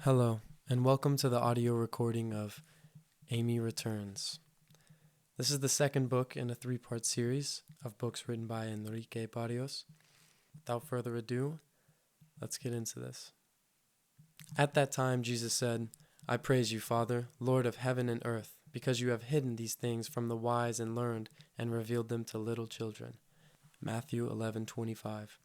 Hello, and welcome to the audio recording of Amy Returns. This is the second book in a three-part series of books written by Enrique Barrios. Without further ado, let's get into this. At that time, Jesus said, "I praise you, Father, Lord of heaven and earth, because you have hidden these things from the wise and learned and revealed them to little children." Matthew 11:25.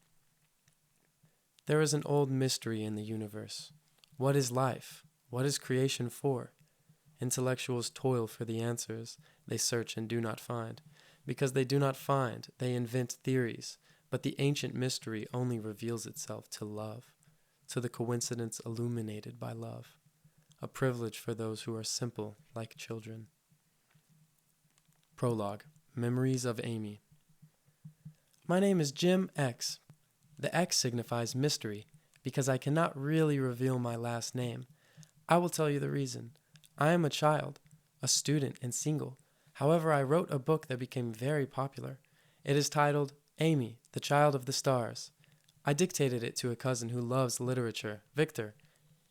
There is an old mystery in the universe. What is life? What is creation for? Intellectuals toil for the answers. They search and do not find. Because they do not find, they invent theories. But the ancient mystery only reveals itself to love, to the coincidence illuminated by love. A privilege for those who are simple like children. Prologue. Memories of Amy. My name is Jim X. The X signifies mystery, because I cannot really reveal my last name. I will tell you the reason. I am a child, a student, and single. However, I wrote a book that became very popular. It is titled Amy, the Child of the Stars. I dictated it to a cousin who loves literature, Victor.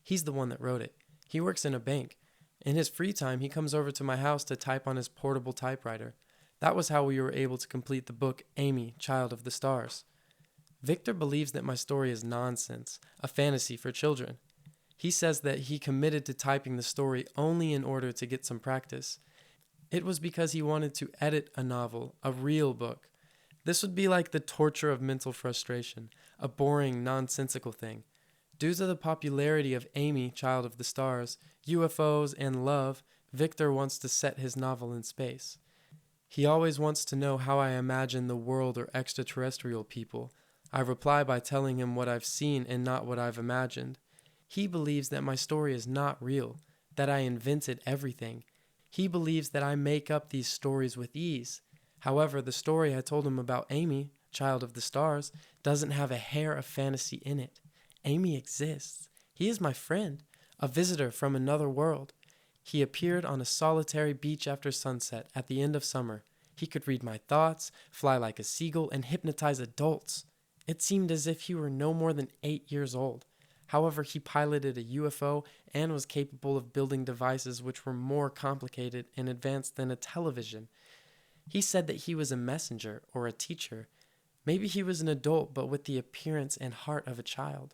He's the one that wrote it. He works in a bank. In his free time, he comes over to my house to type on his portable typewriter. That was how we were able to complete the book Amy, Child of the Stars. Victor believes that my story is nonsense, a fantasy for children. He says that he committed to typing the story only in order to get some practice. It was because he wanted to edit a novel, a real book. This would be like the torture of mental frustration, a boring, nonsensical thing. Due to the popularity of Amy, Child of the Stars, UFOs, and love, Victor wants to set his novel in space. He always wants to know how I imagine the world or extraterrestrial people. I reply by telling him what I've seen and not what I've imagined. He believes that my story is not real, that I invented everything. He believes that I make up these stories with ease. However, the story I told him about Amy, Child of the Stars, doesn't have a hair of fantasy in it. Amy exists. He is my friend, a visitor from another world. He appeared on a solitary beach after sunset at the end of summer. He could read my thoughts, fly like a seagull, and hypnotize adults. It seemed as if he were no more than 8 years old. However, he piloted a UFO and was capable of building devices which were more complicated and advanced than a television. He said that he was a messenger or a teacher. Maybe he was an adult, but with the appearance and heart of a child.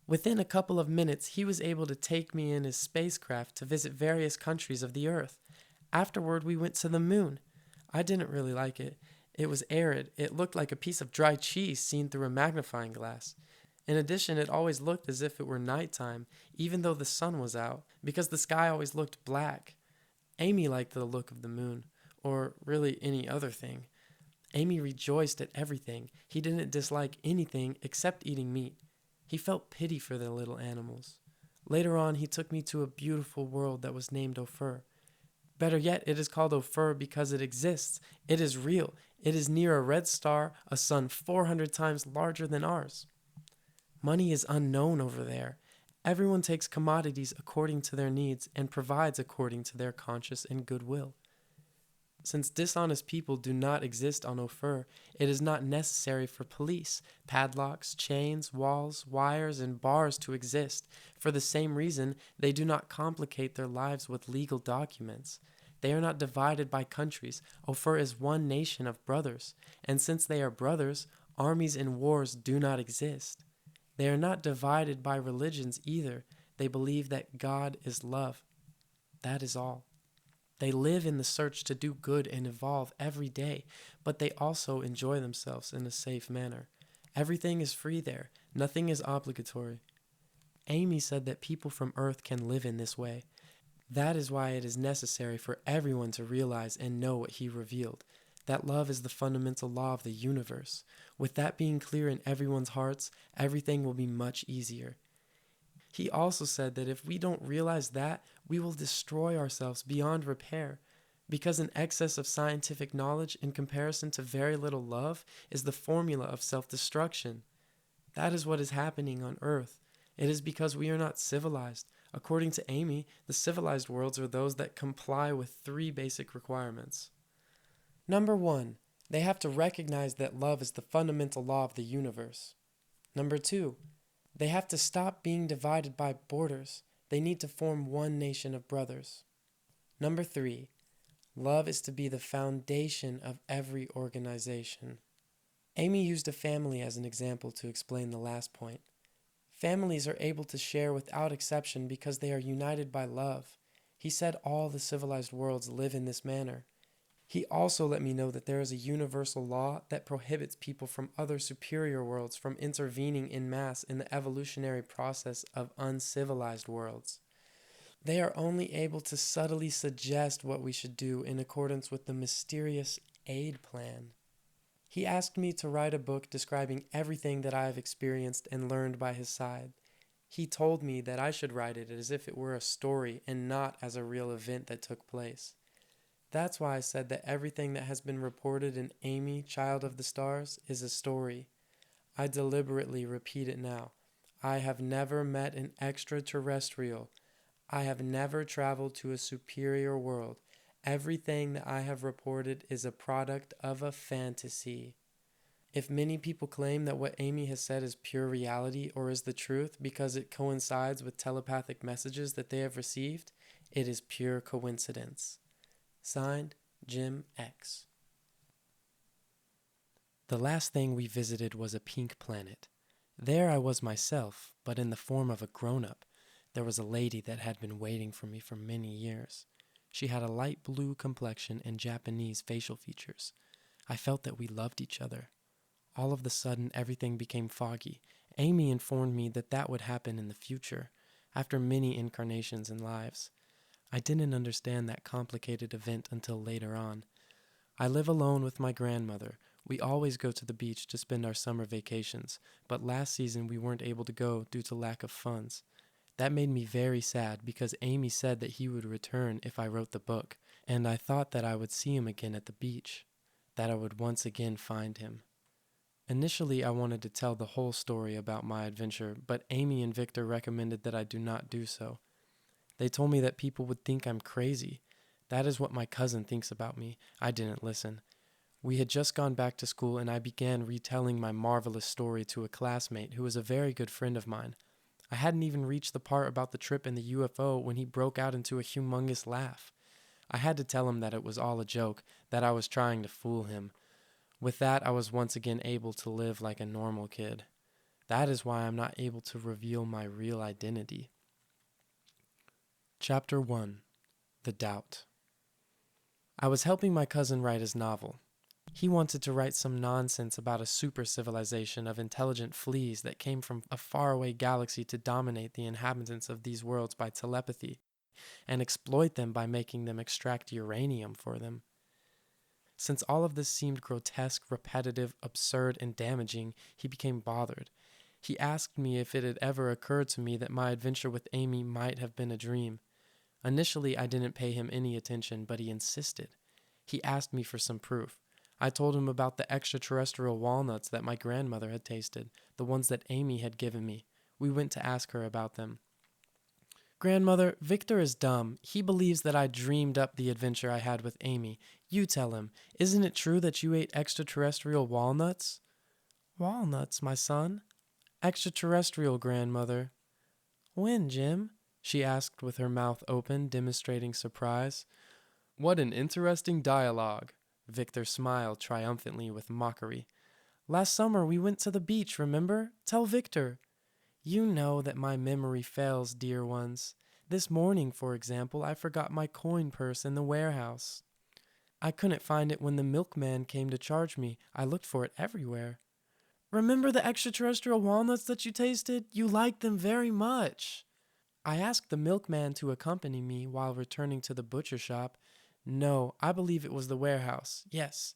Within a couple of minutes, he was able to take me in his spacecraft to visit various countries of the Earth. Afterward, we went to the moon. I didn't really like it. It was arid. It looked like a piece of dry cheese seen through a magnifying glass. In addition, it always looked as if it were nighttime, even though the sun was out, because the sky always looked black. Amy liked the look of the moon, or really any other thing. Amy rejoiced at everything. He didn't dislike anything except eating meat. He felt pity for the little animals. Later on, he took me to a beautiful world that was named Ophir. Better yet, it is called Ophir because it exists. It is real. It is near a red star, a sun 400 times larger than ours. Money is unknown over there. Everyone takes commodities according to their needs and provides according to their conscience and goodwill. Since dishonest people do not exist on Ophir, it is not necessary for police, padlocks, chains, walls, wires, and bars to exist. For the same reason, they do not complicate their lives with legal documents. They are not divided by countries. Ophir is one nation of brothers, and since they are brothers, armies and wars do not exist. They are not divided by religions either. They believe that God is love. That is all. They live in the search to do good and evolve every day, but they also enjoy themselves in a safe manner. Everything is free there. Nothing is obligatory. Amy said that people from Earth can live in this way. That is why it is necessary for everyone to realize and know what he revealed, that love is the fundamental law of the universe. With that being clear in everyone's hearts, everything will be much easier. He also said that if we don't realize that, we will destroy ourselves beyond repair, because an excess of scientific knowledge in comparison to very little love is the formula of self-destruction. That is what is happening on Earth. It is because we are not civilized. According to Amy, the civilized worlds are those that comply with 3 basic requirements. Number 1, they have to recognize that love is the fundamental law of the universe. Number 2, they have to stop being divided by borders. They need to form one nation of brothers. Number 3, love is to be the foundation of every organization. Amy used a family as an example to explain the last point. Families are able to share without exception because they are united by love. He said all the civilized worlds live in this manner. He also let me know that there is a universal law that prohibits people from other superior worlds from intervening en masse in the evolutionary process of uncivilized worlds. They are only able to subtly suggest what we should do in accordance with the mysterious aid plan. He asked me to write a book describing everything that I have experienced and learned by his side. He told me that I should write it as if it were a story and not as a real event that took place. That's why I said that everything that has been reported in Amy, Child of the Stars, is a story. I deliberately repeat it now. I have never met an extraterrestrial. I have never traveled to a superior world. Everything that I have reported is a product of a fantasy. If many people claim that what Amy has said is pure reality or is the truth because it coincides with telepathic messages that they have received, it is pure coincidence. Signed, Jim X. The last thing we visited was a pink planet. There I was myself, but in the form of a grown-up. There was a lady that had been waiting for me for many years. She had a light blue complexion and Japanese facial features. I felt that we loved each other. All of a sudden, everything became foggy. Amy informed me that that would happen in the future, after many incarnations and lives. I didn't understand that complicated event until later on. I live alone with my grandmother. We always go to the beach to spend our summer vacations, but last season we weren't able to go due to lack of funds. That made me very sad because Amy said that he would return if I wrote the book, and I thought that I would see him again at the beach, that I would once again find him. Initially, I wanted to tell the whole story about my adventure, but Amy and Victor recommended that I do not do so. They told me that people would think I'm crazy. That is what my cousin thinks about me. I didn't listen. We had just gone back to school, and I began retelling my marvelous story to a classmate who was a very good friend of mine. I hadn't even reached the part about the trip in the UFO when he broke out into a humongous laugh. I had to tell him that it was all a joke, that I was trying to fool him. With that, I was once again able to live like a normal kid. That is why I'm not able to reveal my real identity. Chapter 1. The Doubt. I was helping my cousin write his novel. He wanted to write some nonsense about a super civilization of intelligent fleas that came from a faraway galaxy to dominate the inhabitants of these worlds by telepathy and exploit them by making them extract uranium for them. Since all of this seemed grotesque, repetitive, absurd, and damaging, he became bothered. He asked me if it had ever occurred to me that my adventure with Amy might have been a dream. Initially, I didn't pay him any attention, but he insisted. He asked me for some proof. I told him about the extraterrestrial walnuts that my grandmother had tasted, the ones that Amy had given me. We went to ask her about them. Grandmother, Victor is dumb. He believes that I dreamed up the adventure I had with Amy. You tell him, isn't it true that you ate extraterrestrial walnuts? Walnuts, my son? Extraterrestrial, grandmother. When, Jim? She asked with her mouth open, demonstrating surprise. What an interesting dialogue. Victor smiled triumphantly with mockery. Last summer we went to the beach, remember? Tell Victor. You know that my memory fails, dear ones. This morning, for example, I forgot my coin purse in the warehouse. I couldn't find it when the milkman came to charge me. I looked for it everywhere. Remember the extraterrestrial walnuts that you tasted? You liked them very much. I asked the milkman to accompany me while returning to the butcher shop. No, I believe it was the warehouse. Yes.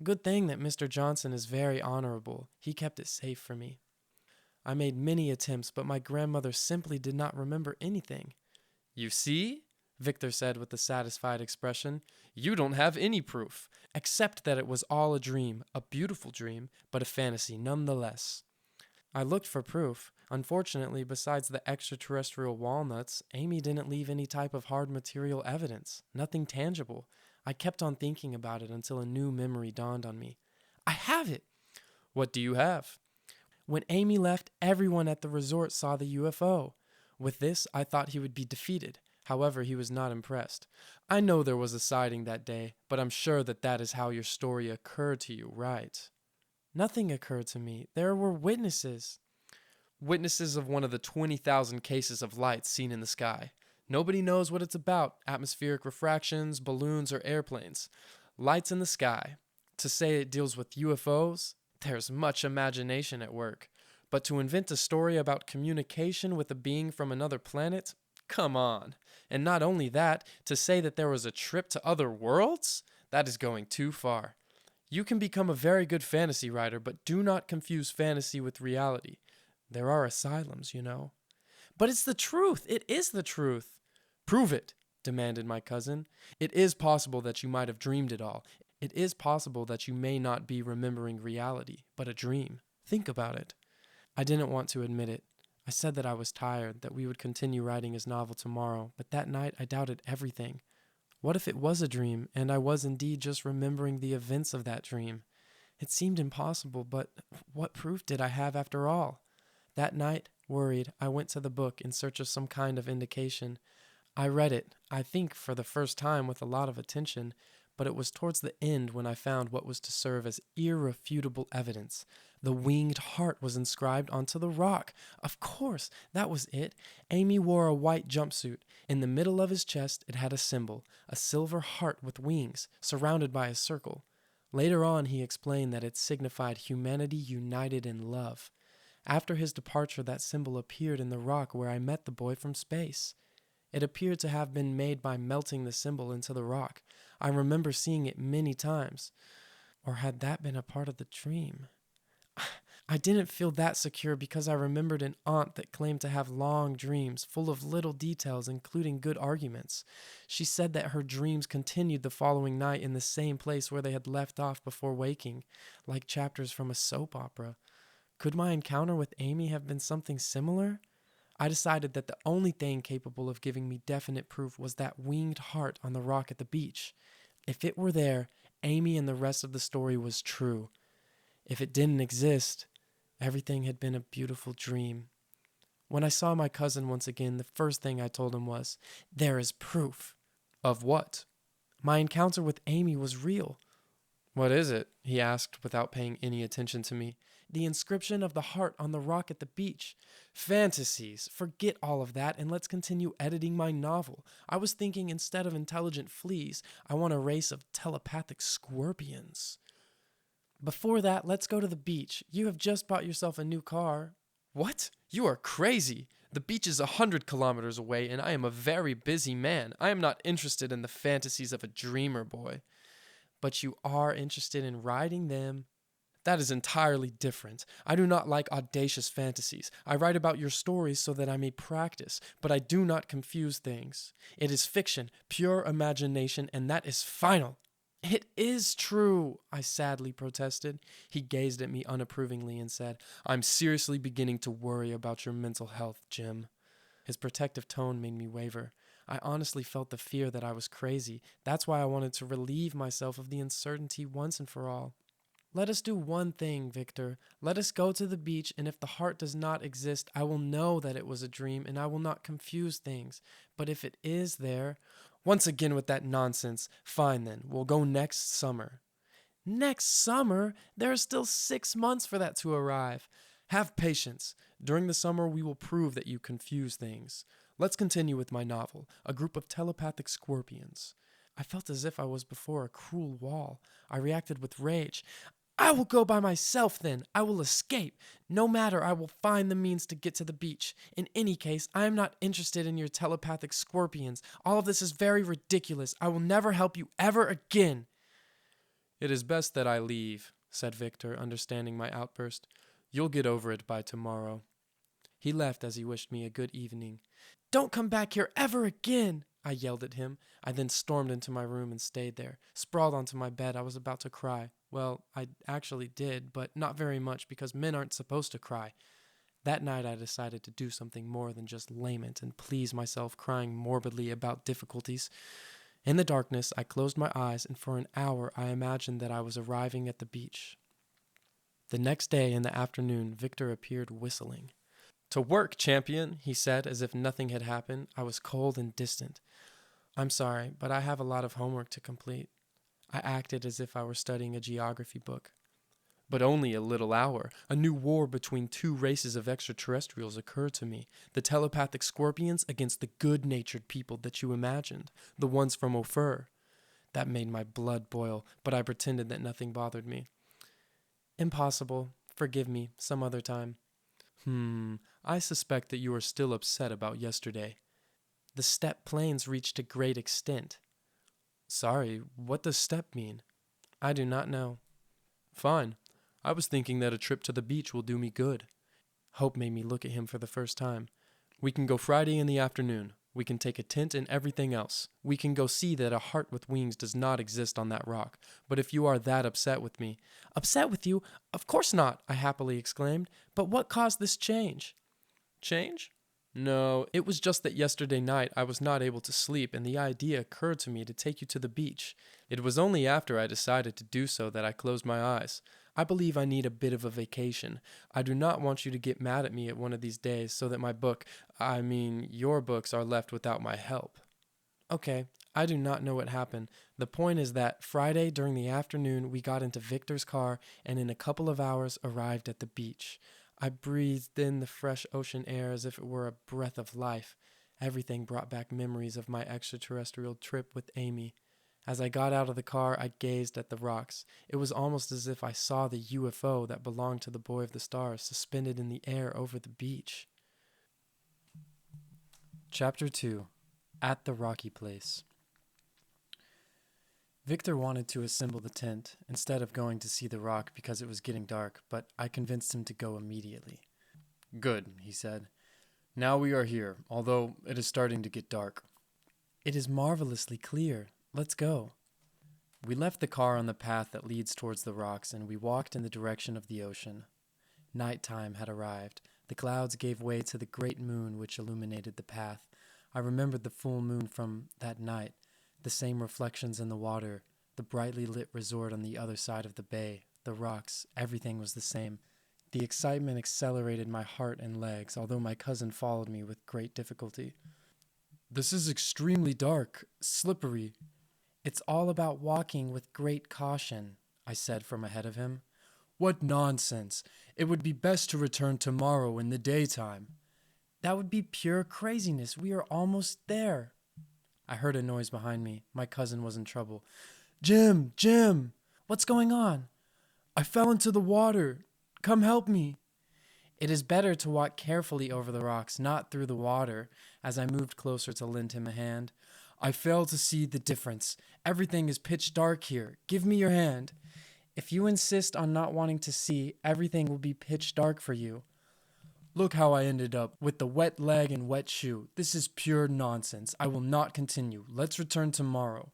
Good thing that Mr. Johnson is very honorable. He kept it safe for me. I made many attempts, but my grandmother simply did not remember anything. You see? Victor said with a satisfied expression. You don't have any proof, except that it was all a dream, a beautiful dream, but a fantasy nonetheless. I looked for proof. Unfortunately, besides the extraterrestrial walnuts, Amy didn't leave any type of hard material evidence, nothing tangible. I kept on thinking about it until a new memory dawned on me. I have it! What do you have? When Amy left, everyone at the resort saw the UFO. With this, I thought he would be defeated. However, he was not impressed. I know there was a sighting that day, but I'm sure that is how your story occurred to you, right? Nothing occurred to me. There were witnesses. Witnesses of one of the 20,000 cases of light seen in the sky. Nobody knows what it's about, atmospheric refractions, balloons, or airplanes. Lights in the sky. To say it deals with UFOs, there's much imagination at work. But to invent a story about communication with a being from another planet? Come on. And not only that, to say that there was a trip to other worlds? That is going too far. You can become a very good fantasy writer, but do not confuse fantasy with reality. There are asylums, you know. But it's the truth. It is the truth. Prove it, demanded my cousin. It is possible that you might have dreamed it all. It is possible that you may not be remembering reality, but a dream. Think about it. I didn't want to admit it. I said that I was tired, that we would continue writing his novel tomorrow, but that night I doubted everything. What if it was a dream, and I was indeed just remembering the events of that dream? It seemed impossible, but what proof did I have after all? That night, worried, I went to the book in search of some kind of indication. I read it, I think for the first time with a lot of attention, but it was towards the end when I found what was to serve as irrefutable evidence. The winged heart was inscribed onto the rock. Of course, that was it. Amy wore a white jumpsuit. In the middle of his chest, it had a symbol, a silver heart with wings, surrounded by a circle. Later on, he explained that it signified humanity united in love. After his departure, that symbol appeared in the rock where I met the boy from space. It appeared to have been made by melting the symbol into the rock. I remember seeing it many times. Or had that been a part of the dream? I didn't feel that secure because I remembered an aunt that claimed to have long dreams full of little details, including good arguments. She said that her dreams continued the following night in the same place where they had left off before waking, like chapters from a soap opera. Could my encounter with Amy have been something similar? I decided that the only thing capable of giving me definite proof was that winged heart on the rock at the beach. If it were there, Amy and the rest of the story was true. If it didn't exist, everything had been a beautiful dream. When I saw my cousin once again, the first thing I told him was, "There is proof." Of what? My encounter with Amy was real. "What is it?" he asked without paying any attention to me. "The inscription of the heart on the rock at the beach." "Fantasies! Forget all of that and let's continue editing my novel. I was thinking instead of intelligent fleas, I want a race of telepathic scorpions." "Before that, let's go to the beach. You have just bought yourself a new car." "What? You are crazy. The beach is 100 kilometers away and I am a very busy man. I am not interested in the fantasies of a dreamer boy." "But you are interested in writing them." "That is entirely different. I do not like audacious fantasies. I write about your stories so that I may practice, but I do not confuse things. It is fiction, pure imagination, and that is final." "It is true," I sadly protested. He gazed at me unapprovingly and said, "I'm seriously beginning to worry about your mental health, Jim." His protective tone made me waver. I honestly felt the fear that I was crazy. That's why I wanted to relieve myself of the uncertainty once and for all. "Let us do one thing, Victor. Let us go to the beach, and if the heart does not exist, I will know that it was a dream, and I will not confuse things. But if it is there—" "Once again with that nonsense. Fine then, we'll go next summer." "Next summer? There are still 6 months for that to arrive." "Have patience. During the summer, we will prove that you confuse things. Let's continue with my novel, A Group of Telepathic Scorpions." I felt as if I was before a cruel wall. I reacted with rage. "I will go by myself then. I will escape. No matter, I will find the means to get to the beach. In any case, I am not interested in your telepathic scorpions. All of this is very ridiculous. I will never help you ever again." "It is best that I leave," said Victor, understanding my outburst. "You'll get over it by tomorrow." He left as he wished me a good evening. "Don't come back here ever again," I yelled at him. I then stormed into my room and stayed there. Sprawled onto my bed, I was about to cry. Well, I actually did, but not very much because men aren't supposed to cry. That night I decided to do something more than just lament and please myself crying morbidly about difficulties. In the darkness, I closed my eyes, and for an hour I imagined that I was arriving at the beach. The next day in the afternoon, Victor appeared whistling. To work, champion, he said as if nothing had happened. I was cold and distant. I'm sorry, but I have a lot of homework to complete. I acted as if I were studying a geography book. But only a little hour. A new war between two races of extraterrestrials occurred to me. The telepathic scorpions against the good-natured people that you imagined. The ones from Ophir. That made my blood boil, but I pretended that nothing bothered me. Impossible. Forgive me, some other time. I suspect that you are still upset about yesterday. The steppe plains reached a great extent. Sorry, what does steppe mean? I do not know. Fine. I was thinking that a trip to the beach will do me good. Hope made me look at him for the first time. We can go Friday in the afternoon. We can take a tent and everything else. We can go see that a heart with wings does not exist on that rock. But if you are that upset with me— Upset with you? Of course not, I happily exclaimed. But what caused this change? Change? No, it was just that yesterday night I was not able to sleep and the idea occurred to me to take you to the beach. It was only after I decided to do so that I closed my eyes. I believe I need a bit of a vacation. I do not want you to get mad at me at one of these days so that your books are left without my help. Okay, I do not know what happened. The point is that Friday during the afternoon we got into Victor's car and in a couple of hours arrived at the beach. I breathed in the fresh ocean air as if it were a breath of life. Everything brought back memories of my extraterrestrial trip with Amy. As I got out of the car, I gazed at the rocks. It was almost as if I saw the UFO that belonged to the Boy of the Stars suspended in the air over the beach. Chapter 2. At the Rocky Place. Victor wanted to assemble the tent instead of going to see the rock because it was getting dark, but I convinced him to go immediately. Good, he said. Now we are here, although it is starting to get dark. It is marvelously clear. Let's go. We left the car on the path that leads towards the rocks, and we walked in the direction of the ocean. Nighttime had arrived. The clouds gave way to the great moon which illuminated the path. I remembered the full moon from that night, the same reflections in the water, the brightly lit resort on the other side of the bay, the rocks, everything was the same. The excitement accelerated my heart and legs, although my cousin followed me with great difficulty. This is extremely dark, slippery. It's all about walking with great caution, I said from ahead of him. What nonsense! It would be best to return tomorrow in the daytime. That would be pure craziness. We are almost there. I heard a noise behind me. My cousin was in trouble. Jim! Jim! What's going on? I fell into the water. Come help me. It is better to walk carefully over the rocks, not through the water, as I moved closer to lend him a hand. I fail to see the difference. Everything is pitch dark here. Give me your hand. If you insist on not wanting to see, everything will be pitch dark for you. Look how I ended up, with the wet leg and wet shoe. This is pure nonsense. I will not continue. Let's return tomorrow.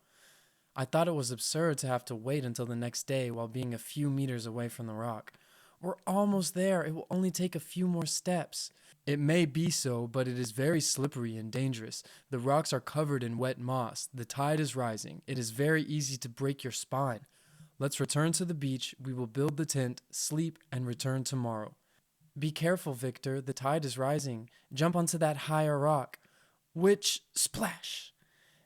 I thought it was absurd to have to wait until the next day while being a few meters away from the rock. We're almost there. It will only take a few more steps. It may be so, but it is very slippery and dangerous. The rocks are covered in wet moss. The tide is rising. It is very easy to break your spine. Let's return to the beach. We will build the tent, sleep, and return tomorrow. Be careful, Victor. The tide is rising. Jump onto that higher rock. Which splash!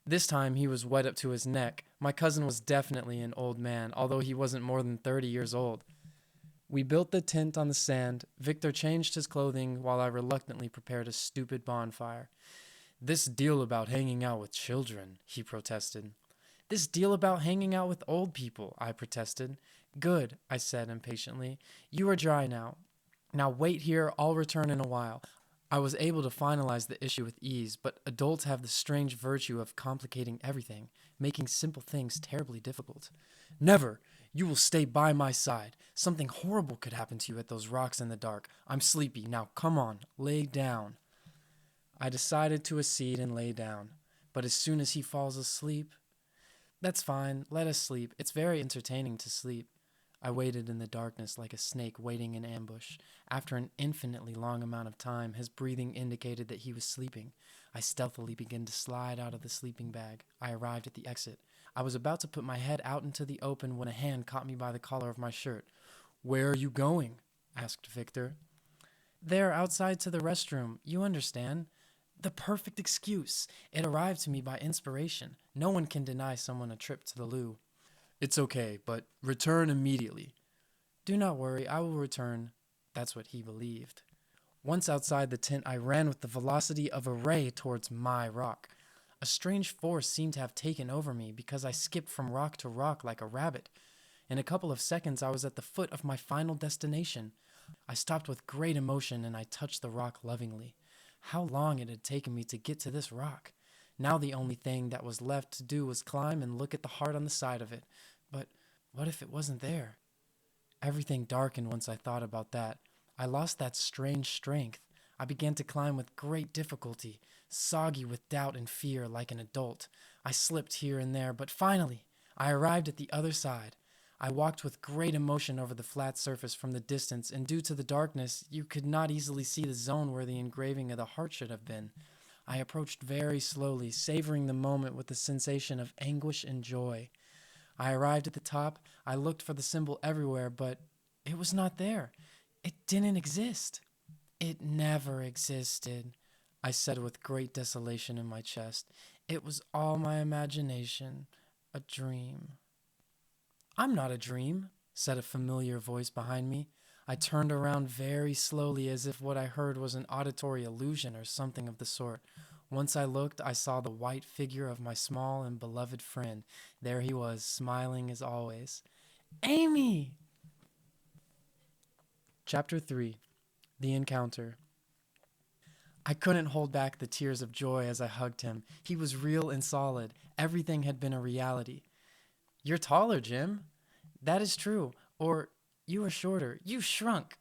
This time he was wet up to his neck. My cousin was definitely an old man, although he wasn't more than 30 years old. We built the tent on the sand. Victor changed his clothing while I reluctantly prepared a stupid bonfire. This deal about hanging out with children, he protested. This deal about hanging out with old people, I protested. Good, I said impatiently. You are dry now. Now wait here, I'll return in a while. I was able to finalize the issue with ease, but adults have the strange virtue of complicating everything, making simple things terribly difficult. Never! You will stay by my side. Something horrible could happen to you at those rocks in the dark. I'm sleepy. Now come on, lay down. I decided to accede and lay down, but as soon as he falls asleep... That's fine, let us sleep. It's very entertaining to sleep. I waited in the darkness like a snake waiting in ambush. After an infinitely long amount of time, his breathing indicated that he was sleeping. I stealthily began to slide out of the sleeping bag. I arrived at the exit. I was about to put my head out into the open when a hand caught me by the collar of my shirt. Where are you going? Asked Victor. There, outside to the restroom. You understand. The perfect excuse. It arrived to me by inspiration. No one can deny someone a trip to the loo. It's okay, but return immediately. Do not worry, I will return. That's what he believed. Once outside the tent, I ran with the velocity of a ray towards my rock. A strange force seemed to have taken over me because I skipped from rock to rock like a rabbit. In a couple of seconds, I was at the foot of my final destination. I stopped with great emotion and I touched the rock lovingly. How long it had taken me to get to this rock. Now the only thing that was left to do was climb and look at the heart on the side of it. But what if it wasn't there? Everything darkened once I thought about that. I lost that strange strength. I began to climb with great difficulty, soggy with doubt and fear like an adult. I slipped here and there, but finally, I arrived at the other side. I walked with great emotion over the flat surface from the distance, and due to the darkness, you could not easily see the zone where the engraving of the heart should have been. I approached very slowly, savoring the moment with a sensation of anguish and joy. I arrived at the top. I looked for the symbol everywhere, but it was not there. It didn't exist. It never existed, I said with great desolation in my chest. It was all my imagination, a dream. I'm not a dream, said a familiar voice behind me. I turned around very slowly as if what I heard was an auditory illusion or something of the sort. Once I looked, I saw the white figure of my small and beloved friend. There he was, smiling as always. Amy! Chapter 3. The Encounter. I couldn't hold back the tears of joy as I hugged him. He was real and solid. Everything had been a reality. You're taller, Jim. That is true. Or you are shorter. You shrunk.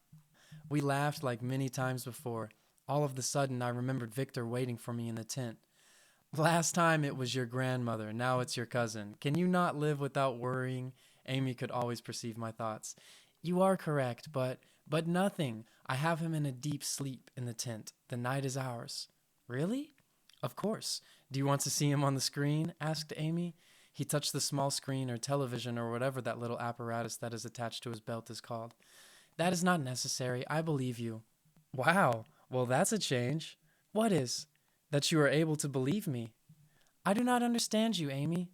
We laughed like many times before. All of the sudden, I remembered Victor waiting for me in the tent. Last time it was your grandmother. Now it's your cousin. Can you not live without worrying? Amy could always perceive my thoughts. You are correct, but nothing. I have him in a deep sleep in the tent. The night is ours. Really? Of course. Do you want to see him on the screen? Asked Amy. He touched the small screen or television or whatever that little apparatus that is attached to his belt is called. That is not necessary. I believe you. Wow. Well, that's a change. What is? That you are able to believe me. I do not understand you, Amy.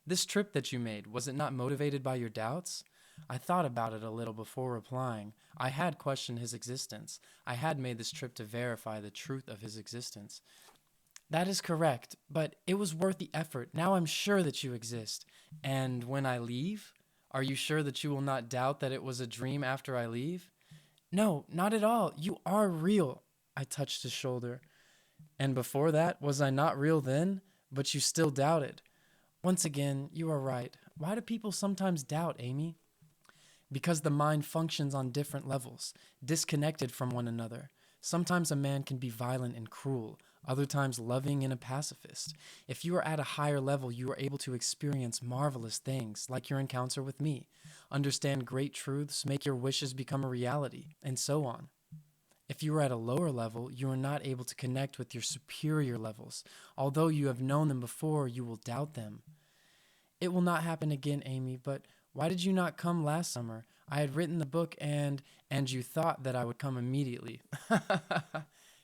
This trip that you made, was it not motivated by your doubts? I thought about it a little before replying. I had questioned his existence. I had made this trip to verify the truth of his existence. That is correct, but it was worth the effort. Now I'm sure that you exist. And when I leave, are you sure that you will not doubt that it was a dream after I leave? No, not at all. You are real. I touched his shoulder. And before that, was I not real then? But you still doubted. Once again, you are right. Why do people sometimes doubt, Amy? Because the mind functions on different levels, disconnected from one another. Sometimes a man can be violent and cruel, other times loving and a pacifist. If you are at a higher level, you are able to experience marvelous things, like your encounter with me, understand great truths, make your wishes become a reality, and so on. If you are at a lower level, you are not able to connect with your superior levels. Although you have known them before, you will doubt them. It will not happen again, Amy, but why did you not come last summer? I had written the book and you thought that I would come immediately.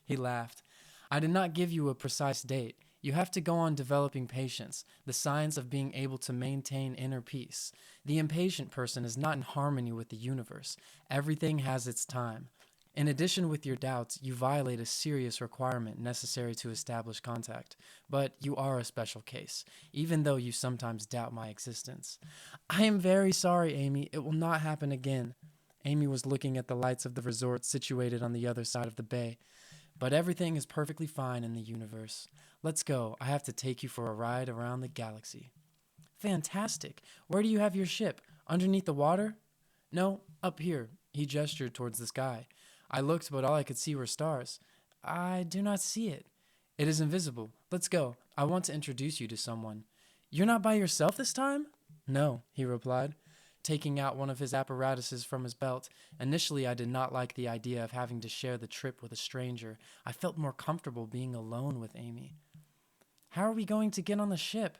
He laughed. I did not give you a precise date. You have to go on developing patience, the science of being able to maintain inner peace. The impatient person is not in harmony with the universe. Everything has its time. In addition, with your doubts, you violate a serious requirement necessary to establish contact. But you are a special case, even though you sometimes doubt my existence. I am very sorry, Amy. It will not happen again. Amy was looking at the lights of the resort situated on the other side of the bay. But everything is perfectly fine in the universe. Let's go. I have to take you for a ride around the galaxy. Fantastic. Where do you have your ship? Underneath the water? No, up here. He gestured towards the sky. I looked, but all I could see were stars. I do not see it. It is invisible. Let's go. I want to introduce you to someone. You're not by yourself this time? No, he replied, taking out one of his apparatuses from his belt. Initially, I did not like the idea of having to share the trip with a stranger. I felt more comfortable being alone with Amy. How are we going to get on the ship?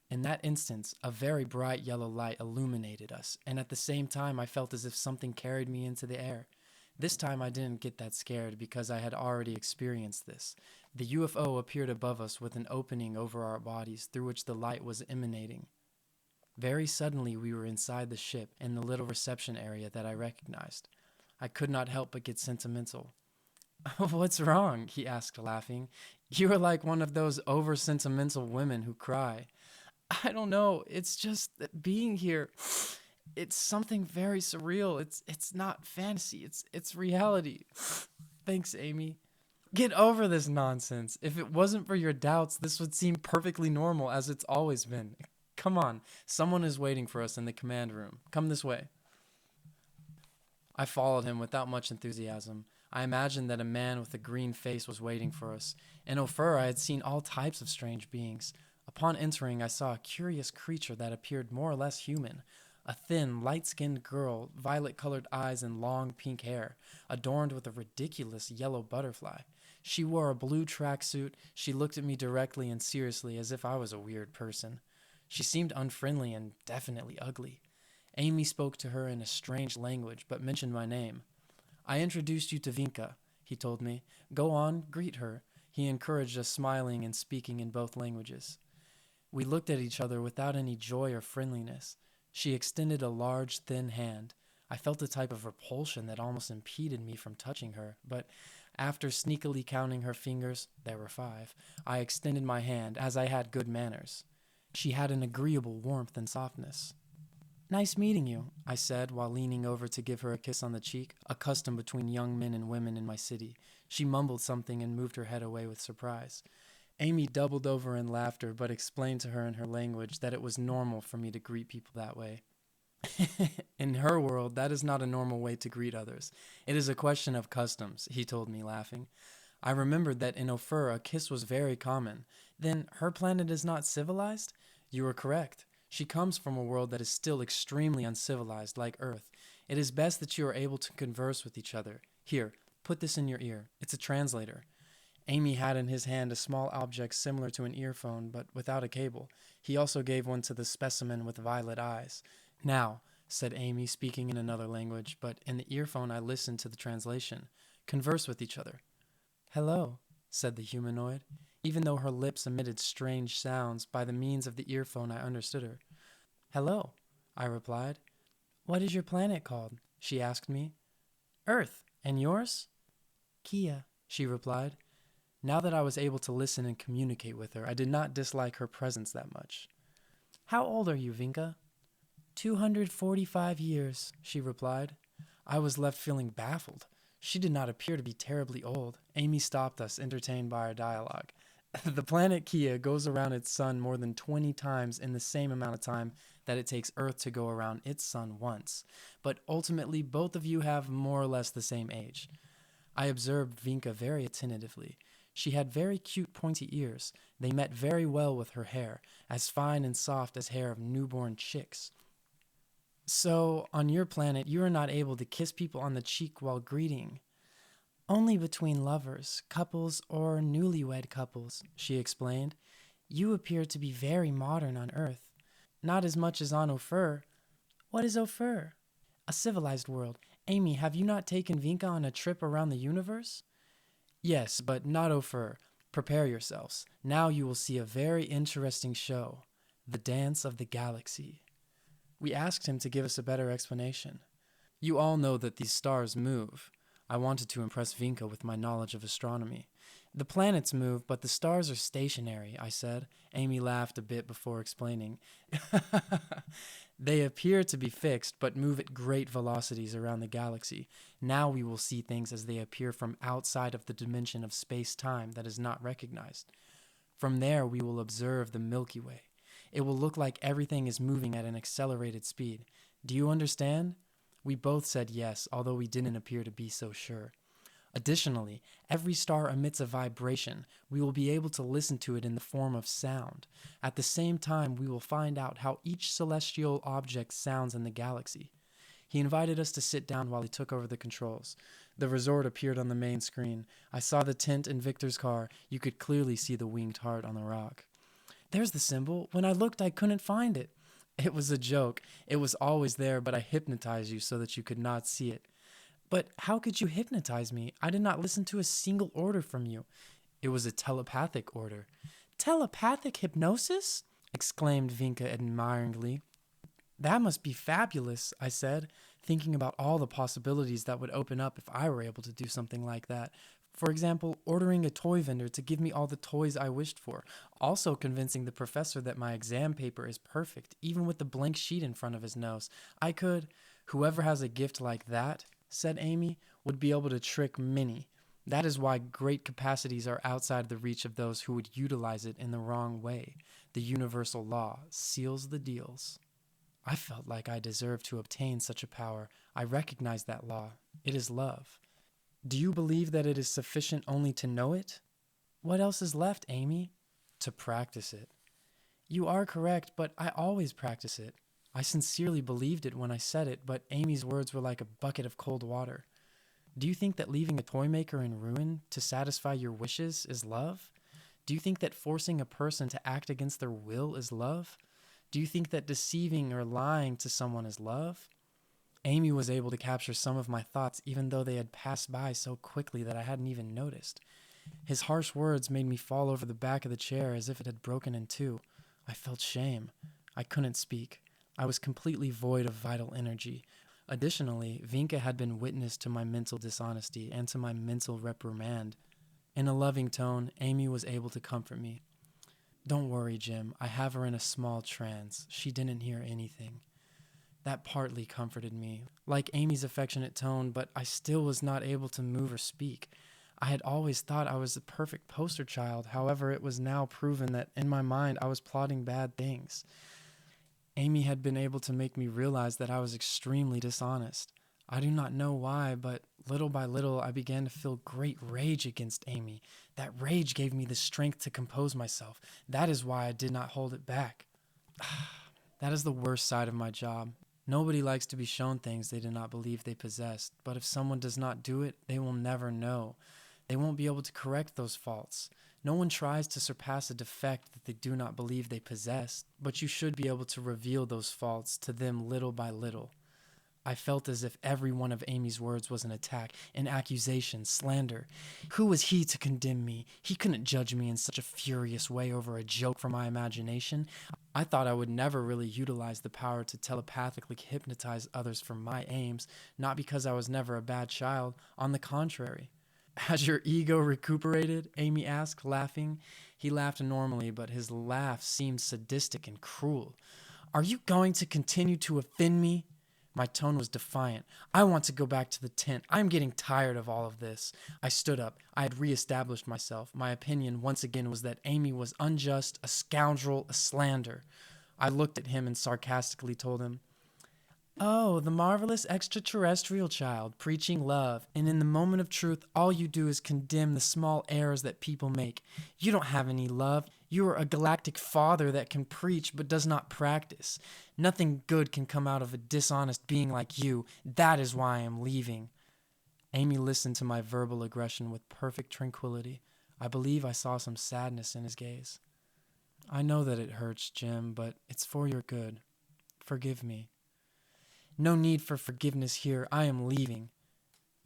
In that instance, a very bright yellow light illuminated us, and at the same time I felt as if something carried me into the air. This time I didn't get that scared because I had already experienced this. The UFO appeared above us with an opening over our bodies through which the light was emanating. Very suddenly we were inside the ship in the little reception area that I recognized. I could not help but get sentimental. "What's wrong?" he asked, laughing. "You are like one of those over-sentimental women who cry." "I don't know. It's just that being here, it's something very surreal. It's not fantasy. It's reality." "Thanks, Amy." "Get over this nonsense. If it wasn't for your doubts, this would seem perfectly normal as it's always been. Come on. Someone is waiting for us in the command room. Come this way." I followed him without much enthusiasm. I imagined that a man with a green face was waiting for us. In Ophir, I had seen all types of strange beings. Upon entering, I saw a curious creature that appeared more or less human. A thin, light-skinned girl, violet-colored eyes and long pink hair, adorned with a ridiculous yellow butterfly. She wore a blue tracksuit. She looked at me directly and seriously as if I was a weird person. She seemed unfriendly and definitely ugly. Amy spoke to her in a strange language, but mentioned my name. "I introduced you to Vinka," he told me. "Go on, greet her." He encouraged us, smiling and speaking in both languages. We looked at each other without any joy or friendliness. She extended a large, thin hand. I felt a type of repulsion that almost impeded me from touching her, but after sneakily counting her fingers, there were 5, I extended my hand, as I had good manners. She had an agreeable warmth and softness. "Nice meeting you," I said, while leaning over to give her a kiss on the cheek, a custom between young men and women in my city. She mumbled something and moved her head away with surprise. Amy doubled over in laughter, but explained to her in her language that it was normal for me to greet people that way. In her world, that is not a normal way to greet others. It is a question of customs, he told me, laughing. I remembered that in Ophir a kiss was very common. Then her planet is not civilized? You are correct. She comes from a world that is still extremely uncivilized, like Earth. It is best that you are able to converse with each other. Here, put this in your ear. It's a translator. Amy had in his hand a small object similar to an earphone, but without a cable. He also gave one to the specimen with violet eyes. "Now," said Amy, speaking in another language, but in the earphone I listened to the translation. "Converse with each other." "Hello," said the humanoid. Even though her lips emitted strange sounds, by the means of the earphone I understood her. "Hello," I replied. "What is your planet called?" she asked me. "Earth. And yours?" "Kia," she replied. Now that I was able to listen and communicate with her, I did not dislike her presence that much. "How old are you, Vinka?" 245 years, she replied. I was left feeling baffled. She did not appear to be terribly old. Amy stopped us, entertained by our dialogue. "The planet Kia goes around its sun more than 20 times in the same amount of time that it takes Earth to go around its sun once. But ultimately, both of you have more or less the same age." I observed Vinka very attentively. She had very cute pointy ears. They met very well with her hair, as fine and soft as hair of newborn chicks. "So, on your planet, you are not able to kiss people on the cheek while greeting?" "Only between lovers, couples, or newlywed couples," she explained. "You appear to be very modern on Earth. Not as much as on Ophir." "What is Ophir?" "A civilized world. Amy, have you not taken Vinka on a trip around the universe?" "Yes, but not Ophir. Prepare yourselves. Now you will see a very interesting show. The Dance of the Galaxy." We asked him to give us a better explanation. "You all know that these stars move." I wanted to impress Vinka with my knowledge of astronomy. "The planets move, but the stars are stationary," I said. Amy laughed a bit before explaining. "They appear to be fixed, but move at great velocities around the galaxy. Now we will see things as they appear from outside of the dimension of space-time that is not recognized. From there, we will observe the Milky Way. It will look like everything is moving at an accelerated speed. Do you understand?" We both said yes, although we didn't appear to be so sure. "Additionally, every star emits a vibration. We will be able to listen to it in the form of sound. At the same time, we will find out how each celestial object sounds in the galaxy." He invited us to sit down while he took over the controls. The resort appeared on the main screen. I saw the tent in Victor's car. You could clearly see the winged heart on the rock. "There's the symbol. When I looked, I couldn't find it." "It was a joke. It was always there, but I hypnotized you so that you could not see it." But how could you hypnotize me? I did not listen to a single order from you. It was a telepathic order. Telepathic hypnosis? Exclaimed Vinka admiringly. That must be fabulous, I said, thinking about all the possibilities that would open up if I were able to do something like that. For example, ordering a toy vendor to give me all the toys I wished for. Also convincing the professor that my exam paper is perfect, even with the blank sheet in front of his nose. Whoever has a gift like that, said Amy, would be able to trick many. That is why great capacities are outside the reach of those who would utilize it in the wrong way. The universal law seals the deals. I felt like I deserved to obtain such a power. I recognize that law. It is love. Do you believe that it is sufficient only to know it? What else is left, Amy? To practice it. You are correct, but I always practice it. I sincerely believed it when I said it, but Amy's words were like a bucket of cold water. Do you think that leaving a toy maker in ruin to satisfy your wishes is love? Do you think that forcing a person to act against their will is love? Do you think that deceiving or lying to someone is love? Amy was able to capture some of my thoughts even though they had passed by so quickly that I hadn't even noticed. His harsh words made me fall over the back of the chair as if it had broken in two. I felt shame. I couldn't speak. I was completely void of vital energy. Additionally, Vinka had been witness to my mental dishonesty and to my mental reprimand. In a loving tone, Amy was able to comfort me. Don't worry, Jim. I have her in a small trance. She didn't hear anything. That partly comforted me, like Amy's affectionate tone, but I still was not able to move or speak. I had always thought I was the perfect poster child. However, it was now proven that in my mind I was plotting bad things. Amy had been able to make me realize that I was extremely dishonest. I do not know why, but little by little I began to feel great rage against Amy. That rage gave me the strength to compose myself. That is why I did not hold it back. That is the worst side of my job. Nobody likes to be shown things they did not believe they possessed, but if someone does not do it, they will never know. They won't be able to correct those faults. No one tries to surpass a defect that they do not believe they possess, but you should be able to reveal those faults to them little by little. I felt as if every one of Amy's words was an attack, an accusation, slander. Who was he to condemn me? He couldn't judge me in such a furious way over a joke from my imagination. I thought I would never really utilize the power to telepathically hypnotize others for my aims, not because I was never a bad child. On the contrary. Has your ego recuperated? Amy asked, laughing. He laughed normally, but his laugh seemed sadistic and cruel. Are you going to continue to offend me? My tone was defiant. I want to go back to the tent. I'm getting tired of all of this. I stood up. I had reestablished myself. My opinion once again was that Amy was unjust, a scoundrel, a slander. I looked at him and sarcastically told him, "Oh, the marvelous extraterrestrial child, preaching love, and in the moment of truth, all you do is condemn the small errors that people make. You don't have any love. You are a galactic father that can preach but does not practice. Nothing good can come out of a dishonest being like you. That is why I am leaving." Amy listened to my verbal aggression with perfect tranquility. I believe I saw some sadness in his gaze. "I know that it hurts, Jim, but it's for your good. Forgive me." "No need for forgiveness here. I am leaving."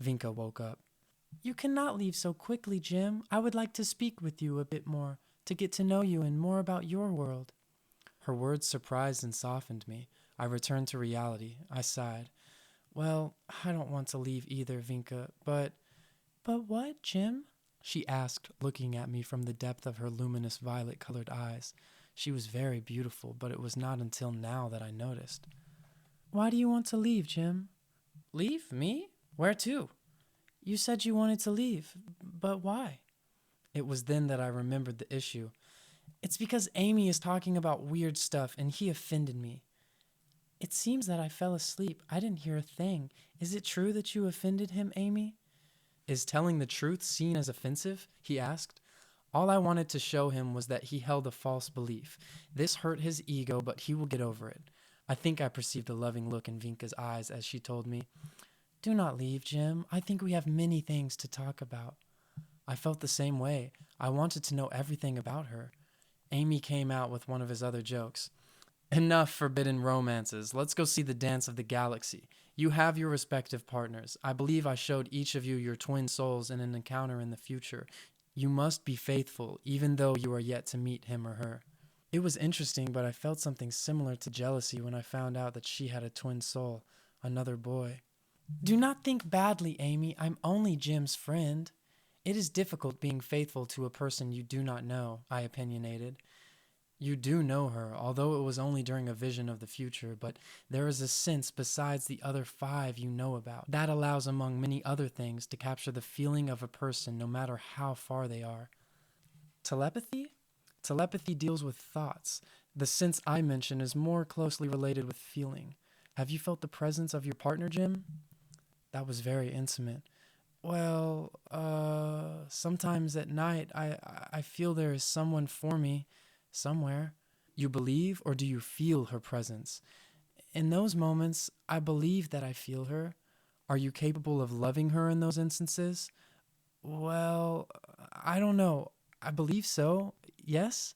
Vinka woke up. "You cannot leave so quickly, Jim. I would like to speak with you a bit more, to get to know you and more about your world." Her words surprised and softened me. I returned to reality. I sighed. "Well, I don't want to leave either, Vinka, but..." "But what, Jim?" she asked, looking at me from the depth of her luminous violet-colored eyes. She was very beautiful, but it was not until now that I noticed. "Why do you want to leave, Jim?" "Leave? Me? Where to?" "You said you wanted to leave, but why?" It was then that I remembered the issue. "It's because Amy is talking about weird stuff and he offended me." "It seems that I fell asleep. I didn't hear a thing. Is it true that you offended him, Amy?" "Is telling the truth seen as offensive?" he asked. All I wanted to show him was that he held a false belief. This hurt his ego, but he will get over it. I think I perceived a loving look in Vinka's eyes as she told me, "Do not leave, Jim. I think we have many things to talk about." I felt the same way. I wanted to know everything about her. Amy came out with one of his other jokes. "Enough forbidden romances. Let's go see the dance of the galaxy. You have your respective partners. I believe I showed each of you your twin souls in an encounter in the future. You must be faithful, even though you are yet to meet him or her. It was interesting, but I felt something similar to jealousy when I found out that she had a twin soul, another boy. Do not think badly, Amy. I'm only Jim's friend. It is difficult being faithful to a person you do not know, I opinionated. You do know her, although it was only during a vision of the future, but there is a sense besides the other 5 you know about that allows, among many other things, to capture the feeling of a person no matter how far they are. Telepathy? Telepathy deals with thoughts. The sense I mention is more closely related with feeling. Have you felt the presence of your partner, Jim? That was very intimate. Well, sometimes at night I feel there is someone for me somewhere. You believe, or do you feel her presence? In those moments, I believe that I feel her. Are you capable of loving her in those instances? Well, I don't know. I believe so. Yes?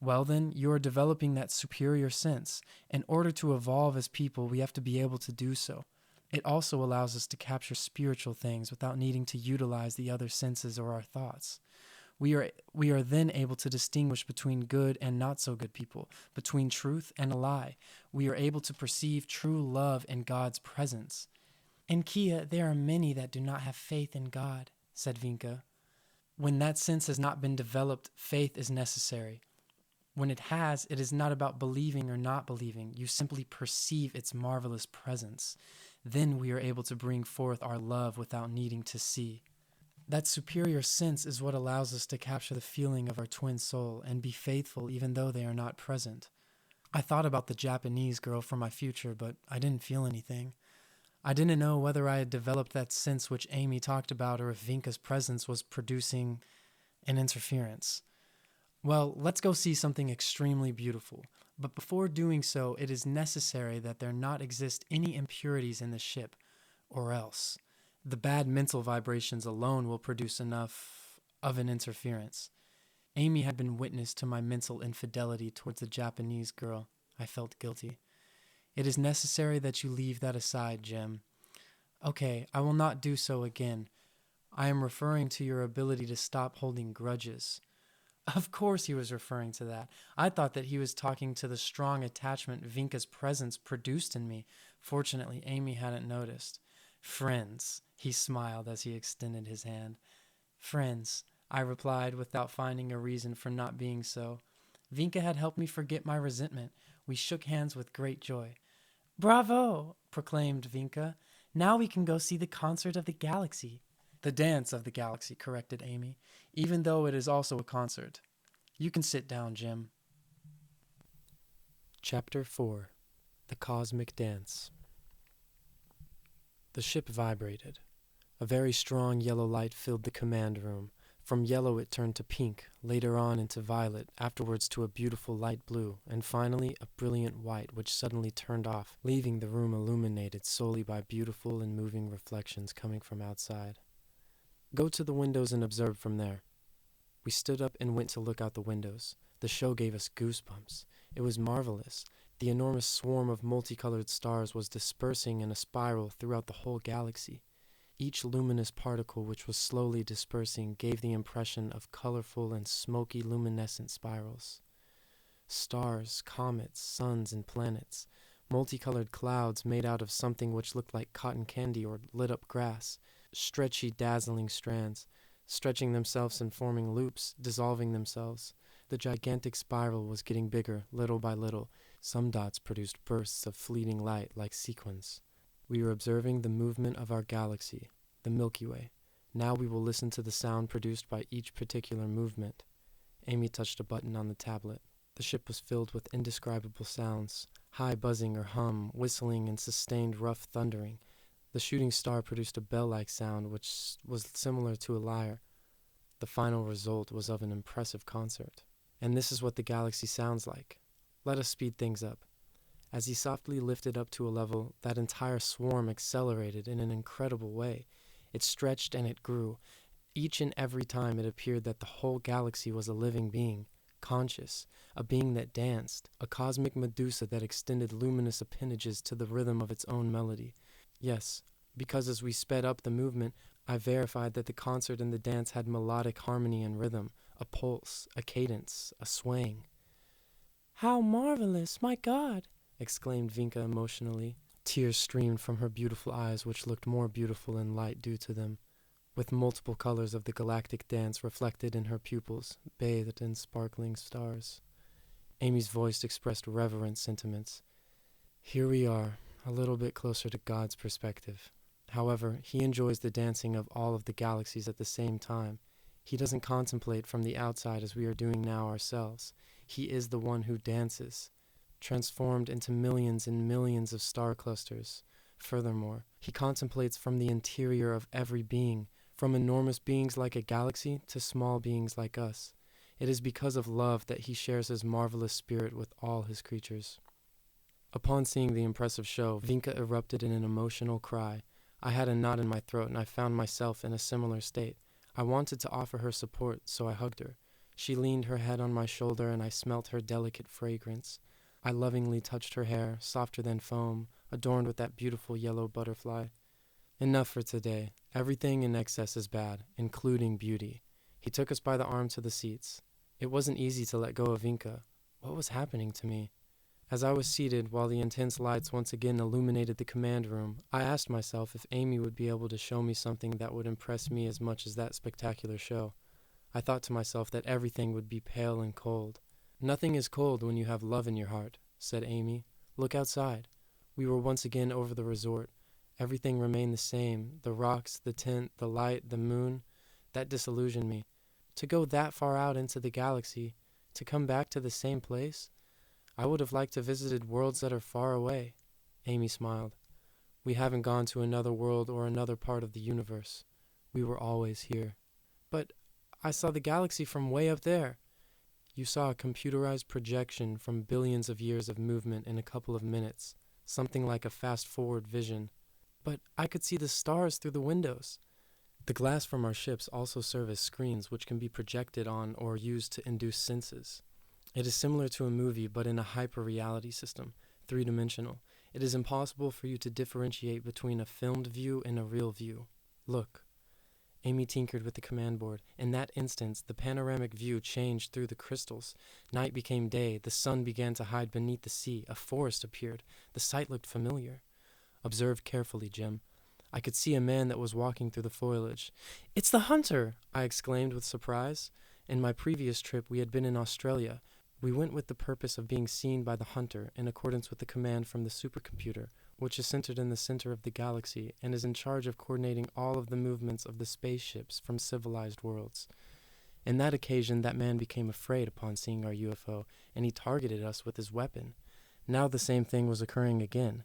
Well then, you are developing that superior sense. In order to evolve as people, we have to be able to do so. It also allows us to capture spiritual things without needing to utilize the other senses or our thoughts. We are then able to distinguish between good and not so good people, between truth and a lie. We are able to perceive true love in God's presence. In Kia, there are many that do not have faith in God, said Vinka. When that sense has not been developed, faith is necessary. When it has, it is not about believing or not believing. You simply perceive its marvelous presence. Then we are able to bring forth our love without needing to see. That superior sense is what allows us to capture the feeling of our twin soul and be faithful even though they are not present. I thought about the Japanese girl for my future, but I didn't feel anything. I didn't know whether I had developed that sense which Amy talked about or if Vinka's presence was producing an interference. Well, let's go see something extremely beautiful. But before doing so, it is necessary that there not exist any impurities in the ship, or else the bad mental vibrations alone will produce enough of an interference. Amy had been witness to my mental infidelity towards the Japanese girl. I felt guilty. It is necessary that you leave that aside, Jim. Okay, I will not do so again. I am referring to your ability to stop holding grudges. Of course he was referring to that. I thought that he was talking to the strong attachment Vinka's presence produced in me. Fortunately, Amy hadn't noticed. Friends, he smiled as he extended his hand. Friends, I replied without finding a reason for not being so. Vinka had helped me forget my resentment. We shook hands with great joy. Bravo, proclaimed Vinka. Now we can go see the concert of the galaxy. The dance of the galaxy, corrected Amy, even though it is also a concert. You can sit down, Jim. Chapter 4. The Cosmic Dance. The ship vibrated. A very strong yellow light filled the command room. From yellow it turned to pink, later on into violet, afterwards to a beautiful light blue, and finally a brilliant white which suddenly turned off, leaving the room illuminated solely by beautiful and moving reflections coming from outside. Go to the windows and observe from there. We stood up and went to look out the windows. The show gave us goosebumps. It was marvelous. The enormous swarm of multicolored stars was dispersing in a spiral throughout the whole galaxy. Each luminous particle which was slowly dispersing gave the impression of colorful and smoky luminescent spirals. Stars, comets, suns, and planets, multicolored clouds made out of something which looked like cotton candy or lit-up grass, stretchy, dazzling strands, stretching themselves and forming loops, dissolving themselves. The gigantic spiral was getting bigger, little by little. Some dots produced bursts of fleeting light like sequins. We were observing the movement of our galaxy, the Milky Way. Now we will listen to the sound produced by each particular movement. Amy touched a button on the tablet. The ship was filled with indescribable sounds, high buzzing or hum, whistling and sustained rough thundering. The shooting star produced a bell-like sound which was similar to a lyre. The final result was of an impressive concert. And this is what the galaxy sounds like. Let us speed things up. As he softly lifted up to a level, that entire swarm accelerated in an incredible way. It stretched and it grew. Each and every time it appeared that the whole galaxy was a living being, conscious, a being that danced, a cosmic Medusa that extended luminous appendages to the rhythm of its own melody. Yes, because as we sped up the movement, I verified that the concert and the dance had melodic harmony and rhythm, a pulse, a cadence, a swaying. "How marvelous, my God!" exclaimed Vinka emotionally. Tears streamed from her beautiful eyes, which looked more beautiful in light due to them, with multiple colors of the galactic dance reflected in her pupils, bathed in sparkling stars. Amy's voice expressed reverent sentiments. Here we are, a little bit closer to God's perspective. However, he enjoys the dancing of all of the galaxies at the same time. He doesn't contemplate from the outside as we are doing now ourselves. He is the one who dances, transformed into millions and millions of star clusters. Furthermore, he contemplates from the interior of every being, from enormous beings like a galaxy to small beings like us. It is because of love that he shares his marvelous spirit with all his creatures. Upon seeing the impressive show, Vinka erupted in an emotional cry. I had a knot in my throat and I found myself in a similar state. I wanted to offer her support, so I hugged her. She leaned her head on my shoulder and I smelt her delicate fragrance. I lovingly touched her hair, softer than foam, adorned with that beautiful yellow butterfly. Enough for today. Everything in excess is bad, including beauty. He took us by the arm to the seats. It wasn't easy to let go of Vinka. What was happening to me? As I was seated, while the intense lights once again illuminated the command room, I asked myself if Amy would be able to show me something that would impress me as much as that spectacular show. I thought to myself that everything would be pale and cold. "Nothing is cold when you have love in your heart," said Amy. "Look outside." We were once again over the resort. Everything remained the same, the rocks, the tent, the light, the moon. That disillusioned me. To go that far out into the galaxy, to come back to the same place? I would have liked to visited worlds that are far away. Amy smiled. We haven't gone to another world or another part of the universe. We were always here. But I saw the galaxy from way up there. You saw a computerized projection from billions of years of movement in a couple of minutes, something like a fast-forward vision. But I could see the stars through the windows. The glass from our ships also serve as screens which can be projected on or used to induce senses. It is similar to a movie, but in a hyper-reality system, three-dimensional. It is impossible for you to differentiate between a filmed view and a real view. Look. Amy tinkered with the command board. In that instance, the panoramic view changed through the crystals. Night became day. The sun began to hide beneath the sea. A forest appeared. The sight looked familiar. Observe carefully, Jim. I could see a man that was walking through the foliage. "It's the hunter!" I exclaimed with surprise. In my previous trip, we had been in Australia. We went with the purpose of being seen by the hunter in accordance with the command from the supercomputer, which is centered in the center of the galaxy and is in charge of coordinating all of the movements of the spaceships from civilized worlds. In that occasion, that man became afraid upon seeing our UFO, and he targeted us with his weapon. Now the same thing was occurring again.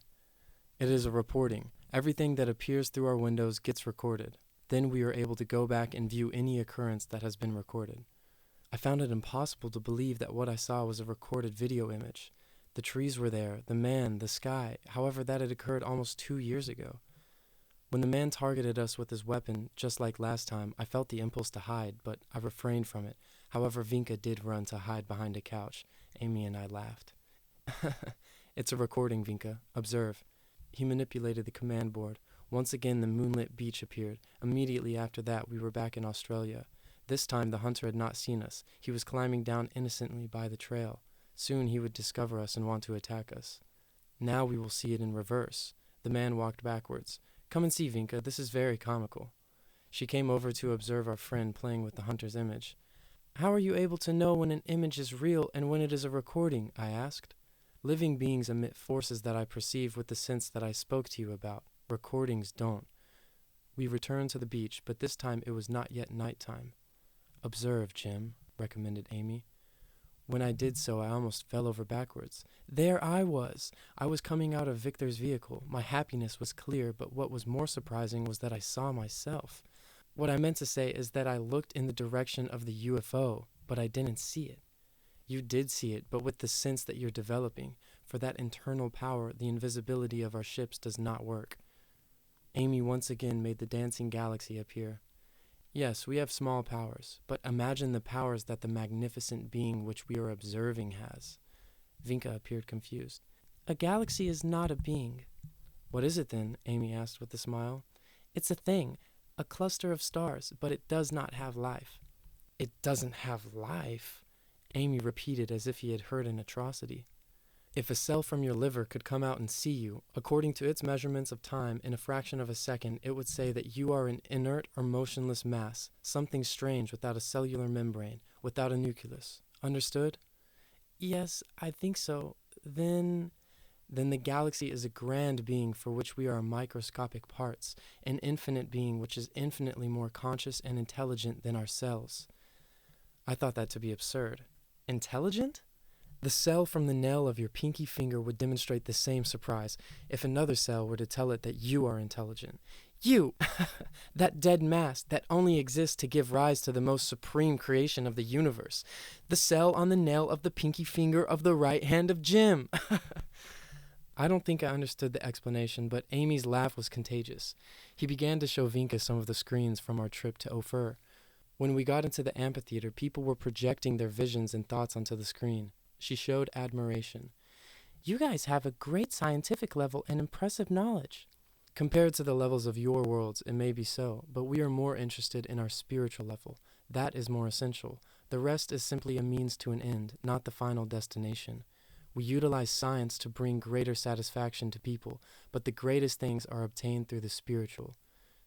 It is a reporting. Everything that appears through our windows gets recorded. Then we are able to go back and view any occurrence that has been recorded. I found it impossible to believe that what I saw was a recorded video image. The trees were there, the man, the sky, however that had occurred almost 2 years ago. When the man targeted us with his weapon, just like last time, I felt the impulse to hide, but I refrained from it. However, Vinka did run to hide behind a couch. Amy and I laughed. "It's a recording, Vinka. Observe." He manipulated the command board. Once again the moonlit beach appeared. Immediately after that we were back in Australia. This time the hunter had not seen us. He was climbing down innocently by the trail. Soon he would discover us and want to attack us. Now we will see it in reverse. The man walked backwards. "Come and see, Vinka. This is very comical." She came over to observe our friend playing with the hunter's image. "How are you able to know when an image is real and when it is a recording?" I asked. "Living beings emit forces that I perceive with the sense that I spoke to you about. Recordings don't." We returned to the beach, but this time it was not yet nighttime. "Observe, Jim," recommended Amy. When I did so, I almost fell over backwards. There I was! I was coming out of Victor's vehicle. My happiness was clear, but what was more surprising was that I saw myself. What I meant to say is that I looked in the direction of the UFO, but I didn't see it. You did see it, but with the sense that you're developing. For that internal power, the invisibility of our ships does not work. Amy once again made the dancing galaxy appear. Yes, we have small powers, but imagine the powers that the magnificent being which we are observing has. Vinka appeared confused. "A galaxy is not a being." What is it then? Amy asked with a smile. It's a thing, a cluster of stars, but it does not have life. It doesn't have life? Amy repeated as if he had heard an atrocity. If a cell from your liver could come out and see you, according to its measurements of time, in a fraction of a second, it would say that you are an inert or motionless mass, something strange without a cellular membrane, without a nucleus. Understood? Yes, I think so. Then the galaxy is a grand being for which we are microscopic parts, an infinite being which is infinitely more conscious and intelligent than ourselves. I thought that to be absurd. Intelligent? The cell from the nail of your pinky finger would demonstrate the same surprise if another cell were to tell it that you are intelligent. You! That dead mass that only exists to give rise to the most supreme creation of the universe. The cell on the nail of the pinky finger of the right hand of Jim. I don't think I understood the explanation, but Amy's laugh was contagious. He began to show Vinka some of the screens from our trip to Ophir. When we got into the amphitheater, people were projecting their visions and thoughts onto the screen. She showed admiration. You guys have a great scientific level and impressive knowledge. Compared to the levels of your worlds, it may be so, but we are more interested in our spiritual level. That is more essential. The rest is simply a means to an end, not the final destination. We utilize science to bring greater satisfaction to people, but the greatest things are obtained through the spiritual.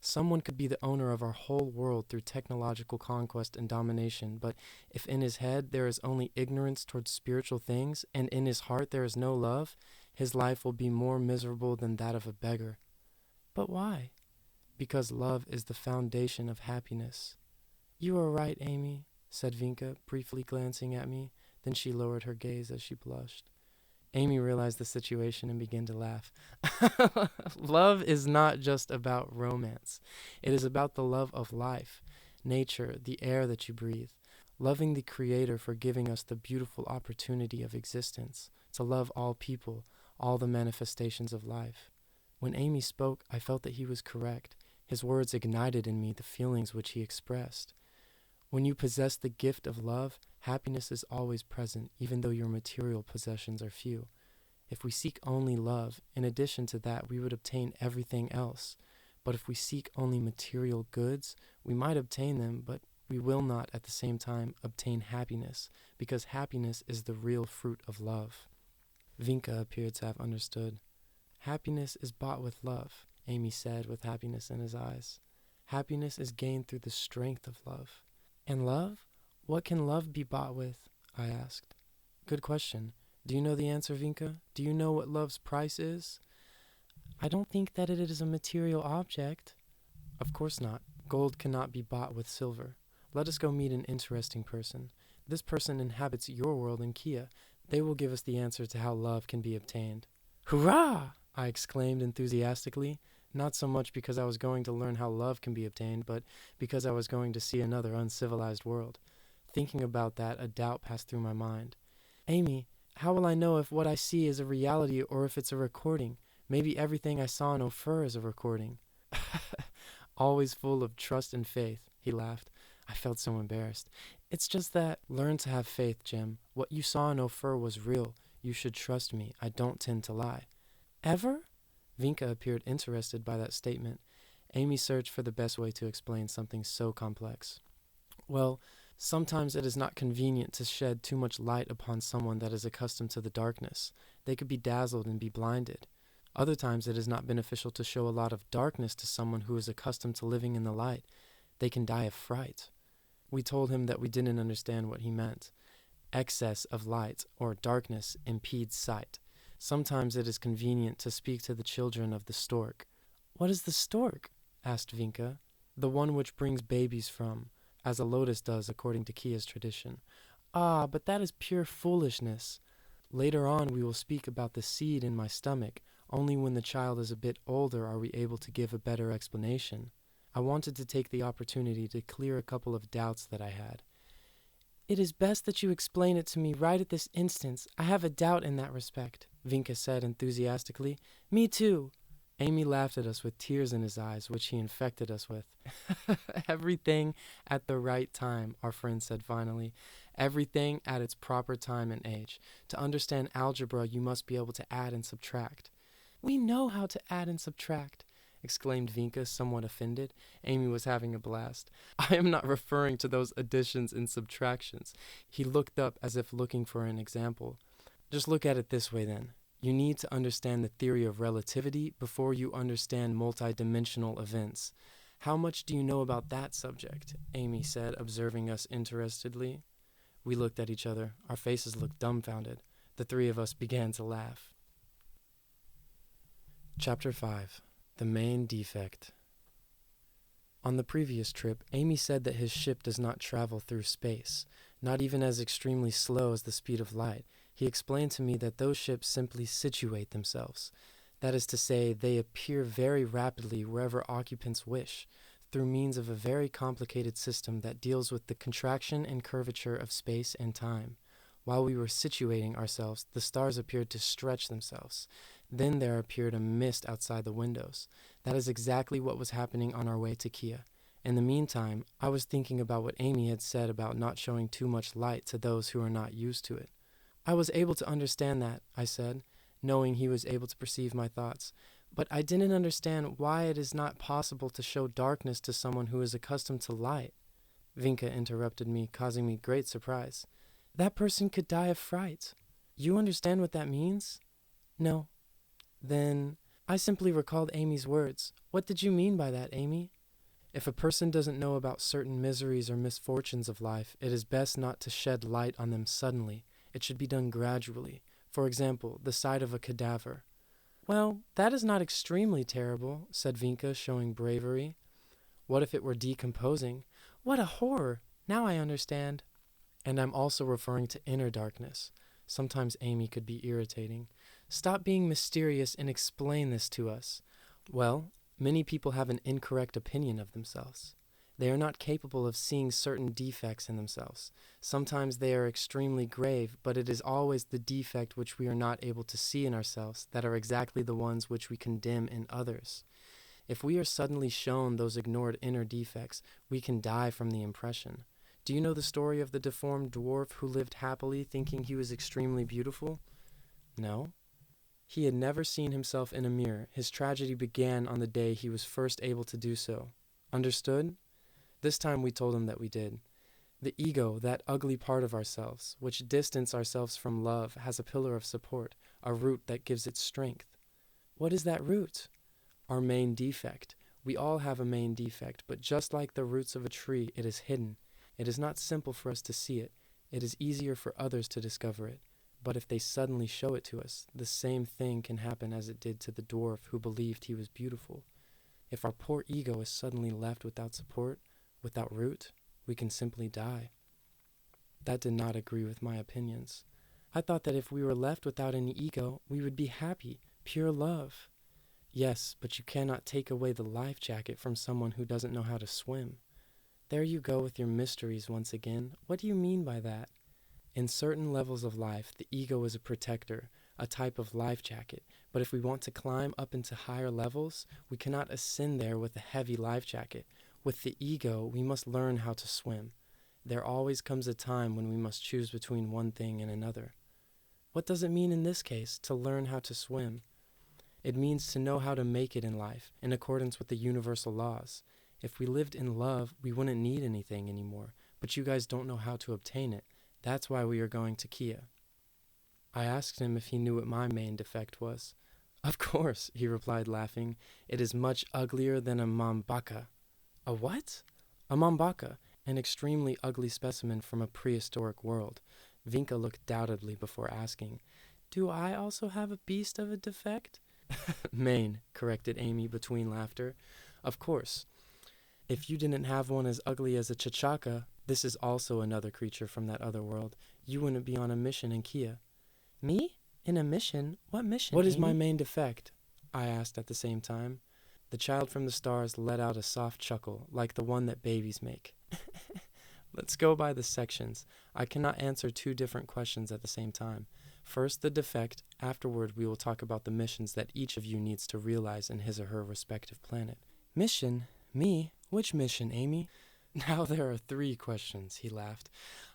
Someone could be the owner of our whole world through technological conquest and domination, but if in his head there is only ignorance towards spiritual things, and in his heart there is no love, his life will be more miserable than that of a beggar. But why? Because love is the foundation of happiness. You are right, Amy, said Vinka, briefly glancing at me. Then she lowered her gaze as she blushed. Amy realized the situation and began to laugh. Love is not just about romance. It is about the love of life, nature, the air that you breathe. Loving the Creator for giving us the beautiful opportunity of existence, to love all people, all the manifestations of life. When Amy spoke, I felt that he was correct. His words ignited in me the feelings which he expressed. When you possess the gift of love, happiness is always present, even though your material possessions are few. If we seek only love, in addition to that, we would obtain everything else. But if we seek only material goods, we might obtain them, but we will not at the same time obtain happiness, because happiness is the real fruit of love. Vinka appeared to have understood. Happiness is bought with love, Amy said with happiness in his eyes. Happiness is gained through the strength of love. And love? What can love be bought with? I asked. Good question. Do you know the answer, Vinka? Do you know what love's price is? I don't think that it is a material object. Of course not. Gold cannot be bought with silver. Let us go meet an interesting person. This person inhabits your world in Kia. They will give us the answer to how love can be obtained. Hurrah! I exclaimed enthusiastically. Not so much because I was going to learn how love can be obtained, but because I was going to see another uncivilized world. Thinking about that, a doubt passed through my mind. Amy, how will I know if what I see is a reality or if it's a recording? Maybe everything I saw in Ophir is a recording. Always full of trust and faith, he laughed. I felt so embarrassed. It's just that, learn to have faith, Jim. What you saw in Ophir was real. You should trust me. I don't tend to lie. Ever? Vinka appeared interested by that statement. Amy searched for the best way to explain something so complex. Well, sometimes it is not convenient to shed too much light upon someone that is accustomed to the darkness. They could be dazzled and be blinded. Other times it is not beneficial to show a lot of darkness to someone who is accustomed to living in the light. They can die of fright. We told him that we didn't understand what he meant. Excess of light or darkness impedes sight. Sometimes it is convenient to speak to the children of the stork. What is the stork? Asked Vinka. The one which brings babies from, as a lotus does according to Kia's tradition. Ah, but that is pure foolishness. Later on we will speak about the seed in my stomach. Only when the child is a bit older are we able to give a better explanation. I wanted to take the opportunity to clear a couple of doubts that I had. It is best that you explain it to me right at this instant. I have a doubt in that respect, Vinka said enthusiastically. Me too. Amy laughed at us with tears in his eyes, which he infected us with. Everything at the right time, our friend said finally. Everything at its proper time and age. To understand algebra, you must be able to add and subtract. We know how to add and subtract, exclaimed Vinka, somewhat offended. Amy was having a blast. I am not referring to those additions and subtractions. He looked up as if looking for an example. Just look at it this way then. You need to understand the theory of relativity before you understand multidimensional events. How much do you know about that subject? Amy said, observing us interestedly. We looked at each other. Our faces looked dumbfounded. The three of us began to laugh. Chapter 5. The Main Defect. On the previous trip, Amy said that his ship does not travel through space, not even as extremely slow as the speed of light. He explained to me that those ships simply situate themselves. That is to say, they appear very rapidly wherever occupants wish, through means of a very complicated system that deals with the contraction and curvature of space and time. While we were situating ourselves, the stars appeared to stretch themselves. Then there appeared a mist outside the windows. That is exactly what was happening on our way to Kia. In the meantime, I was thinking about what Amy had said about not showing too much light to those who are not used to it. I was able to understand that, I said, knowing he was able to perceive my thoughts. But I didn't understand why it is not possible to show darkness to someone who is accustomed to light. Vinka interrupted me, causing me great surprise. That person could die of fright. You understand what that means? No. Then I simply recalled Amy's words. What did you mean by that, Amy? If a person doesn't know about certain miseries or misfortunes of life, it is best not to shed light on them suddenly. It should be done gradually. For example, the sight of a cadaver. Well, that is not extremely terrible, said Vinka, showing bravery. What if it were decomposing? What a horror! Now I understand. And I'm also referring to inner darkness. Sometimes Amy could be irritating. Stop being mysterious and explain this to us. Well, many people have an incorrect opinion of themselves. They are not capable of seeing certain defects in themselves. Sometimes they are extremely grave, but it is always the defect which we are not able to see in ourselves that are exactly the ones which we condemn in others. If we are suddenly shown those ignored inner defects, we can die from the impression. Do you know the story of the deformed dwarf who lived happily thinking he was extremely beautiful? No. He had never seen himself in a mirror. His tragedy began on the day he was first able to do so. Understood? This time we told him that we did. The ego, that ugly part of ourselves, which distance ourselves from love, has a pillar of support, a root that gives it strength. What is that root? Our main defect. We all have a main defect, but just like the roots of a tree, it is hidden. It is not simple for us to see it. It is easier for others to discover it. But if they suddenly show it to us, the same thing can happen as it did to the dwarf who believed he was beautiful. If our poor ego is suddenly left without support, without root, we can simply die. That did not agree with my opinions. I thought that if we were left without any ego, we would be happy, pure love. Yes, but you cannot take away the life jacket from someone who doesn't know how to swim. There you go with your mysteries once again. What do you mean by that? In certain levels of life, the ego is a protector, a type of life jacket. But if we want to climb up into higher levels, we cannot ascend there with a heavy life jacket. With the ego, we must learn how to swim. There always comes a time when we must choose between one thing and another. What does it mean in this case, to learn how to swim? It means to know how to make it in life, in accordance with the universal laws. If we lived in love, we wouldn't need anything anymore, but you guys don't know how to obtain it. That's why we are going to Kia. I asked him if he knew what my main defect was. Of course, he replied, laughing. It is much uglier than a mambaka. A what? A mambaka, an extremely ugly specimen from a prehistoric world. Vinka looked doubtedly before asking, Do I also have a beast of a defect? Main, corrected Amy between laughter. Of course. If you didn't have one as ugly as a chachaka, this is also another creature from that other world, you wouldn't be on a mission in Kia. Me? In a mission? What mission, What is Amy? my main defect? I asked at the same time. The child from the stars let out a soft chuckle, like the one that babies make. Let's go by the sections. I cannot answer two different questions at the same time. First, the defect. Afterward, we will talk about the missions that each of you needs to realize in his or her respective planet. Mission? Me? Which mission, Amy? Now there are 3 questions, he laughed.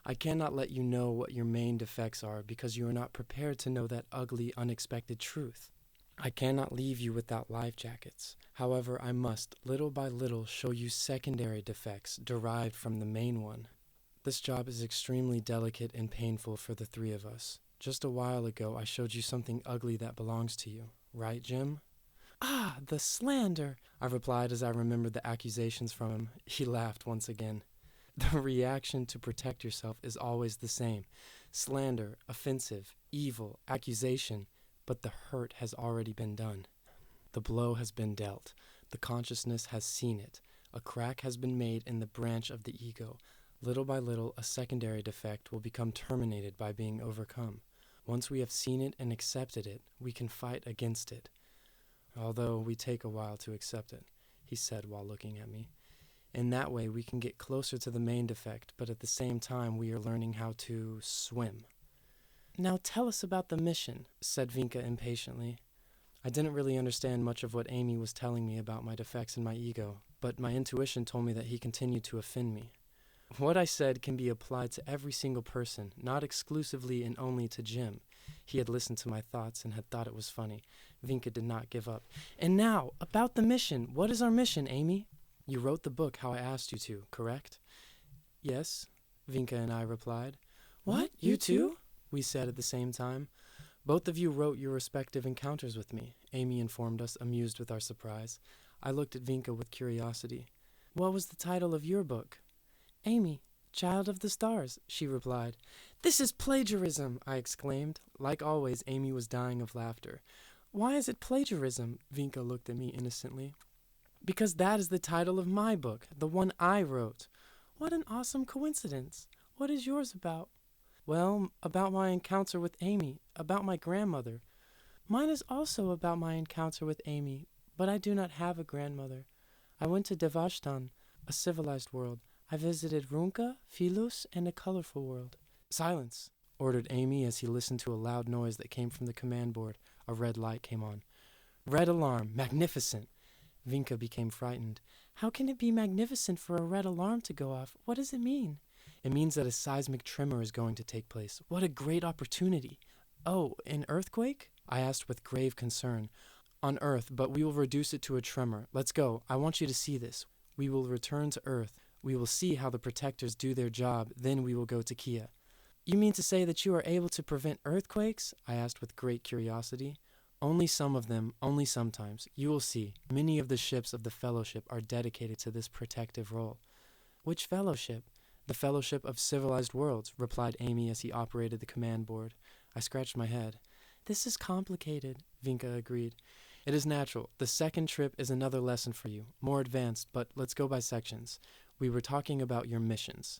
I cannot let you know what your main defects are because you are not prepared to know that ugly, unexpected truth. I cannot leave you without life jackets. However, I must, little by little, show you secondary defects derived from the main one. This job is extremely delicate and painful for the three of us. Just a while ago, I showed you something ugly that belongs to you. Right, Jim? Ah, the slander, I replied as I remembered the accusations from him. He laughed once again. The reaction to protect yourself is always the same. Slander, offensive, evil, accusation, but the hurt has already been done. The blow has been dealt. The consciousness has seen it. A crack has been made in the branch of the ego. Little by little, a secondary defect will become terminated by being overcome. Once we have seen it and accepted it, we can fight against it. Although we take a while to accept it, he said while looking at me. In that way, we can get closer to the main defect, but at the same time, we are learning how to swim. Now tell us about the mission, said Vinka impatiently. I didn't really understand much of what Amy was telling me about my defects in my ego, but my intuition told me that he continued to offend me. What I said can be applied to every single person, not exclusively and only to Jim. He had listened to my thoughts and had thought it was funny. Vinka did not give up. And now, about the mission. What is our mission, Amy? You wrote the book how I asked you to, correct? Yes, Vinka and I replied. What? You too? We said at the same time. Both of you wrote your respective encounters with me, Amy informed us, amused with our surprise. I looked at Vinka with curiosity. What was the title of your book? Amy, Child of the Stars, she replied. This is plagiarism, I exclaimed. Like always, Amy was dying of laughter. Why is it plagiarism? Vinka looked at me innocently. Because that is the title of my book, the one I wrote. What an awesome coincidence. What is yours about? Well, about my encounter with Amy, about my grandmother. Mine is also about my encounter with Amy, but I do not have a grandmother. I went to Devashtan, a civilized world. I visited Runka, Philus, and a colorful world. Silence, ordered Amy as he listened to a loud noise that came from the command board. A red light came on. Red alarm, magnificent. Vinka became frightened. How can it be magnificent for a red alarm to go off? What does it mean? It means that a seismic tremor is going to take place. What a great opportunity. Oh, an earthquake? I asked with grave concern. On Earth, but we will reduce it to a tremor. Let's go. I want you to see this. We will return to Earth. We will see how the protectors do their job. Then we will go to Kia. You mean to say that you are able to prevent earthquakes? I asked with great curiosity. Only some of them, only sometimes. You will see. Many of the ships of the Fellowship are dedicated to this protective role. Which fellowship? The Fellowship of Civilized Worlds, replied Amy as he operated the command board. I scratched my head. This is complicated, Vinka agreed. It is natural. The second trip is another lesson for you, more advanced, but let's go by sections. We were talking about your missions.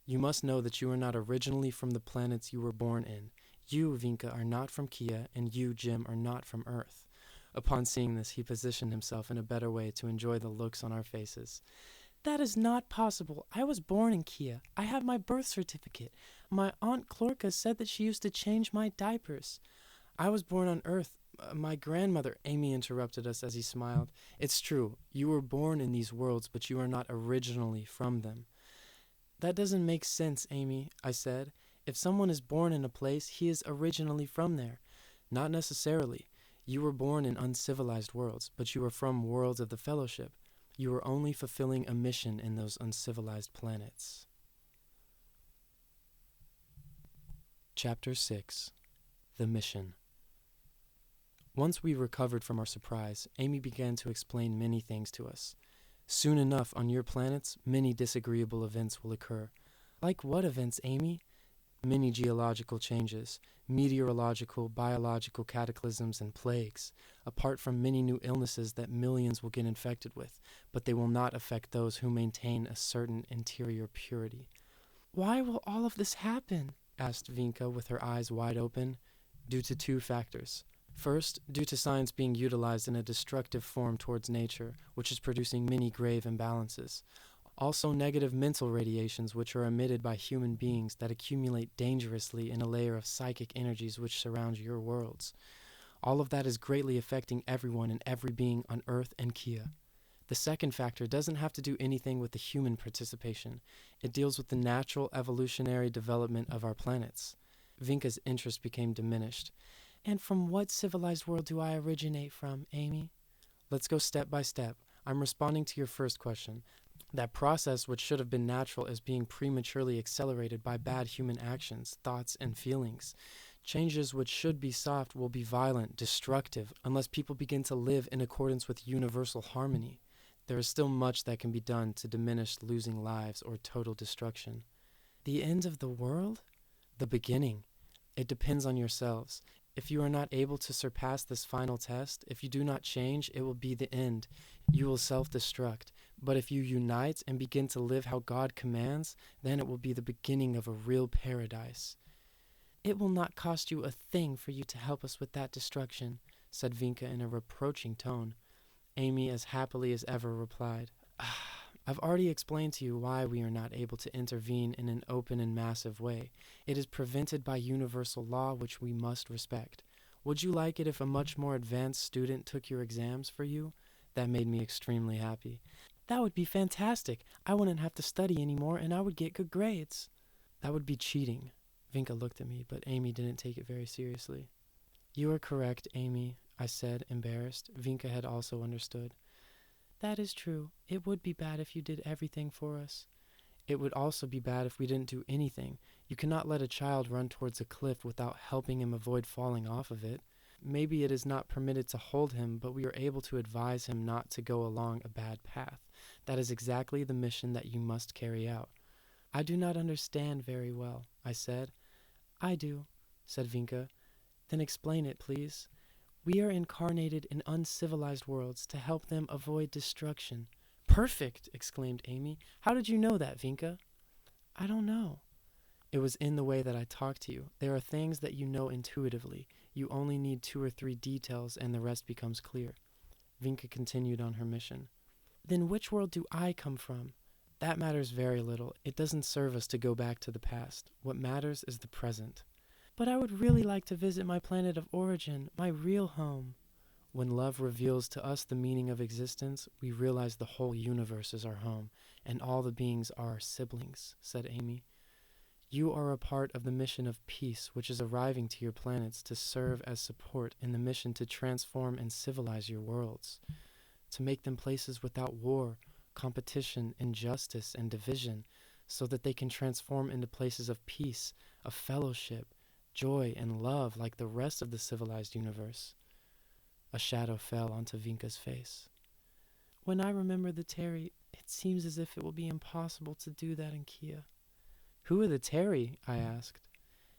You must know that you are not originally from the planets you were born in. You, Vinka, are not from Kia, and you, Jim, are not from Earth. Upon seeing this, he positioned himself in a better way to enjoy the looks on our faces. That is not possible. I was born in Kia. I have my birth certificate. My Aunt Clorca said that she used to change my diapers. I was born on Earth. My grandmother, Amy interrupted us as he smiled. It's true. You were born in these worlds, but you are not originally from them. That doesn't make sense, Amy, I said. If someone is born in a place, he is originally from there. Not necessarily. You were born in uncivilized worlds, but you are from worlds of the Fellowship. You are only fulfilling a mission in those uncivilized planets. Chapter 6. The Mission. Once we recovered from our surprise, Amy began to explain many things to us. Soon enough, on your planets, many disagreeable events will occur. Like what events, Amy? Many geological changes, meteorological, biological cataclysms, and plagues, apart from many new illnesses that millions will get infected with, but they will not affect those who maintain a certain interior purity. Why will all of this happen? Asked Vinka with her eyes wide open. Due to two factors. First, due to science being utilized in a destructive form towards nature, which is producing many grave imbalances. Also negative mental radiations which are emitted by human beings that accumulate dangerously in a layer of psychic energies which surround your worlds. All of that is greatly affecting everyone and every being on Earth and Kia. The second factor doesn't have to do anything with the human participation. It deals with the natural evolutionary development of our planets. Vinka's interest became diminished. And from what civilized world do I originate from, Amy? Let's go step by step. I'm responding to your first question. That process, which should have been natural, is being prematurely accelerated by bad human actions, thoughts, and feelings. Changes which should be soft will be violent, destructive, unless people begin to live in accordance with universal harmony. There is still much that can be done to diminish losing lives or total destruction. The end of the world? The beginning. It depends on yourselves. If you are not able to surpass this final test, if you do not change, it will be the end. You will self-destruct. But if you unite and begin to live how God commands, then it will be the beginning of a real paradise. It will not cost you a thing for you to help us with that destruction, said Vinka in a reproaching tone. Amy, as happily as ever, replied, I've already explained to you why we are not able to intervene in an open and massive way. It is prevented by universal law, which we must respect. Would you like it if a much more advanced student took your exams for you? That made me extremely happy. That would be fantastic. I wouldn't have to study anymore, and I would get good grades. That would be cheating. Vinka looked at me, but Amy didn't take it very seriously. You are correct, Amy, I said, embarrassed. Vinka had also understood. That is true. It would be bad if you did everything for us. It would also be bad if we didn't do anything. You cannot let a child run towards a cliff without helping him avoid falling off of it. Maybe it is not permitted to hold him, but we are able to advise him not to go along a bad path. That is exactly the mission that you must carry out. I do not understand very well, I said. I do, said Vinka. Then explain it, please. We are incarnated in uncivilized worlds to help them avoid destruction. Perfect, exclaimed Amy. How did you know that, Vinka? I don't know. It was in the way that I talked to you. There are things that you know intuitively. You only need 2 or 3 details and the rest becomes clear. Vinka continued on her mission. Then which world do I come from? That matters very little. It doesn't serve us to go back to the past. What matters is the present. But I would really like to visit my planet of origin, my real home. When love reveals to us the meaning of existence, we realize the whole universe is our home, and all the beings are our siblings, said Amy. You are a part of the mission of peace, which is arriving to your planets to serve as support in the mission to transform and civilize your worlds, to make them places without war, competition, injustice, and division, so that they can transform into places of peace, of fellowship, joy, and love like the rest of the civilized universe. A shadow fell onto Vinka's face. When I remember the Terry, it seems as if it will be impossible to do that in Kia. Who are the Terry? I asked.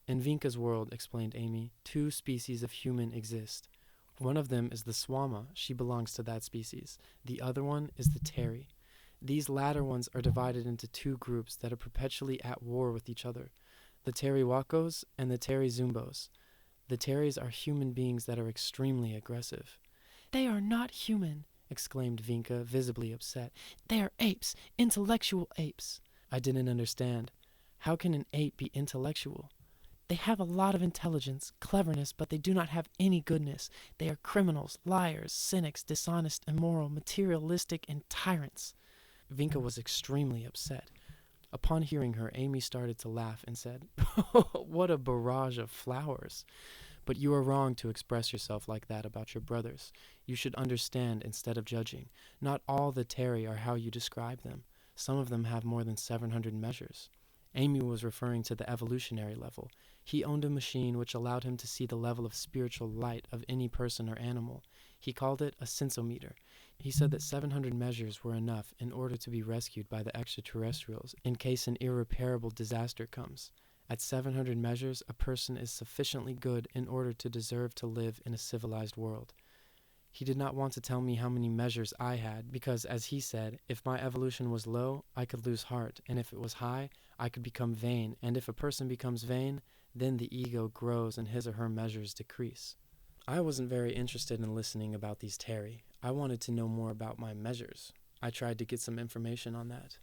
In Vinka's world, explained Amy, 2 species of human exist. One of them is the Swama. She belongs to that species. The other one is the Terry. These latter ones are divided into 2 groups that are perpetually at war with each other. The Terry-Wakos and the Terry-Zumbos. The Terrys are human beings that are extremely aggressive. They are not human, exclaimed Vinka, visibly upset. They are apes, intellectual apes. I didn't understand. How can an ape be intellectual? They have a lot of intelligence, cleverness, but they do not have any goodness. They are criminals, liars, cynics, dishonest, immoral, materialistic, and tyrants. Vinka was extremely upset. Upon hearing her, Amy started to laugh and said, What a barrage of flowers! But you are wrong to express yourself like that about your brothers. You should understand instead of judging. Not all the Terry are how you describe them. Some of them have more than 700 measures. Amy was referring to the evolutionary level. He owned a machine which allowed him to see the level of spiritual light of any person or animal. He called it a sensometer. He said that 700 measures were enough in order to be rescued by the extraterrestrials in case an irreparable disaster comes. At 700 measures, a person is sufficiently good in order to deserve to live in a civilized world. He did not want to tell me how many measures I had because, as he said, if my evolution was low, I could lose heart, and if it was high, I could become vain, and if a person becomes vain, then the ego grows and his or her measures decrease. I wasn't very interested in listening about these Terry. I wanted to know more about my measures. I tried to get some information on that.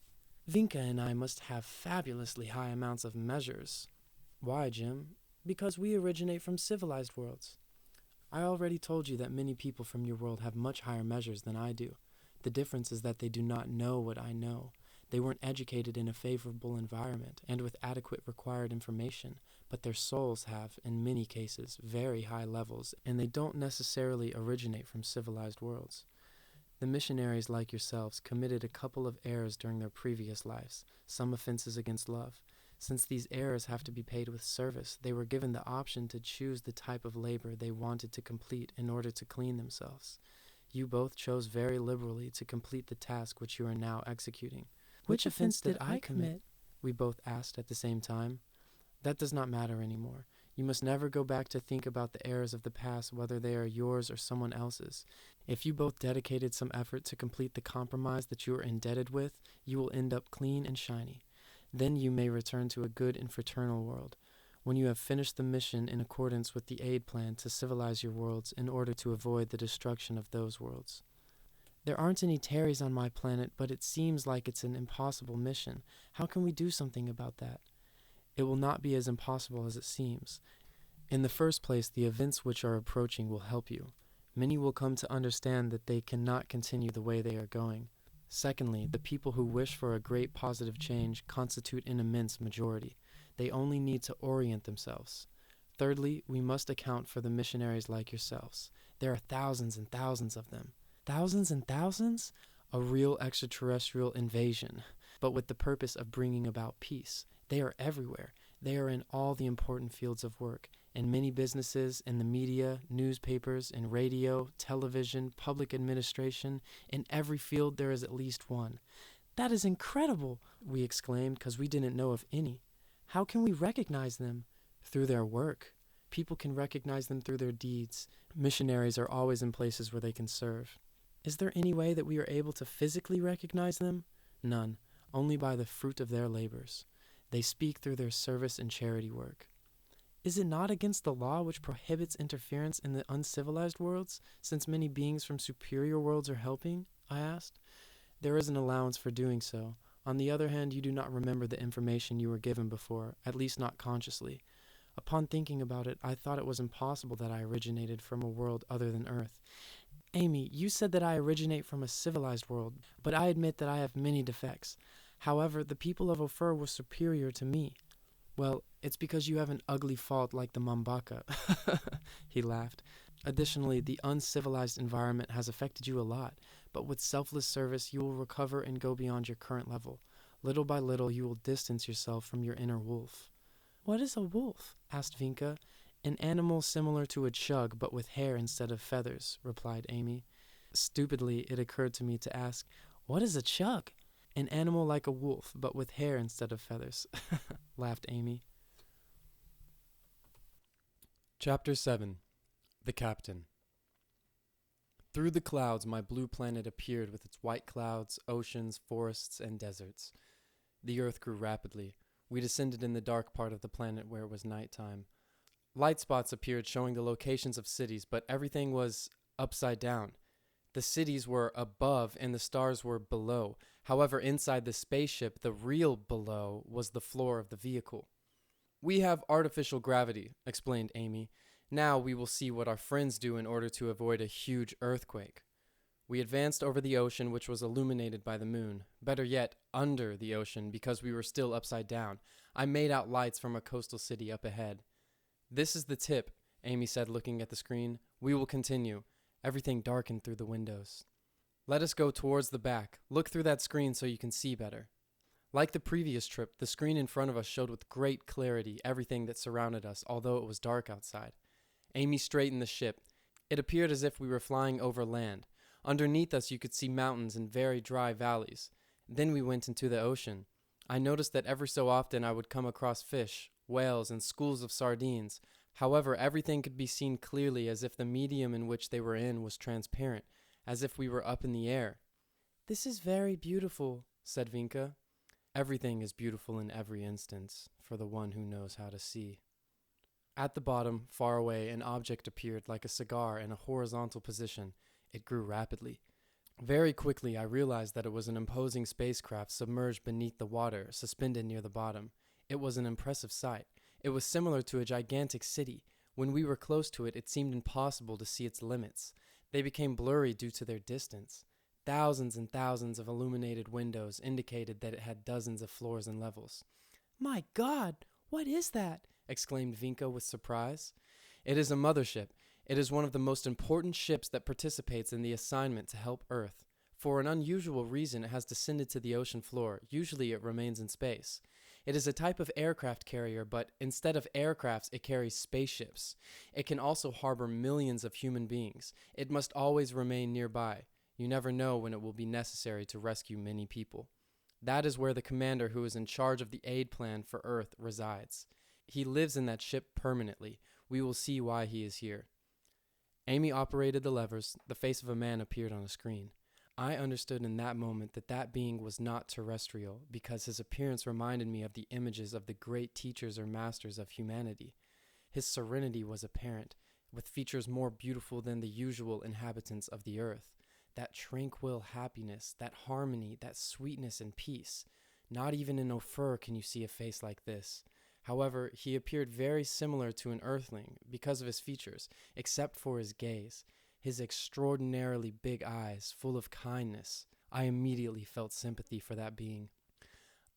Vinka and I must have fabulously high amounts of measures. Why, Jim? Because we originate from civilized worlds. I already told you that many people from your world have much higher measures than I do. The difference is that they do not know what I know. They weren't educated in a favorable environment and with adequate required information, but their souls have, in many cases, very high levels, and they don't necessarily originate from civilized worlds. The missionaries like yourselves committed a couple of errors during their previous lives, some offenses against love. Since these errors have to be paid with service, they were given the option to choose the type of labor they wanted to complete in order to clean themselves. You both chose very liberally to complete the task which you are now executing. Which offense did I commit? We both asked at the same time. That does not matter anymore. You must never go back to think about the errors of the past, whether they are yours or someone else's. If you both dedicated some effort to complete the compromise that you are indebted with, you will end up clean and shiny. Then you may return to a good and fraternal world, when you have finished the mission in accordance with the aid plan to civilize your worlds in order to avoid the destruction of those worlds. There aren't any Terrys on my planet, but it seems like it's an impossible mission. How can we do something about that? It will not be as impossible as it seems. In the first place, the events which are approaching will help you. Many will come to understand that they cannot continue the way they are going. Secondly, the people who wish for a great positive change constitute an immense majority. They only need to orient themselves. Thirdly, we must account for the missionaries like yourselves. There are thousands and thousands of them. Thousands and thousands? A real extraterrestrial invasion, but with the purpose of bringing about peace. They are everywhere. They are in all the important fields of work, in many businesses, in the media, newspapers, in radio, television, public administration. In every field there is at least one. That is incredible, we exclaimed, because we didn't know of any. How can we recognize them? Through their work. People can recognize them through their deeds. Missionaries are always in places where they can serve. Is there any way that we are able to physically recognize them? None, only by the fruit of their labors. They speak through their service and charity work. Is it not against the law which prohibits interference in the uncivilized worlds, since many beings from superior worlds are helping? I asked. There is an allowance for doing so. On the other hand, you do not remember the information you were given before, at least not consciously. Upon thinking about it, I thought it was impossible that I originated from a world other than Earth. Amy, you said that I originate from a civilized world, but I admit that I have many defects. However, the people of Ophir were superior to me. Well, it's because you have an ugly fault like the Mambaka. He laughed. Additionally, the uncivilized environment has affected you a lot, but with selfless service you will recover and go beyond your current level. Little by little you will distance yourself from your inner wolf. What is a wolf? Asked Vinka. An animal similar to a chug, but with hair instead of feathers, replied Amy. Stupidly, it occurred to me to ask, what is a chug? An animal like a wolf, but with hair instead of feathers, laughed Amy. Chapter 7. The Captain. Through the clouds my blue planet appeared with its white clouds, oceans, forests, and deserts. The earth grew rapidly. We descended in the dark part of the planet where it was nighttime. Light spots appeared showing the locations of cities, but everything was upside down. The cities were above and the stars were below. However, inside the spaceship, the real below was the floor of the vehicle. We have artificial gravity, explained Amy. Now we will see what our friends do in order to avoid a huge earthquake. We advanced over the ocean, which was illuminated by the moon. Better yet, under the ocean, because we were still upside down. I made out lights from a coastal city up ahead. This is the tip, Amy said, looking at the screen. We will continue. Everything darkened through the windows. Let us go towards the back. Look through that screen so you can see better. Like the previous trip, the screen in front of us showed with great clarity everything that surrounded us, although it was dark outside. Amy straightened the ship. It appeared as if we were flying over land. Underneath us you could see mountains and very dry valleys. Then we went into the ocean. I noticed that every so often I would come across fish, whales, and schools of sardines. However, everything could be seen clearly as if the medium in which they were in was transparent, as if we were up in the air. This is very beautiful, said Vinka. Everything is beautiful in every instance, for the one who knows how to see. At the bottom, far away, an object appeared like a cigar in a horizontal position. It grew rapidly. Very quickly I realized that it was an imposing spacecraft submerged beneath the water, suspended near the bottom. It was an impressive sight. It was similar to a gigantic city. When we were close to it, it seemed impossible to see its limits. They became blurry due to their distance. Thousands and thousands of illuminated windows indicated that it had dozens of floors and levels. My God, what is that? exclaimed Vinka with surprise. It is a mothership. It is one of the most important ships that participates in the assignment to help Earth. For an unusual reason, it has descended to the ocean floor. Usually it remains in space. It is a type of aircraft carrier, but instead of aircrafts, it carries spaceships. It can also harbor millions of human beings. It must always remain nearby. You never know when it will be necessary to rescue many people. That is where the commander who is in charge of the aid plan for Earth resides. He lives in that ship permanently. We will see why he is here. Amy operated the levers. The face of a man appeared on a screen. I understood in that moment that that being was not terrestrial because his appearance reminded me of the images of the great teachers or masters of humanity. His serenity was apparent, with features more beautiful than the usual inhabitants of the earth. That tranquil happiness, that harmony, that sweetness and peace. Not even in Ophir can you see a face like this. However, he appeared very similar to an earthling because of his features, except for his gaze. His extraordinarily big eyes, full of kindness. I immediately felt sympathy for that being.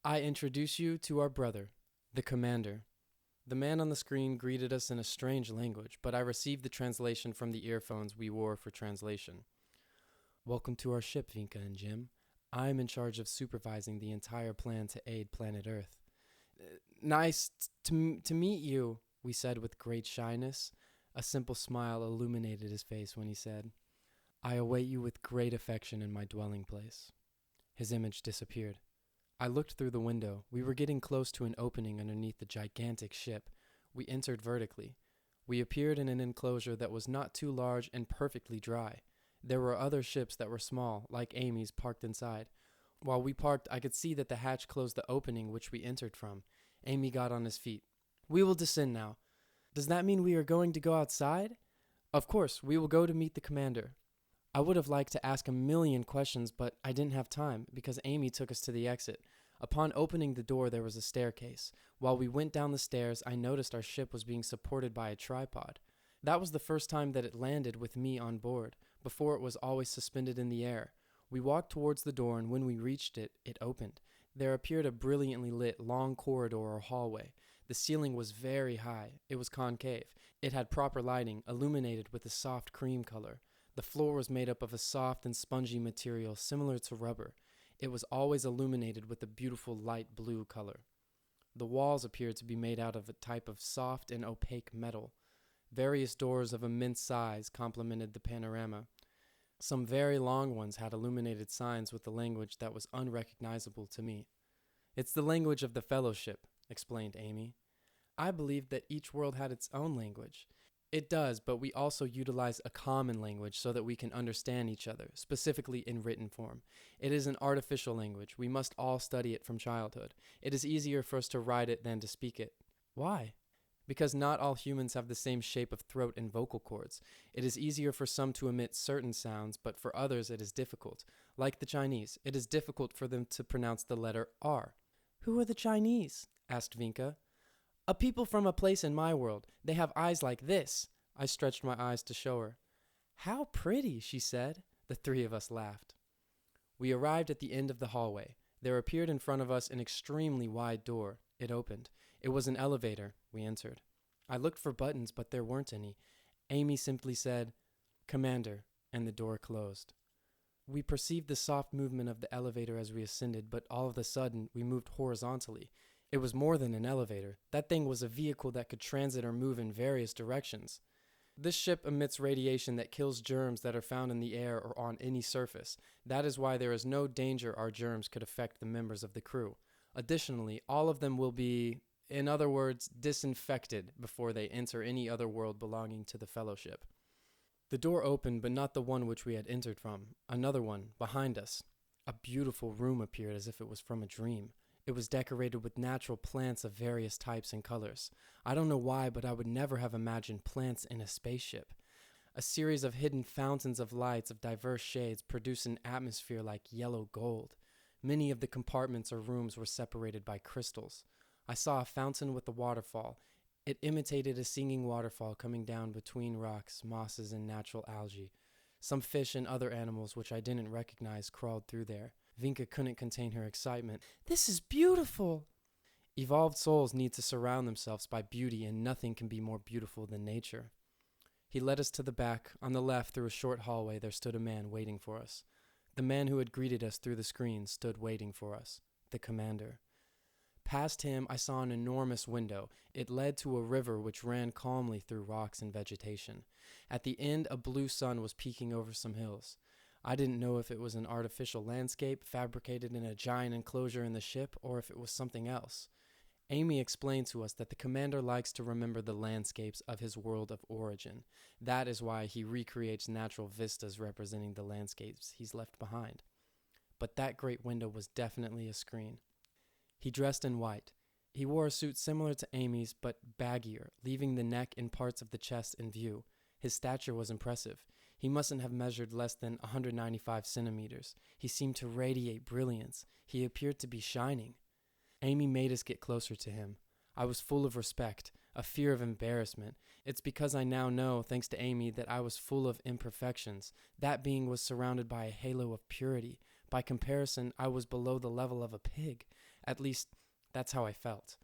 I introduce you to our brother, the commander. The man on the screen greeted us in a strange language, but I received the translation from the earphones we wore for translation. Welcome to our ship, Vinka and Jim. I'm in charge of supervising the entire plan to aid planet Earth. Nice to meet you, we said with great shyness. A simple smile illuminated his face when he said, I await you with great affection in my dwelling place. His image disappeared. I looked through the window. We were getting close to an opening underneath the gigantic ship. We entered vertically. We appeared in an enclosure that was not too large and perfectly dry. There were other ships that were small, like Amy's, parked inside. While we parked, I could see that the hatch closed the opening which we entered from. Amy got on his feet. We will descend now. Does that mean we are going to go outside? Of course, we will go to meet the commander. I would have liked to ask a million questions, but I didn't have time because Amy took us to the exit. Upon opening the door, there was a staircase. While we went down the stairs, I noticed our ship was being supported by a tripod. That was the first time that it landed with me on board. Before, it was always suspended in the air. We walked towards the door, and when we reached it, it opened. There appeared a brilliantly lit, long corridor or hallway. The ceiling was very high. It was concave. It had proper lighting, illuminated with a soft cream color. The floor was made up of a soft and spongy material similar to rubber. It was always illuminated with a beautiful light blue color. The walls appeared to be made out of a type of soft and opaque metal. Various doors of immense size complemented the panorama. Some very long ones had illuminated signs with a language that was unrecognizable to me. It's the language of the Fellowship, explained Amy. I believed that each world had its own language. It does, but we also utilize a common language so that we can understand each other, specifically in written form. It is an artificial language. We must all study it from childhood. It is easier for us to write it than to speak it. Why? Because not all humans have the same shape of throat and vocal cords. It is easier for some to emit certain sounds, but for others it is difficult. Like the Chinese, it is difficult for them to pronounce the letter R. Who are the Chinese? Asked Vinka. A people from a place in my world. They have eyes like this. I stretched my eyes to show her. How pretty, she said. The three of us laughed. We arrived at the end of the hallway. There appeared in front of us an extremely wide door. It opened. It was an elevator. We entered. I looked for buttons, but there weren't any. Amy simply said, Commander, and the door closed. We perceived the soft movement of the elevator as we ascended, but all of a sudden, we moved horizontally. It was more than an elevator. That thing was a vehicle that could transit or move in various directions. This ship emits radiation that kills germs that are found in the air or on any surface. That is why there is no danger our germs could affect the members of the crew. Additionally, all of them will be, in other words, disinfected before they enter any other world belonging to the Fellowship. The door opened, but not the one which we had entered from. Another one, behind us. A beautiful room appeared as if it was from a dream. It was decorated with natural plants of various types and colors. I don't know why, but I would never have imagined plants in a spaceship. A series of hidden fountains of lights of diverse shades produced an atmosphere like yellow gold. Many of the compartments or rooms were separated by crystals. I saw a fountain with a waterfall. It imitated a singing waterfall coming down between rocks, mosses, and natural algae. Some fish and other animals which I didn't recognize crawled through there. Vinka couldn't contain her excitement. This is beautiful! Evolved souls need to surround themselves by beauty, and nothing can be more beautiful than nature. He led us to the back. On the left, through a short hallway, there stood a man waiting for us. The man who had greeted us through the screen stood waiting for us, the commander. Past him, I saw an enormous window. It led to a river which ran calmly through rocks and vegetation. At the end, a blue sun was peeking over some hills. I didn't know if it was an artificial landscape fabricated in a giant enclosure in the ship, or if it was something else. Amy explained to us that the commander likes to remember the landscapes of his world of origin. That is why he recreates natural vistas representing the landscapes he's left behind. But that great window was definitely a screen. He dressed in white. He wore a suit similar to Amy's, but baggier, leaving the neck and parts of the chest in view. His stature was impressive. He mustn't have measured less than 195 centimeters. He seemed to radiate brilliance. He appeared to be shining. Amy made us get closer to him. I was full of respect, a fear of embarrassment. It's because I now know, thanks to Amy, that I was full of imperfections. That being was surrounded by a halo of purity. By comparison, I was below the level of a pig. At least, that's how I felt.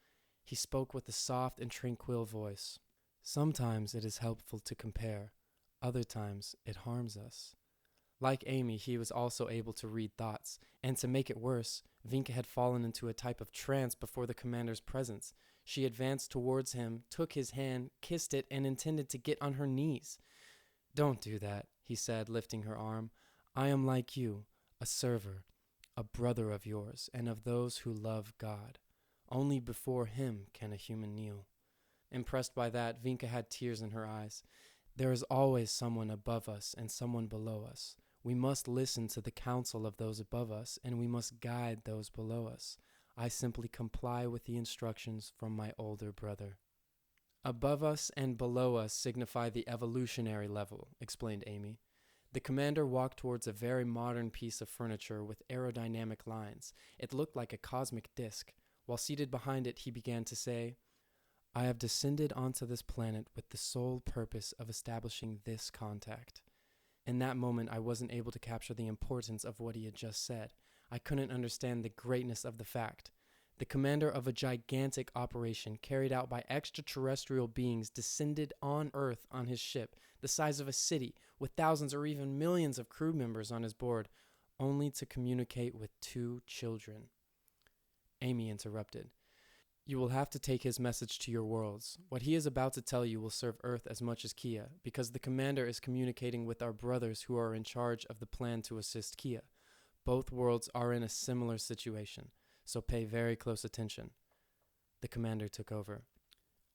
He spoke with a soft and tranquil voice. Sometimes it is helpful to compare. Other times it harms us. Like Amy, he was also able to read thoughts, and to make it worse, Vinka had fallen into a type of trance before the commander's presence. She advanced towards him, took his hand, kissed it, and intended to get on her knees. "Don't do that," he said, lifting her arm. "I am like you, a server, a brother of yours, and of those who love God. Only before him can a human kneel." Impressed by that, Vinka had tears in her eyes. There is always someone above us and someone below us. We must listen to the counsel of those above us, and we must guide those below us. I simply comply with the instructions from my older brother. Above us and below us signify the evolutionary level, explained Amy. The commander walked towards a very modern piece of furniture with aerodynamic lines. It looked like a cosmic disk. While seated behind it, he began to say, "I have descended onto this planet with the sole purpose of establishing this contact." In that moment, I wasn't able to capture the importance of what he had just said. I couldn't understand the greatness of the fact. The commander of a gigantic operation carried out by extraterrestrial beings descended on Earth on his ship, the size of a city, with thousands or even millions of crew members on his board, only to communicate with 2 children. Amy interrupted. "You will have to take his message to your worlds. What he is about to tell you will serve Earth as much as Kia, because the commander is communicating with our brothers who are in charge of the plan to assist Kia. Both worlds are in a similar situation, so pay very close attention." The commander took over.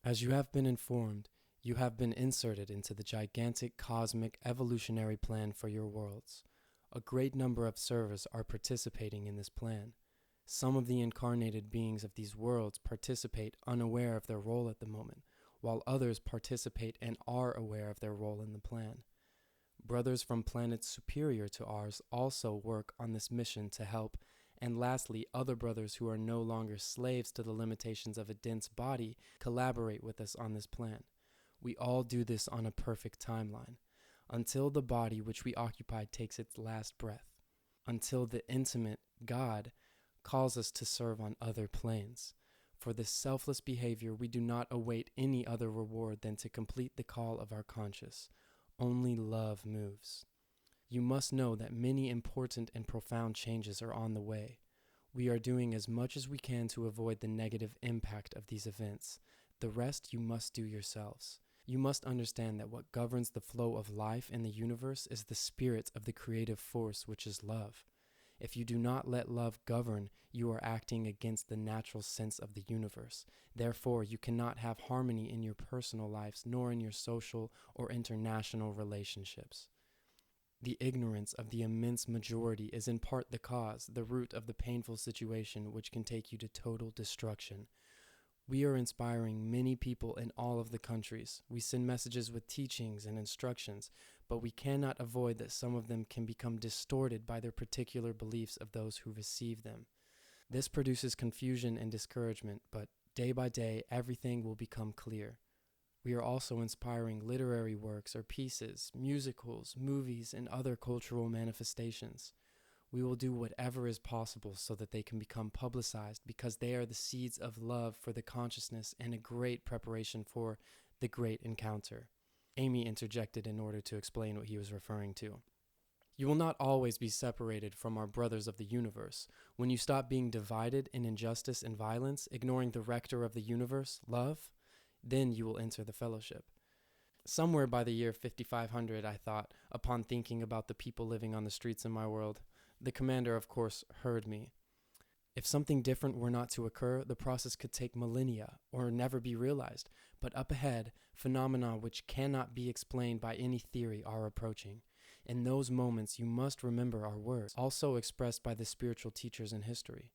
"As you have been informed, you have been inserted into the gigantic cosmic evolutionary plan for your worlds. A great number of servers are participating in this plan. Some of the incarnated beings of these worlds participate unaware of their role at the moment, while others participate and are aware of their role in the plan. Brothers from planets superior to ours also work on this mission to help, and lastly, other brothers who are no longer slaves to the limitations of a dense body collaborate with us on this plan. We all do this on a perfect timeline, until the body which we occupy takes its last breath, until the intimate God calls us to serve on other planes. For this selfless behavior, we do not await any other reward than to complete the call of our conscience. Only love moves. You must know that many important and profound changes are on the way. We are doing as much as we can to avoid the negative impact of these events. The rest you must do yourselves. You must understand that what governs the flow of life in the universe is the spirit of the creative force, which is love. If you do not let love govern, you are acting against the natural sense of the universe. Therefore, you cannot have harmony in your personal lives, nor in your social or international relationships. The ignorance of the immense majority is in part the cause, the root of the painful situation which can take you to total destruction. We are inspiring many people in all of the countries. We send messages with teachings and instructions, but we cannot avoid that some of them can become distorted by their particular beliefs of those who receive them. This produces confusion and discouragement, but day by day, everything will become clear. We are also inspiring literary works or pieces, musicals, movies, and other cultural manifestations. We will do whatever is possible so that they can become publicized, because they are the seeds of love for the consciousness and a great preparation for the great encounter. Amy interjected in order to explain what he was referring to. You will not always be separated from our brothers of the universe. When you stop being divided in injustice and violence, ignoring the rector of the universe, love, then you will enter the fellowship. Somewhere by the year 5500, I thought, upon thinking about the people living on the streets in my world. The commander, of course, heard me. If something different were not to occur, the process could take millennia or never be realized. But up ahead, phenomena which cannot be explained by any theory are approaching. In those moments, you must remember our words, also expressed by the spiritual teachers in history.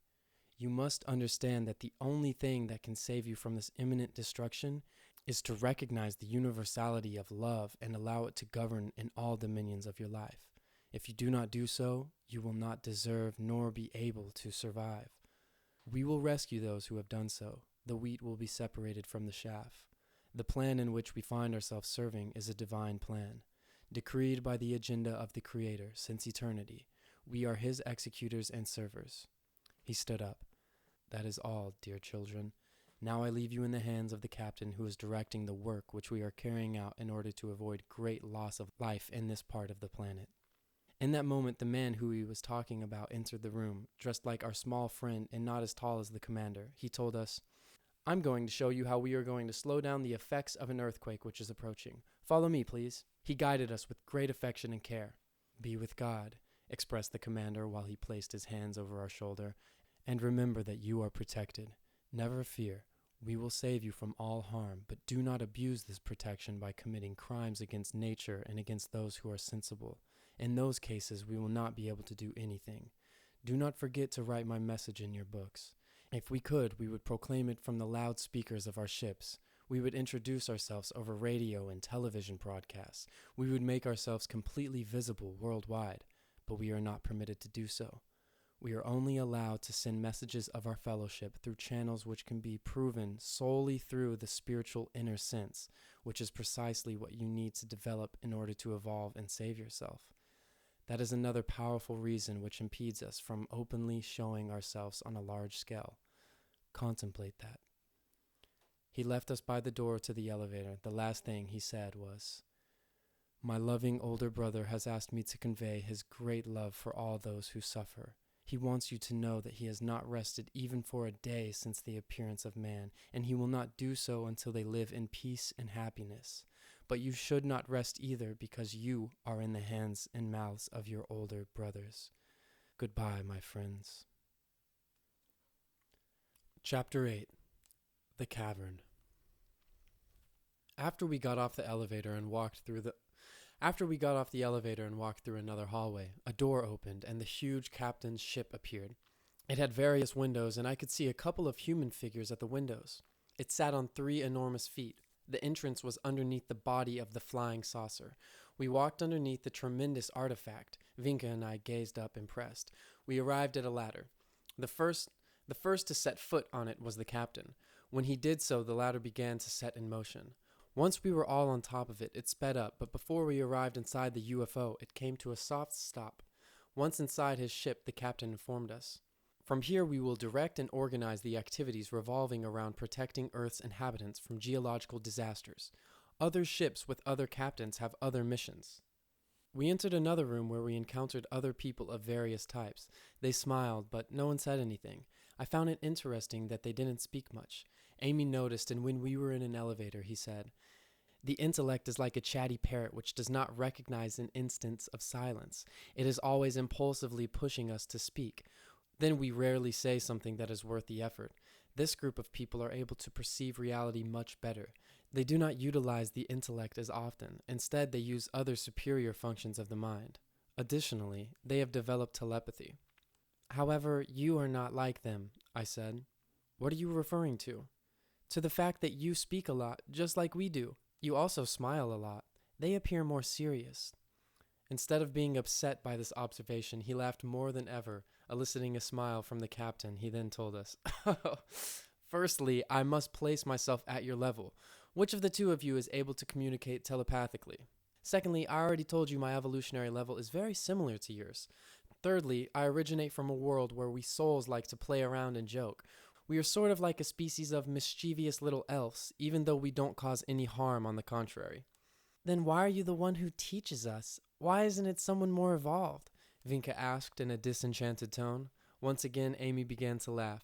You must understand that the only thing that can save you from this imminent destruction is to recognize the universality of love and allow it to govern in all dominions of your life. If you do not do so, you will not deserve nor be able to survive. We will rescue those who have done so. The wheat will be separated from the chaff. The plan in which we find ourselves serving is a divine plan, decreed by the agenda of the Creator since eternity. We are His executors and servers. He stood up. That is all, dear children. Now I leave you in the hands of the captain who is directing the work which we are carrying out in order to avoid great loss of life in this part of the planet. In that moment, the man who he was talking about entered the room, dressed like our small friend and not as tall as the commander. He told us, "I'm going to show you how we are going to slow down the effects of an earthquake which is approaching. Follow me, please." He guided us with great affection and care. "Be with God," expressed the commander while he placed his hands over our shoulder, "and remember that you are protected. Never fear. We will save you from all harm, but do not abuse this protection by committing crimes against nature and against those who are sensible. In those cases, we will not be able to do anything. Do not forget to write my message in your books. If we could, we would proclaim it from the loudspeakers of our ships. We would introduce ourselves over radio and television broadcasts. We would make ourselves completely visible worldwide, but we are not permitted to do so. We are only allowed to send messages of our fellowship through channels which can be proven solely through the spiritual inner sense, which is precisely what you need to develop in order to evolve and save yourself. That is another powerful reason which impedes us from openly showing ourselves on a large scale. Contemplate that." He left us by the door to the elevator. The last thing he said was, "My loving older brother has asked me to convey his great love for all those who suffer. He wants you to know that he has not rested even for a day since the appearance of man, and he will not do so until they live in peace and happiness. But you should not rest either, because you are in the hands and mouths of your older brothers. Goodbye, my friends." Chapter 8. The Cavern. After we got off the elevator and walked through another hallway, a door opened and the huge captain's ship appeared. It had various windows, and I could see a couple of human figures at the windows. It sat on 3 enormous feet. The entrance was underneath the body of the flying saucer. We walked underneath the tremendous artifact. Vinka and I gazed up impressed. We arrived at a ladder. The first to set foot on it was the captain. When he did so, the ladder began to set in motion. Once we were all on top of it, it sped up, but before we arrived inside the UFO, it came to a soft stop. Once inside his ship, the captain informed us, "From here we will direct and organize the activities revolving around protecting Earth's inhabitants from geological disasters. Other ships with other captains have other missions." We entered another room where we encountered other people of various types. They smiled, but no one said anything. I found it interesting that they didn't speak much. Amy noticed, and when we were in an elevator, he said, "The intellect is like a chatty parrot which does not recognize an instance of silence. It is always impulsively pushing us to speak. Then we rarely say something that is worth the effort. This group of people are able to perceive reality much better. They do not utilize the intellect as often. Instead, they use other superior functions of the mind. Additionally, they have developed telepathy." "However, you are not like them," I said. "What are you referring to?" "To the fact that you speak a lot, just like we do. You also smile a lot. They appear more serious." Instead of being upset by this observation, he laughed more than ever, eliciting a smile from the captain. He then told us, "Firstly, I must place myself at your level. Which of the two of you is able to communicate telepathically? Secondly, I already told you my evolutionary level is very similar to yours. Thirdly, I originate from a world where we souls like to play around and joke. We are sort of like a species of mischievous little elves, even though we don't cause any harm, on the contrary. Then why are you the one who teaches us? Why isn't it someone more evolved? Vinka asked in a disenchanted tone. Once again, Amy began to laugh.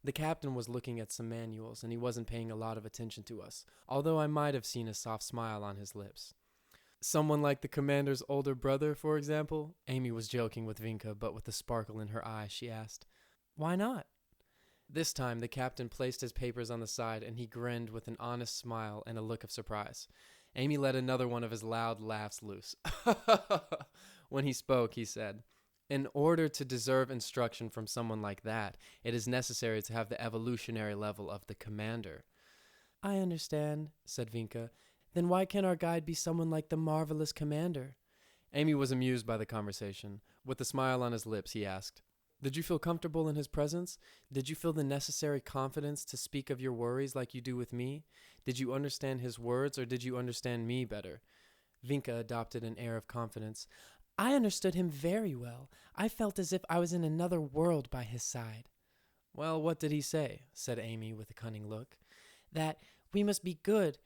The captain was looking at some manuals, and he wasn't paying a lot of attention to us, although I might have seen a soft smile on his lips. Someone like the commander's older brother, for example? Amy was joking with Vinka, but with a sparkle in her eye, she asked. Why not? This time, the captain placed his papers on the side, and he grinned with an honest smile and a look of surprise. Amy let another one of his loud laughs loose. When he spoke, he said, in order to deserve instruction from someone like that, it is necessary to have the evolutionary level of the commander. I understand, said Vinka. Then why can't our guide be someone like the marvelous commander? Amy was amused by the conversation. With a smile on his lips, he asked, did you feel comfortable in his presence? Did you feel the necessary confidence to speak of your worries like you do with me? Did you understand his words, or did you understand me better? Vinka adopted an air of confidence. I understood him very well. I felt as if I was in another world by his side. Well, what did he say? Said Amy with a cunning look. That we must be good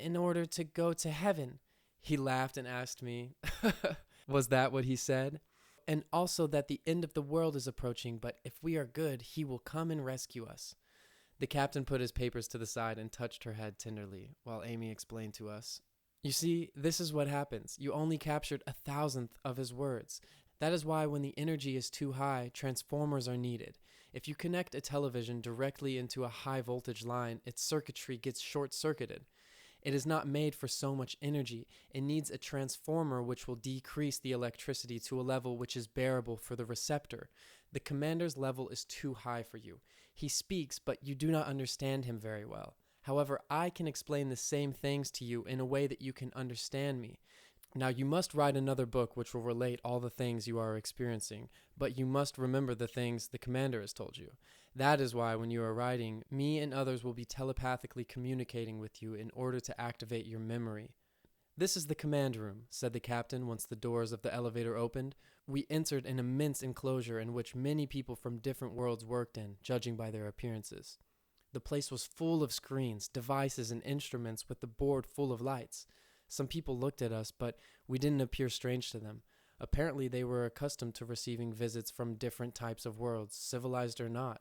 in order to go to heaven. He laughed and asked me, was that what he said? And also that the end of the world is approaching, but if we are good, he will come and rescue us. The captain put his papers to the side and touched her head tenderly, while Amy explained to us. You see, this is what happens. You only captured 1,000th of his words. That is why when the energy is too high, transformers are needed. If you connect a television directly into a high voltage line, its circuitry gets short-circuited. It is not made for so much energy. It needs a transformer which will decrease the electricity to a level which is bearable for the receptor. The commander's level is too high for you. He speaks, but you do not understand him very well. However, I can explain the same things to you in a way that you can understand me. Now, you must write another book which will relate all the things you are experiencing, but you must remember the things the commander has told you. That is why when you are writing, me and others will be telepathically communicating with you in order to activate your memory. This is the command room, said the captain once the doors of the elevator opened. We entered an immense enclosure in which many people from different worlds worked in, judging by their appearances. The place was full of screens, devices, and instruments with the board full of lights. Some people looked at us, but we didn't appear strange to them. Apparently, they were accustomed to receiving visits from different types of worlds, civilized or not.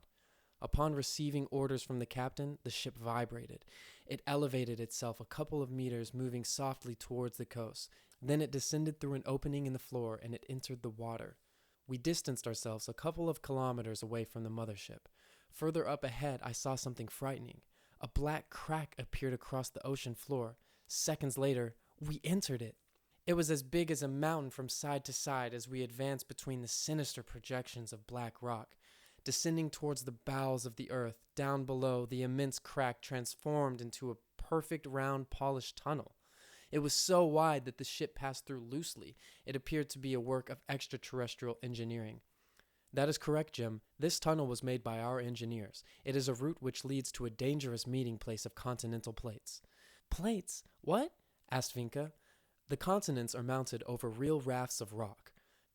Upon receiving orders from the captain, the ship vibrated. It elevated itself a couple of meters, moving softly towards the coast. Then it descended through an opening in the floor, and it entered the water. We distanced ourselves a couple of kilometers away from the mothership. Further up ahead, I saw something frightening. A black crack appeared across the ocean floor. Seconds later, we entered it. It was as big as a mountain from side to side as we advanced between the sinister projections of black rock. Descending towards the bowels of the earth, down below, the immense crack transformed into a perfect round polished tunnel. It was so wide that the ship passed through loosely. It appeared to be a work of extraterrestrial engineering. That is correct, Jim. This tunnel was made by our engineers. It is a route which leads to a dangerous meeting place of continental plates. Plates? What? Asked Vinka. The continents are mounted over real rafts of rock.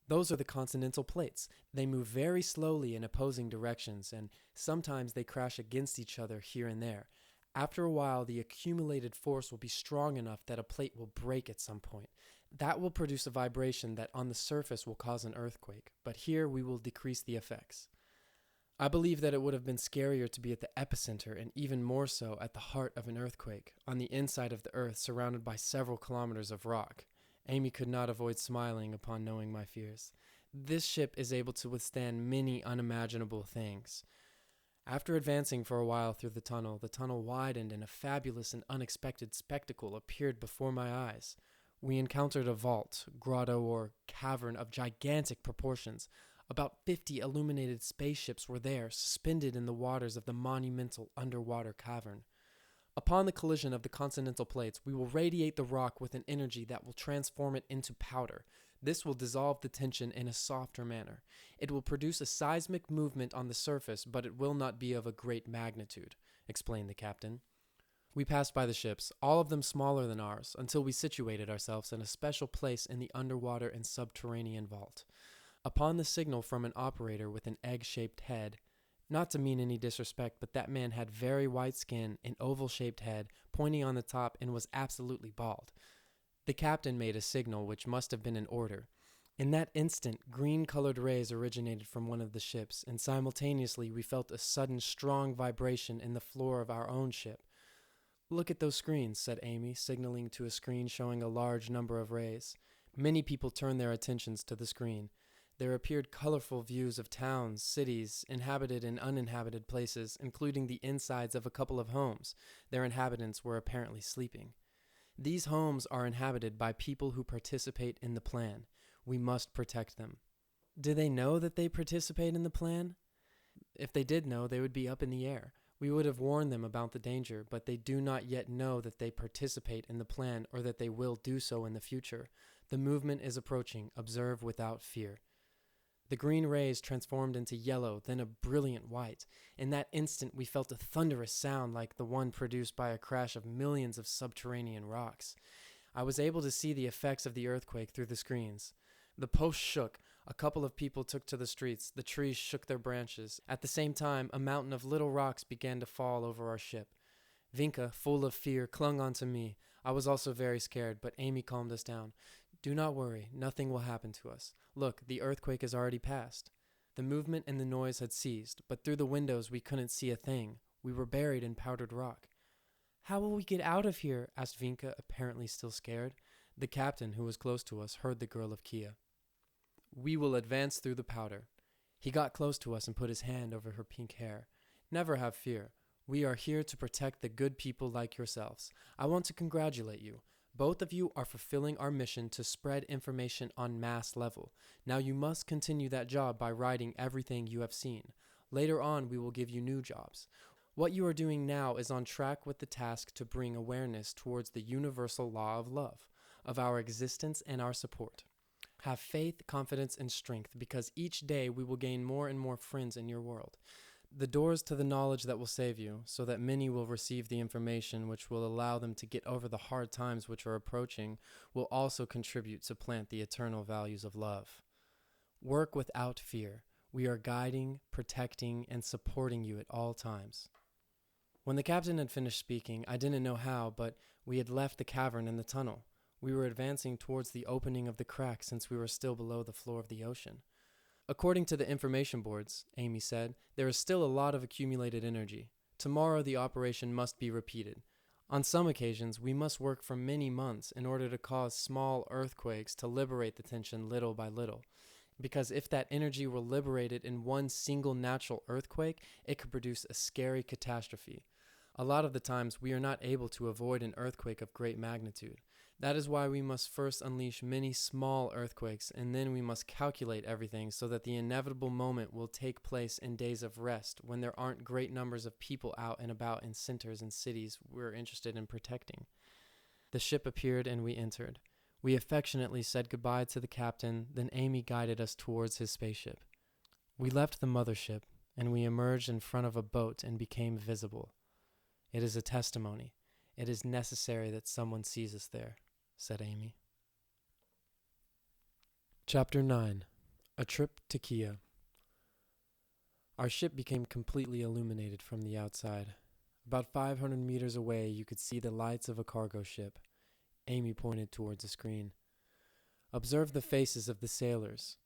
Those are the continental plates. They move very slowly in opposing directions, and sometimes they crash against each other here and there. After a while, the accumulated force will be strong enough that a plate will break at some point. That will produce a vibration that on the surface will cause an earthquake, but here we will decrease the effects. I believe that it would have been scarier to be at the epicenter, and even more so at the heart of an earthquake, on the inside of the earth surrounded by several kilometers of rock. Amy could not avoid smiling upon knowing my fears. This ship is able to withstand many unimaginable things. After advancing for a while through the tunnel widened and a fabulous and unexpected spectacle appeared before my eyes. We encountered a vault, grotto, or cavern of gigantic proportions. About 50 illuminated spaceships were there, suspended in the waters of the monumental underwater cavern. Upon the collision of the continental plates, we will radiate the rock with an energy that will transform it into powder. This will dissolve the tension in a softer manner. It will produce a seismic movement on the surface, but it will not be of a great magnitude, explained the captain. We passed by the ships, all of them smaller than ours, until we situated ourselves in a special place in the underwater and subterranean vault. Upon the signal from an operator with an egg-shaped head, not to mean any disrespect, but that man had very white skin, an oval-shaped head, pointy on the top, and was absolutely bald. The captain made a signal which must have been an order. In that instant, green-colored rays originated from one of the ships, and simultaneously we felt a sudden strong vibration in the floor of our own ship. "Look at those screens," said Amy, signaling to a screen showing a large number of rays. Many people turned their attentions to the screen. There appeared colorful views of towns, cities, inhabited and uninhabited places, including the insides of a couple of homes. Their inhabitants were apparently sleeping. These homes are inhabited by people who participate in the plan. We must protect them. Do they know that they participate in the plan? If they did know, they would be up in the air. We would have warned them about the danger, but they do not yet know that they participate in the plan or that they will do so in the future. The movement is approaching. Observe without fear. The green rays transformed into yellow, then a brilliant white. In that instant, we felt a thunderous sound like the one produced by a crash of millions of subterranean rocks. I was able to see the effects of the earthquake through the screens. The post shook. A couple of people took to the streets. The trees shook their branches. At the same time, a mountain of little rocks began to fall over our ship. Vinka, full of fear, clung onto me. I was also very scared, but Amy calmed us down. "Do not worry. Nothing will happen to us. Look, the earthquake has already passed." The movement and the noise had ceased, but through the windows we couldn't see a thing. We were buried in powdered rock. "How will we get out of here?" asked Vinka, apparently still scared. The captain, who was close to us, heard the girl of Kia. "We will advance through the powder." He got close to us and put his hand over her pink hair. "Never have fear. We are here to protect the good people like yourselves. I want to congratulate you. Both of you are fulfilling our mission to spread information on mass level. Now you must continue that job by writing everything you have seen. Later on, we will give you new jobs. What you are doing now is on track with the task to bring awareness towards the universal law of love, of our existence and our support. Have faith, confidence, and strength, because each day we will gain more and more friends in your world. The doors to the knowledge that will save you, so that many will receive the information which will allow them to get over the hard times which are approaching, will also contribute to plant the eternal values of love. Work without fear. We are guiding, protecting, and supporting you at all times." When the captain had finished speaking, I didn't know how, but we had left the cavern and the tunnel. We were advancing towards the opening of the crack since we were still below the floor of the ocean. "According to the information boards," Amy said, "there is still a lot of accumulated energy. Tomorrow the operation must be repeated. On some occasions, we must work for many months in order to cause small earthquakes to liberate the tension little by little. Because if that energy were liberated in one single natural earthquake, it could produce a scary catastrophe. A lot of the times, we are not able to avoid an earthquake of great magnitude. That is why we must first unleash many small earthquakes, and then we must calculate everything so that the inevitable moment will take place in days of rest, when there aren't great numbers of people out and about in centers and cities we're interested in protecting." The ship appeared and we entered. We affectionately said goodbye to the captain, then Amy guided us towards his spaceship. We left the mothership, and we emerged in front of a boat and became visible. "It is a testimony. It is necessary that someone sees us there," said Amy. Chapter 9. A Trip to Kia. Our ship became completely illuminated from the outside. About 500 meters away, you could see the lights of a cargo ship. Amy pointed towards a screen. "Observe the faces of the sailors."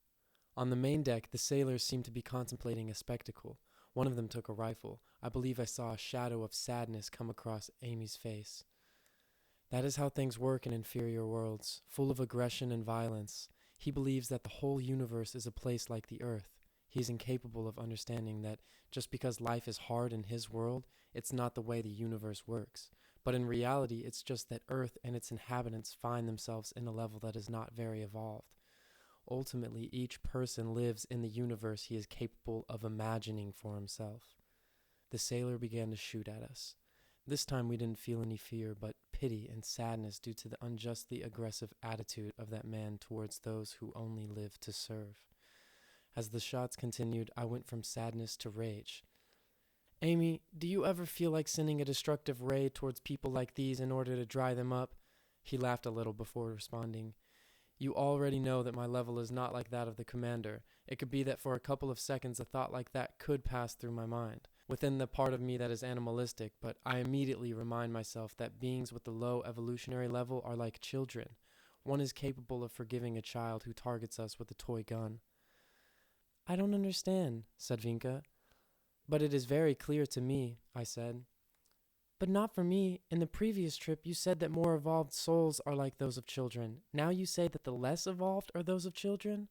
On the main deck, the sailors seemed to be contemplating a spectacle. One of them took a rifle. I believe I saw a shadow of sadness come across Amy's face. That is how things work in inferior worlds, full of aggression and violence. He believes that the whole universe is a place like the Earth. He is incapable of understanding that just because life is hard in his world, it's not the way the universe works. But in reality, it's just that Earth and its inhabitants find themselves in a level that is not very evolved. Ultimately, each person lives in the universe he is capable of imagining for himself. The sailor began to shoot at us. This time we didn't feel any fear, but pity and sadness due to the unjustly aggressive attitude of that man towards those who only live to serve. As the shots continued, I went from sadness to rage. "Amy, do you ever feel like sending a destructive ray towards people like these in order to dry them up?" He laughed a little before responding. You already know that my level is not like that of the commander. It could be that for a couple of seconds a thought like that could pass through my mind, within the part of me that is animalistic, but I immediately remind myself that beings with the low evolutionary level are like children. One is capable of forgiving a child who targets us with a toy gun. I don't understand, said Vinka. But it is very clear to me, I said. But not for me. In the previous trip, you said that more evolved souls are like those of children. Now you say that the less evolved are those of children?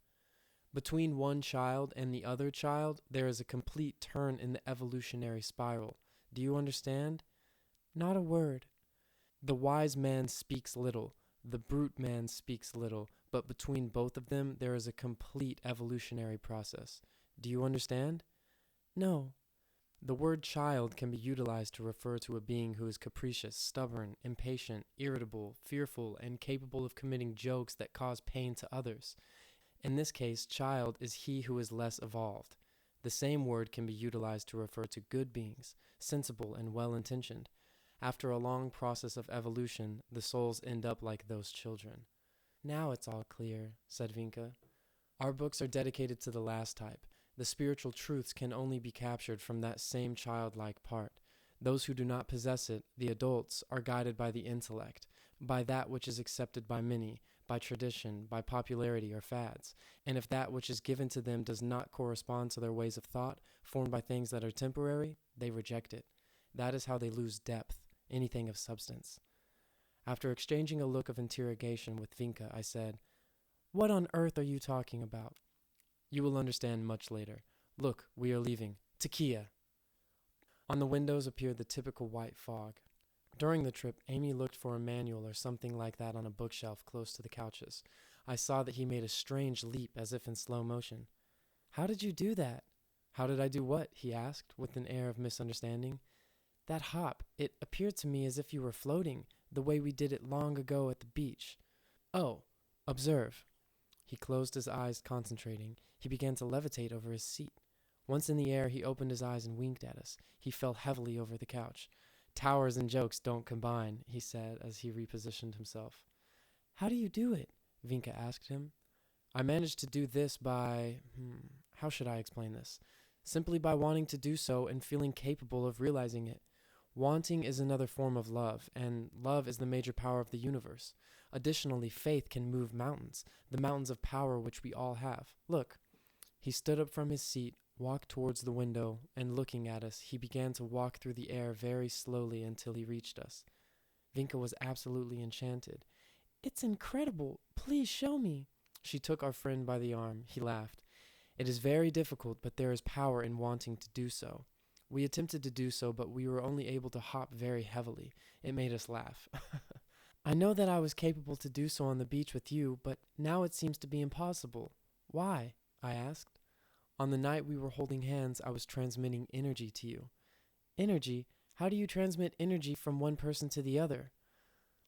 Between one child and the other child, there is a complete turn in the evolutionary spiral. Do you understand? Not a word. The wise man speaks little. The brute man speaks little. But between both of them, there is a complete evolutionary process. Do you understand? No. The word child can be utilized to refer to a being who is capricious, stubborn, impatient, irritable, fearful, and capable of committing jokes that cause pain to others. In this case, child is he who is less evolved. The same word can be utilized to refer to good beings, sensible and well-intentioned. After a long process of evolution, the souls end up like those children. Now it's all clear, said Vinka. Our books are dedicated to the last type. The spiritual truths can only be captured from that same childlike part. Those who do not possess it, the adults, are guided by the intellect, by that which is accepted by many, by tradition, by popularity or fads. And if that which is given to them does not correspond to their ways of thought, formed by things that are temporary, they reject it. That is how they lose depth, anything of substance. After exchanging a look of interrogation with Vinka, I said, "What on earth are you talking about?" "You will understand much later. Look, we are leaving. Tequila!" On the windows appeared the typical white fog. During the trip, Amy looked for a manual or something like that on a bookshelf close to the couches. I saw that he made a strange leap as if in slow motion. "How did you do that?" "How did I do what?" he asked, with an air of misunderstanding. "That hop. It appeared to me as if you were floating, the way we did it long ago at the beach." "Oh, observe." He closed his eyes, concentrating. He began to levitate over his seat. Once in the air, he opened his eyes and winked at us. He fell heavily over the couch. "Towers and jokes don't combine," he said as he repositioned himself. "How do you do it?" Vinka asked him. "I managed to do this by... how should I explain this? Simply by wanting to do so and feeling capable of realizing it. Wanting is another form of love, and love is the major power of the universe. Additionally, faith can move mountains, the mountains of power which we all have. Look." He stood up from his seat, walked towards the window, and looking at us, he began to walk through the air very slowly until he reached us. Vinka was absolutely enchanted. "It's incredible. Please show me." She took our friend by the arm. He laughed. "It is very difficult, but there is power in wanting to do so." We attempted to do so, but we were only able to hop very heavily. It made us laugh. "I know that I was capable to do so on the beach with you, but now it seems to be impossible. Why?" I asked. "On the night we were holding hands, I was transmitting energy to you." "Energy? How do you transmit energy from one person to the other?"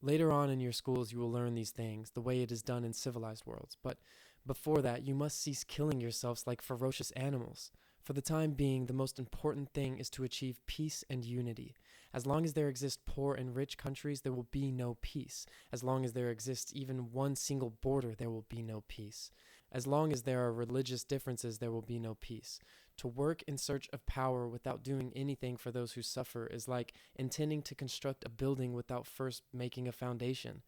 "Later on in your schools you will learn these things, the way it is done in civilized worlds. But before that, you must cease killing yourselves like ferocious animals. For the time being, the most important thing is to achieve peace and unity. As long as there exist poor and rich countries, there will be no peace. As long as there exists even one single border, there will be no peace. As long as there are religious differences, there will be no peace. To work in search of power without doing anything for those who suffer is like intending to construct a building without first making a foundation.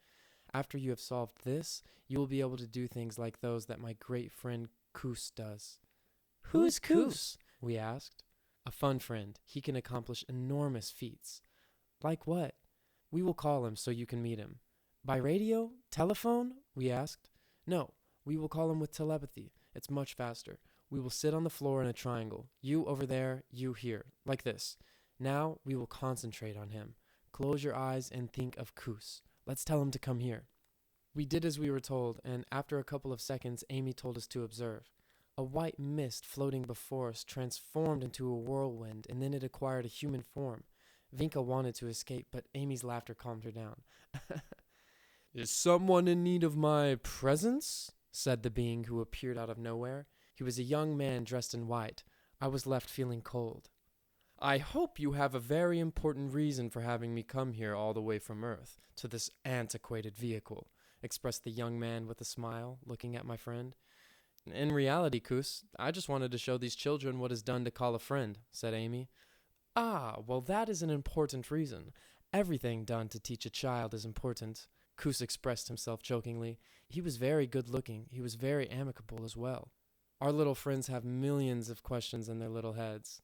After you have solved this, you will be able to do things like those that my great friend Kus does." "Who is Kus?" we asked. "A fun friend. He can accomplish enormous feats." "Like what?" "We will call him so you can meet him." "By radio? Telephone?" we asked. "No, we will call him with telepathy. It's much faster. We will sit on the floor in a triangle. You over there, you here. Like this. Now we will concentrate on him. Close your eyes and think of Kus. Let's tell him to come here." We did as we were told, and after a couple of seconds, Amy told us to observe. A white mist floating before us transformed into a whirlwind, and then it acquired a human form. Vinka wanted to escape, but Amy's laughter calmed her down. "Is someone in need of my presence?" said the being who appeared out of nowhere. He was a young man dressed in white. I was left feeling cold. "I hope you have a very important reason for having me come here all the way from Earth, to this antiquated vehicle. expressed the young man with a smile, looking at my friend. In reality, Kus, I just wanted to show these children what is done to call a friend, said Amy. Ah, well that is an important reason. Everything done to teach a child is important. Kus expressed himself jokingly. He was very good-looking. He was very amicable as well. Our little friends have millions of questions in their little heads.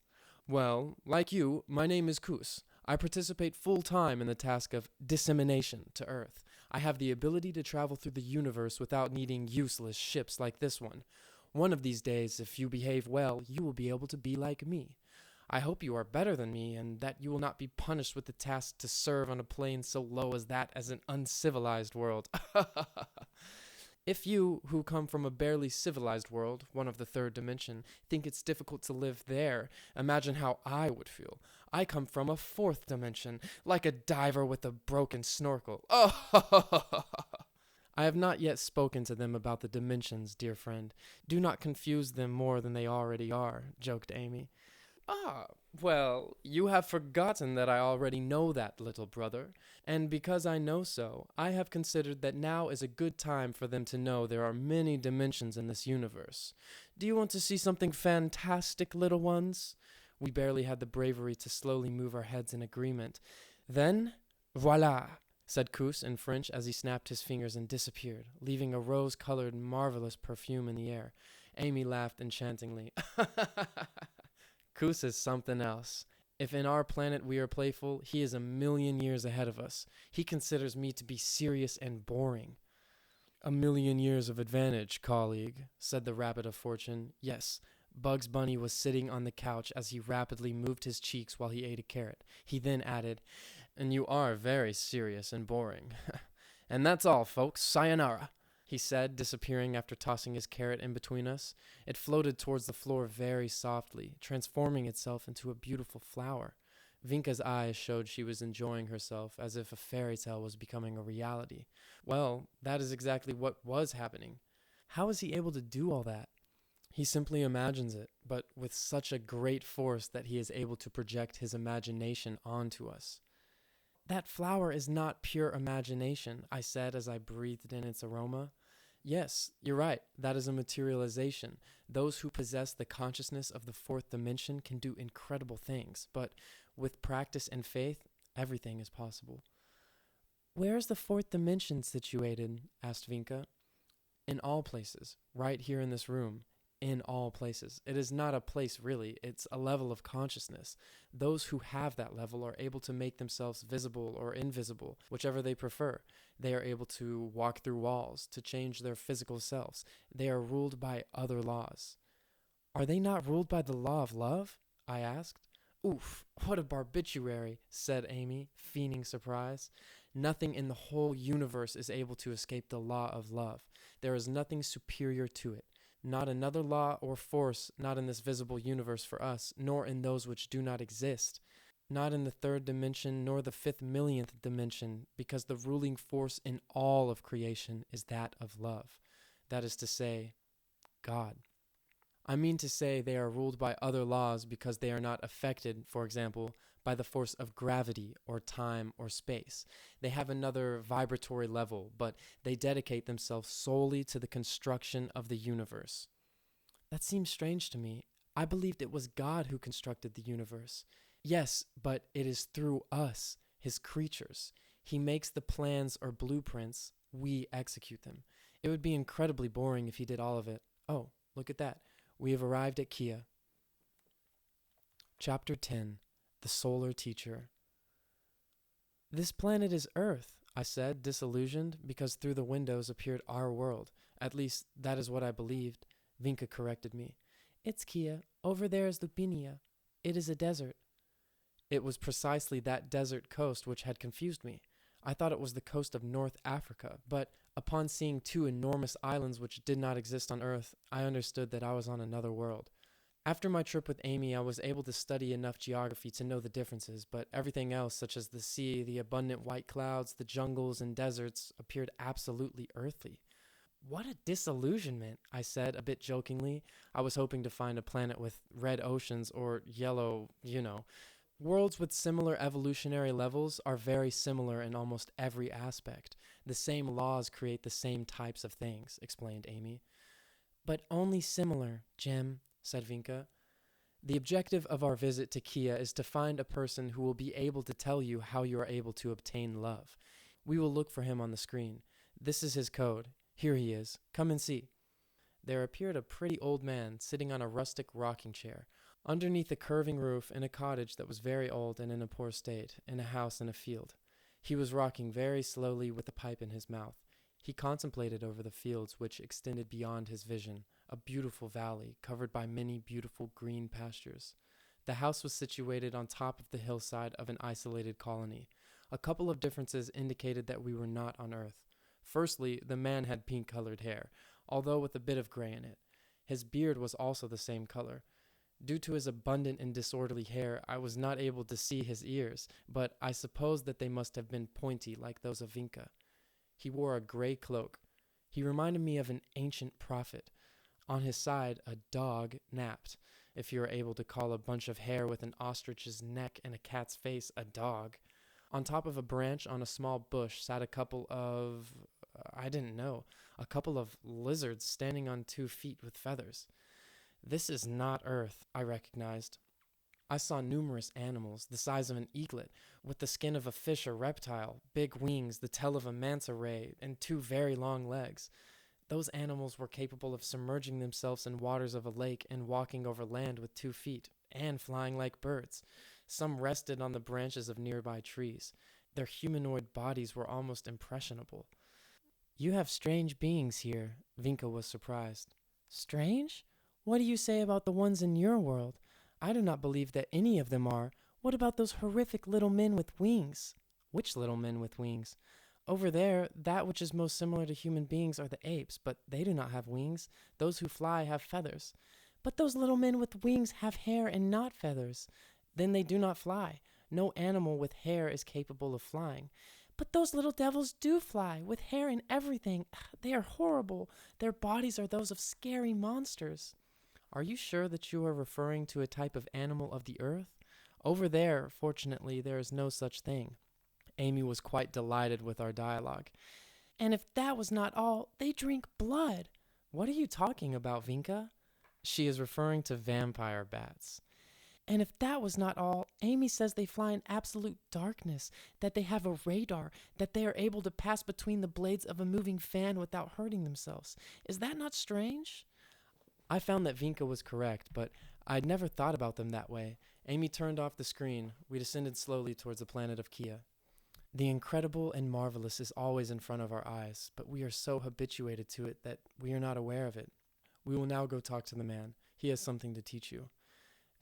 Well, like you, my name is Kus. I participate full-time in the task of dissemination to Earth. I have the ability to travel through the universe without needing useless ships like this one. One of these days, if you behave well, you will be able to be like me. I hope you are better than me, and that you will not be punished with the task to serve on a plane so low as that as an uncivilized world. If you, who come from a barely civilized world, one of the third dimension, think it's difficult to live there, imagine how I would feel. I come from a fourth dimension, like a diver with a broken snorkel. Oh! I have not yet spoken to them about the dimensions, dear friend. Do not confuse them more than they already are, joked Amy. Ah, well, you have forgotten that I already know that, little brother, and because I know so, I have considered that now is a good time for them to know there are many dimensions in this universe. Do you want to see something fantastic, little ones? We barely had the bravery to slowly move our heads in agreement. Then, voila, said Kus in French as he snapped his fingers and disappeared, leaving a rose-colored, marvelous perfume in the air. Amy laughed enchantingly. Kus is something else. If in our planet we are playful, he is a million years ahead of us. He considers me to be serious and boring. A million years of advantage, colleague, said the rabbit of fortune. Yes, Bugs Bunny was sitting on the couch as he rapidly moved his cheeks while he ate a carrot. He then added, and you are very serious and boring. And that's all, folks. Sayonara, he said, disappearing after tossing his carrot in between us. It floated towards the floor very softly, transforming itself into a beautiful flower. Vinka's eyes showed she was enjoying herself as if a fairy tale was becoming a reality. Well, that is exactly what was happening. How is he able to do all that? He simply imagines it, but with such a great force that he is able to project his imagination onto us. That flower is not pure imagination, I said as I breathed in its aroma. Yes, you're right. That is a materialization. Those who possess the consciousness of the fourth dimension can do incredible things, but with practice and faith, everything is possible. Where is the fourth dimension situated? Asked Vinka. In all places, right here in this room. In all places. It is not a place really, it's a level of consciousness. Those who have that level are able to make themselves visible or invisible, whichever they prefer. They are able to walk through walls, to change their physical selves. They are ruled by other laws. Are they not ruled by the law of love? I asked. Oof, what a barbituary, said Amy, feigning surprise. Nothing in the whole universe is able to escape the law of love. There is nothing superior to it. Not another law or force, not in this visible universe for us, nor in those which do not exist. Not in the third dimension, nor the 5,000,000th dimension, because the ruling force in all of creation is that of love. That is to say, God. I mean to say they are ruled by other laws because they are not affected, for example, by the force of gravity or time or space. They have another vibratory level, but they dedicate themselves solely to the construction of the universe. That seems strange to me. I believed it was God who constructed the universe. Yes, but it is through us, his creatures. He makes the plans or blueprints, we execute them. It would be incredibly boring if he did all of it. Oh, look at that. We have arrived at Kia. Chapter 10. The Solar Teacher. This planet is Earth, I said, disillusioned, because through the windows appeared our world. At least, that is what I believed. Vinka corrected me. It's Kia. Over there is Lupinia. It is a desert. It was precisely that desert coast which had confused me. I thought it was the coast of North Africa, but upon seeing two enormous islands which did not exist on Earth, I understood that I was on another world. After my trip with Amy, I was able to study enough geography to know the differences, but everything else, such as the sea, the abundant white clouds, the jungles and deserts, appeared absolutely earthly. What a disillusionment, I said, a bit jokingly. I was hoping to find a planet with red oceans or yellow, Worlds with similar evolutionary levels are very similar in almost every aspect. The same laws create the same types of things, explained Amy. But only similar, Jim, said Vinka. The objective of our visit to Kia is to find a person who will be able to tell you how you are able to obtain love. We will look for him on the screen. This is his code. Here he is. Come and see. There appeared a pretty old man sitting on a rustic rocking chair, underneath a curving roof in a cottage that was very old and in a poor state, in a house in a field. He was rocking very slowly with a pipe in his mouth. He contemplated over the fields which extended beyond his vision, a beautiful valley covered by many beautiful green pastures. The house was situated on top of the hillside of an isolated colony. A couple of differences indicated that we were not on Earth. Firstly, the man had pink-colored hair, although with a bit of gray in it. His beard was also the same color. Due to his abundant and disorderly hair, I was not able to see his ears, but I supposed that they must have been pointy like those of Vinka. He wore a gray cloak. He reminded me of an ancient prophet. On his side, a dog napped, if you are able to call a bunch of hair with an ostrich's neck and a cat's face a dog. On top of a branch on a small bush sat a couple of, a couple of lizards standing on 2 feet with feathers. This is not Earth, I recognized. I saw numerous animals, the size of an eaglet, with the skin of a fish or reptile, big wings, the tail of a manta ray, and 2 very long legs. Those animals were capable of submerging themselves in waters of a lake and walking over land with 2 feet, and flying like birds. Some rested on the branches of nearby trees. Their humanoid bodies were almost impressionable. You have strange beings here, Vinka was surprised. Strange? What do you say about the ones in your world? I do not believe that any of them are. What about those horrific little men with wings? Which little men with wings? Over there, that which is most similar to human beings are the apes, but they do not have wings. Those who fly have feathers. But those little men with wings have hair and not feathers. Then they do not fly. No animal with hair is capable of flying. But those little devils do fly, with hair and everything. They are horrible. Their bodies are those of scary monsters. Are you sure that you are referring to a type of animal of the earth? Over there, fortunately, there is no such thing. Amy was quite delighted with our dialogue. And if that was not all, they drink blood. What are you talking about, Vinka? She is referring to vampire bats. And if that was not all, Amy says they fly in absolute darkness, that they have a radar, that they are able to pass between the blades of a moving fan without hurting themselves. Is that not strange? I found that Vinka was correct, but I'd never thought about them that way. Amy turned off the screen. We descended slowly towards the planet of Kia. The incredible and marvelous is always in front of our eyes, but we are so habituated to it that we are not aware of it. We will now go talk to the man. He has something to teach you.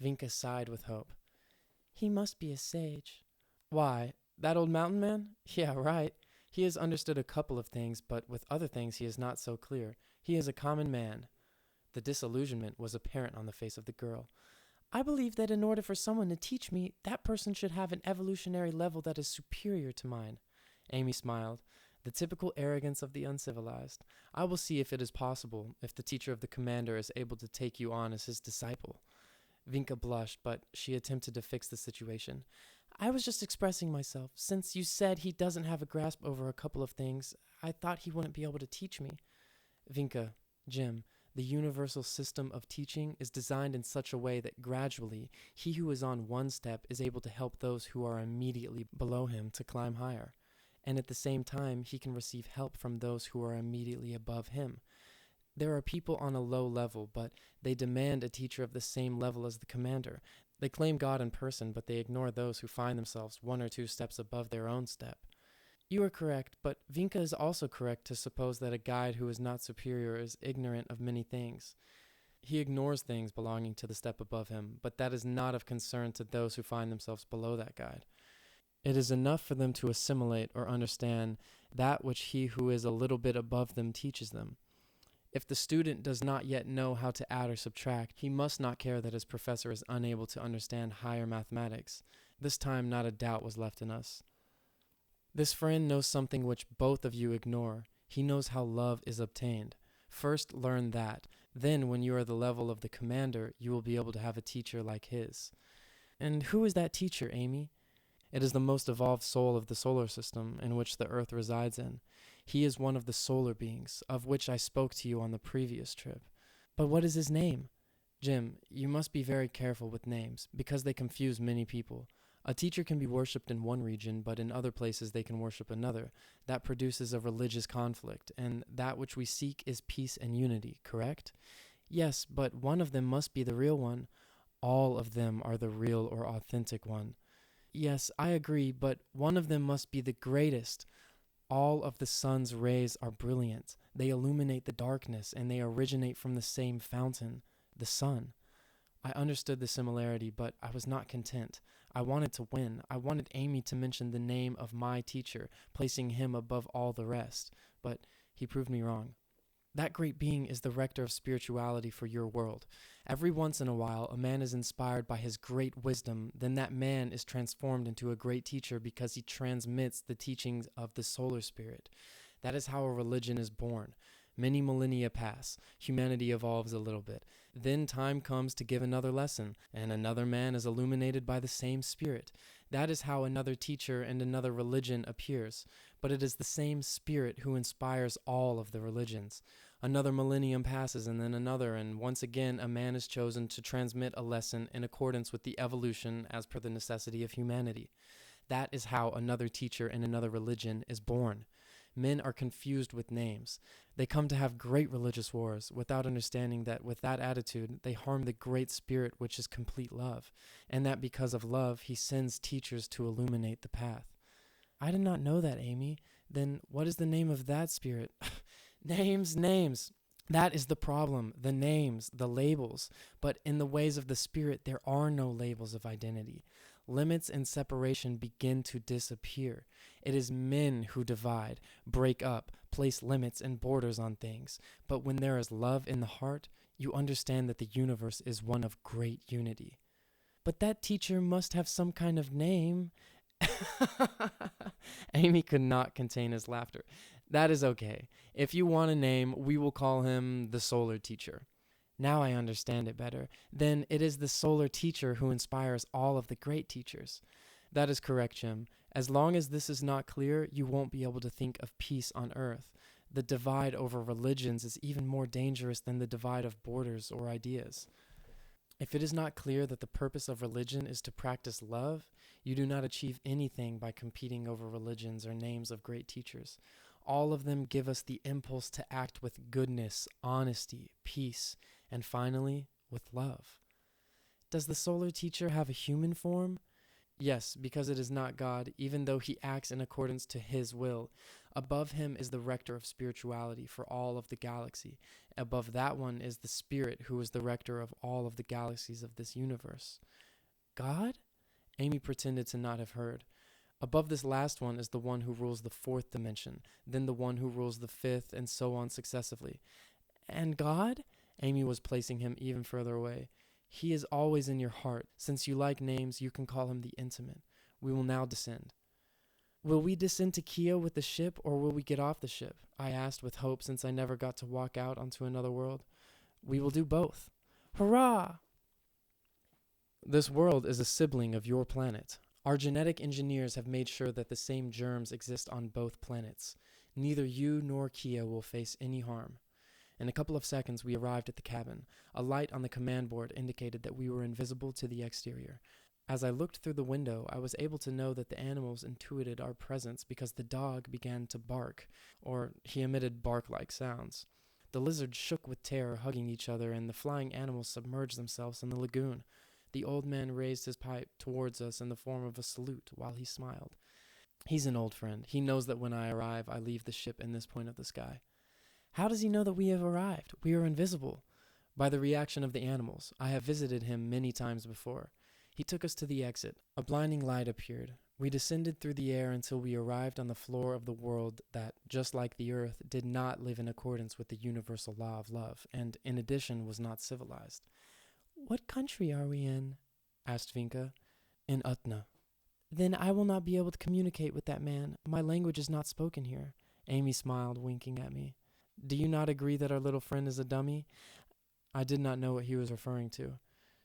Vinka sighed with hope. He must be a sage. Why, that old mountain man? Yeah, right. He has understood a couple of things, but with other things he is not so clear. He is a common man. The disillusionment was apparent on the face of the girl. I believe that in order for someone to teach me, that person should have an evolutionary level that is superior to mine. Amy smiled. The typical arrogance of the uncivilized. I will see if it is possible, if the teacher of the commander is able to take you on as his disciple. Vinka blushed, but she attempted to fix the situation. I was just expressing myself. Since you said he doesn't have a grasp over a couple of things, I thought he wouldn't be able to teach me. Vinka, Jim, the universal system of teaching is designed in such a way that gradually he who is on one step is able to help those who are immediately below him to climb higher, and at the same time he can receive help from those who are immediately above him. There are people on a low level, but they demand a teacher of the same level as the commander. They claim God in person, but they ignore those who find themselves 1 or 2 steps above their own step. You are correct, but Vinka is also correct to suppose that a guide who is not superior is ignorant of many things. He ignores things belonging to the step above him, but that is not of concern to those who find themselves below that guide. It is enough for them to assimilate or understand that which he who is a little bit above them teaches them. If the student does not yet know how to add or subtract, he must not care that his professor is unable to understand higher mathematics. This time not a doubt was left in us. This friend knows something which both of you ignore. He knows how love is obtained. First learn that. Then, when you are the level of the commander, you will be able to have a teacher like his. And who is that teacher, Amy? It is the most evolved soul of the solar system in which the Earth resides in. He is one of the solar beings, of which I spoke to you on the previous trip. But what is his name? Jim, you must be very careful with names, because they confuse many people. A teacher can be worshipped in one region, but in other places they can worship another. That produces a religious conflict, and that which we seek is peace and unity, correct? Yes, but one of them must be the real one. All of them are the real or authentic one. Yes, I agree, but one of them must be the greatest. All of the sun's rays are brilliant. They illuminate the darkness, and they originate from the same fountain, the sun. I understood the similarity, but I was not content. I wanted to win. I wanted Amy to mention the name of my teacher, placing him above all the rest. But he proved me wrong. That great being is the rector of spirituality for your world. Every once in a while, a man is inspired by his great wisdom. Then that man is transformed into a great teacher because he transmits the teachings of the solar spirit. That is how a religion is born. Many millennia pass. Humanity evolves a little bit. Then time comes to give another lesson, and another man is illuminated by the same spirit. That is how another teacher and another religion appears. But it is the same spirit who inspires all of the religions. Another millennium passes, and then another, and once again a man is chosen to transmit a lesson in accordance with the evolution as per the necessity of humanity. That is how another teacher in another religion is born. Men are confused with names. They come to have great religious wars without understanding that with that attitude they harm the great spirit which is complete love, and that because of love he sends teachers to illuminate the path. I did not know that, Amy. Then what is the name of that spirit? Names. That is the problem. The names, the labels. But in the ways of the spirit there are no labels of identity. Limits and separation begin to disappear. It is men who divide, break up, place limits and borders on things. But when there is love in the heart, you understand that the universe is one of great unity. But that teacher must have some kind of name. Amy could not contain his laughter. That is okay. If you want a name, we will call him the solar teacher. Now I understand it better. Then it is the solar teacher who inspires all of the great teachers. That is correct, Jim. As long as this is not clear, you won't be able to think of peace on earth. The divide over religions is even more dangerous than the divide of borders or ideas. If it is not clear that the purpose of religion is to practice love, you do not achieve anything by competing over religions or names of great teachers. All of them give us the impulse to act with goodness, honesty, peace, and finally, with love. Does the solar teacher have a human form? Yes, because it is not God, even though he acts in accordance to his will. Above him is the rector of spirituality for all of the galaxy. Above that one is the spirit who is the rector of all of the galaxies of this universe. God? Amy pretended to not have heard. Above this last one is the one who rules the fourth dimension, then the one who rules the fifth, and so on successively. And God? Amy was placing him even further away. He is always in your heart. Since you like names, you can call him the intimate. We will now descend. Will we descend to Kia with the ship, or will we get off the ship? I asked with hope, since I never got to walk out onto another world. We will do both. Hurrah! This world is a sibling of your planet. Our genetic engineers have made sure that the same germs exist on both planets. Neither you nor Kia will face any harm. In a couple of seconds, we arrived at the cabin. A light on the command board indicated that we were invisible to the exterior. As I looked through the window, I was able to know that the animals intuited our presence because the dog began to bark, or he emitted bark-like sounds. The lizards shook with terror, hugging each other, and the flying animals submerged themselves in the lagoon. The old man raised his pipe towards us in the form of a salute while he smiled. He's an old friend. He knows that when I arrive, I leave the ship in this point of the sky. How does he know that we have arrived? We are invisible. By the reaction of the animals. I have visited him many times before. He took us to the exit. A blinding light appeared. We descended through the air until we arrived on the floor of the world that, just like the earth, did not live in accordance with the universal law of love, and, in addition, was not civilized. What country are we in? Asked Vinka. In Utna. Then I will not be able to communicate with that man. My language is not spoken here. Amy smiled, winking at me. Do you not agree that our little friend is a dummy? I did not know what he was referring to.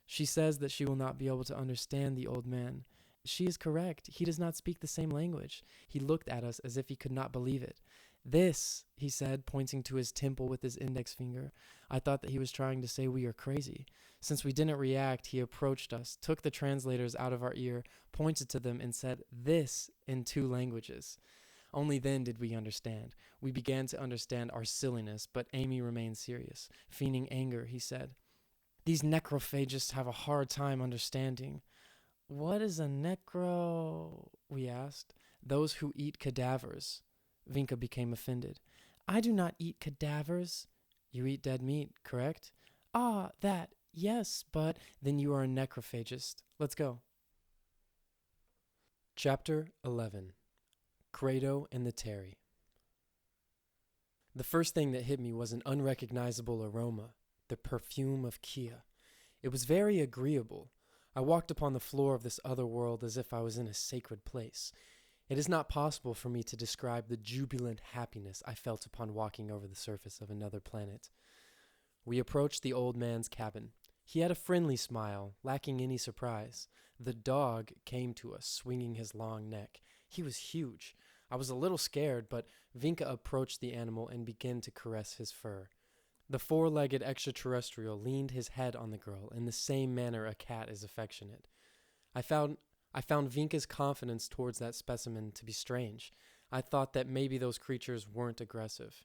She says that she will not be able to understand the old man. She is correct. He does not speak the same language. He looked at us as if he could not believe it. This, he said, pointing to his temple with his index finger. I thought that he was trying to say we are crazy. Since we didn't react, he approached us, took the translators out of our ear, pointed to them, and said this in 2 languages. Only then did we understand. We began to understand our silliness, but Amy remained serious. Feigning anger, he said, "These necrophagists have a hard time understanding." "What is a necro?" we asked. "Those who eat cadavers." Vinka became offended. "I do not eat cadavers." "You eat dead meat, correct?" "Ah, that, yes, but..." "Then you are a necrophagist. Let's go." Chapter 11. Credo and the Terry. The first thing that hit me was an unrecognizable aroma, the perfume of Kia. It was very agreeable. I walked upon the floor of this other world as if I was in a sacred place. It is not possible for me to describe the jubilant happiness I felt upon walking over the surface of another planet. We approached the old man's cabin. He had a friendly smile, lacking any surprise. The dog came to us, swinging his long neck. He was huge. I was a little scared, but Vinka approached the animal and began to caress his fur. The 4-legged extraterrestrial leaned his head on the girl in the same manner a cat is affectionate. I found Vinka's confidence towards that specimen to be strange. I thought that maybe those creatures weren't aggressive.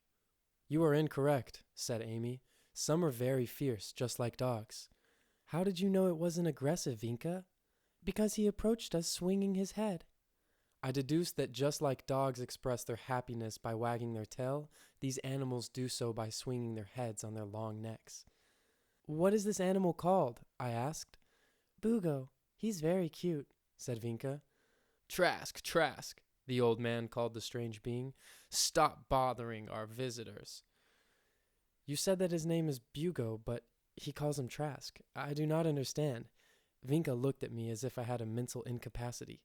"You are incorrect," said Amy. "Some are very fierce, just like dogs." "How did you know it wasn't aggressive, Vinka?" "Because he approached us swinging his head." I deduced that just like dogs express their happiness by wagging their tail, these animals do so by swinging their heads on their long necks. "What is this animal called?" I asked. "Bugo. He's very cute," said Vinka. Trask, the old man called the strange being. "Stop bothering our visitors." "You said that his name is Bugo, but he calls him Trask. I do not understand." Vinka looked at me as if I had a mental incapacity.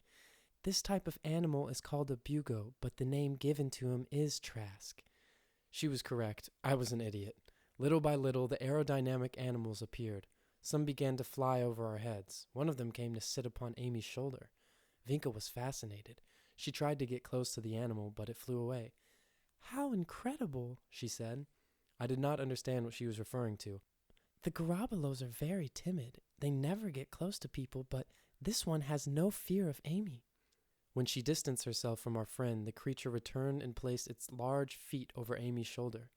"This type of animal is called a Bugo, but the name given to him is Trask." She was correct. I was an idiot. Little by little, the aerodynamic animals appeared. Some began to fly over our heads. One of them came to sit upon Amy's shoulder. Vinka was fascinated. She tried to get close to the animal, but it flew away. "How incredible," she said. I did not understand what she was referring to. "The Garabalos are very timid. They never get close to people, but this one has no fear of Amy." When she distanced herself from our friend, the creature returned and placed its large feet over Amy's shoulder.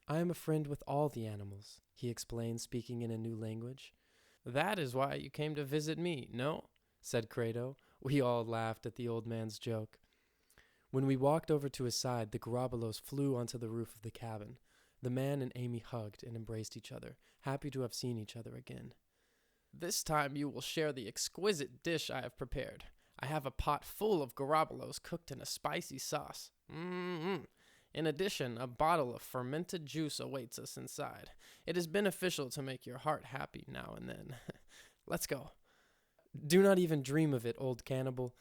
"I am a friend with all the animals," he explained, speaking in a new language. "That is why you came to visit me, no?" said Credo. We all laughed at the old man's joke. When we walked over to his side, the Garabalos flew onto the roof of the cabin. The man and Amy hugged and embraced each other, happy to have seen each other again. "This time you will share the exquisite dish I have prepared. I have a pot full of Garabalos cooked in a spicy sauce. In addition, a bottle of fermented juice awaits us inside. It is beneficial to make your heart happy now and then. Let's go." "Do not even dream of it, old cannibal.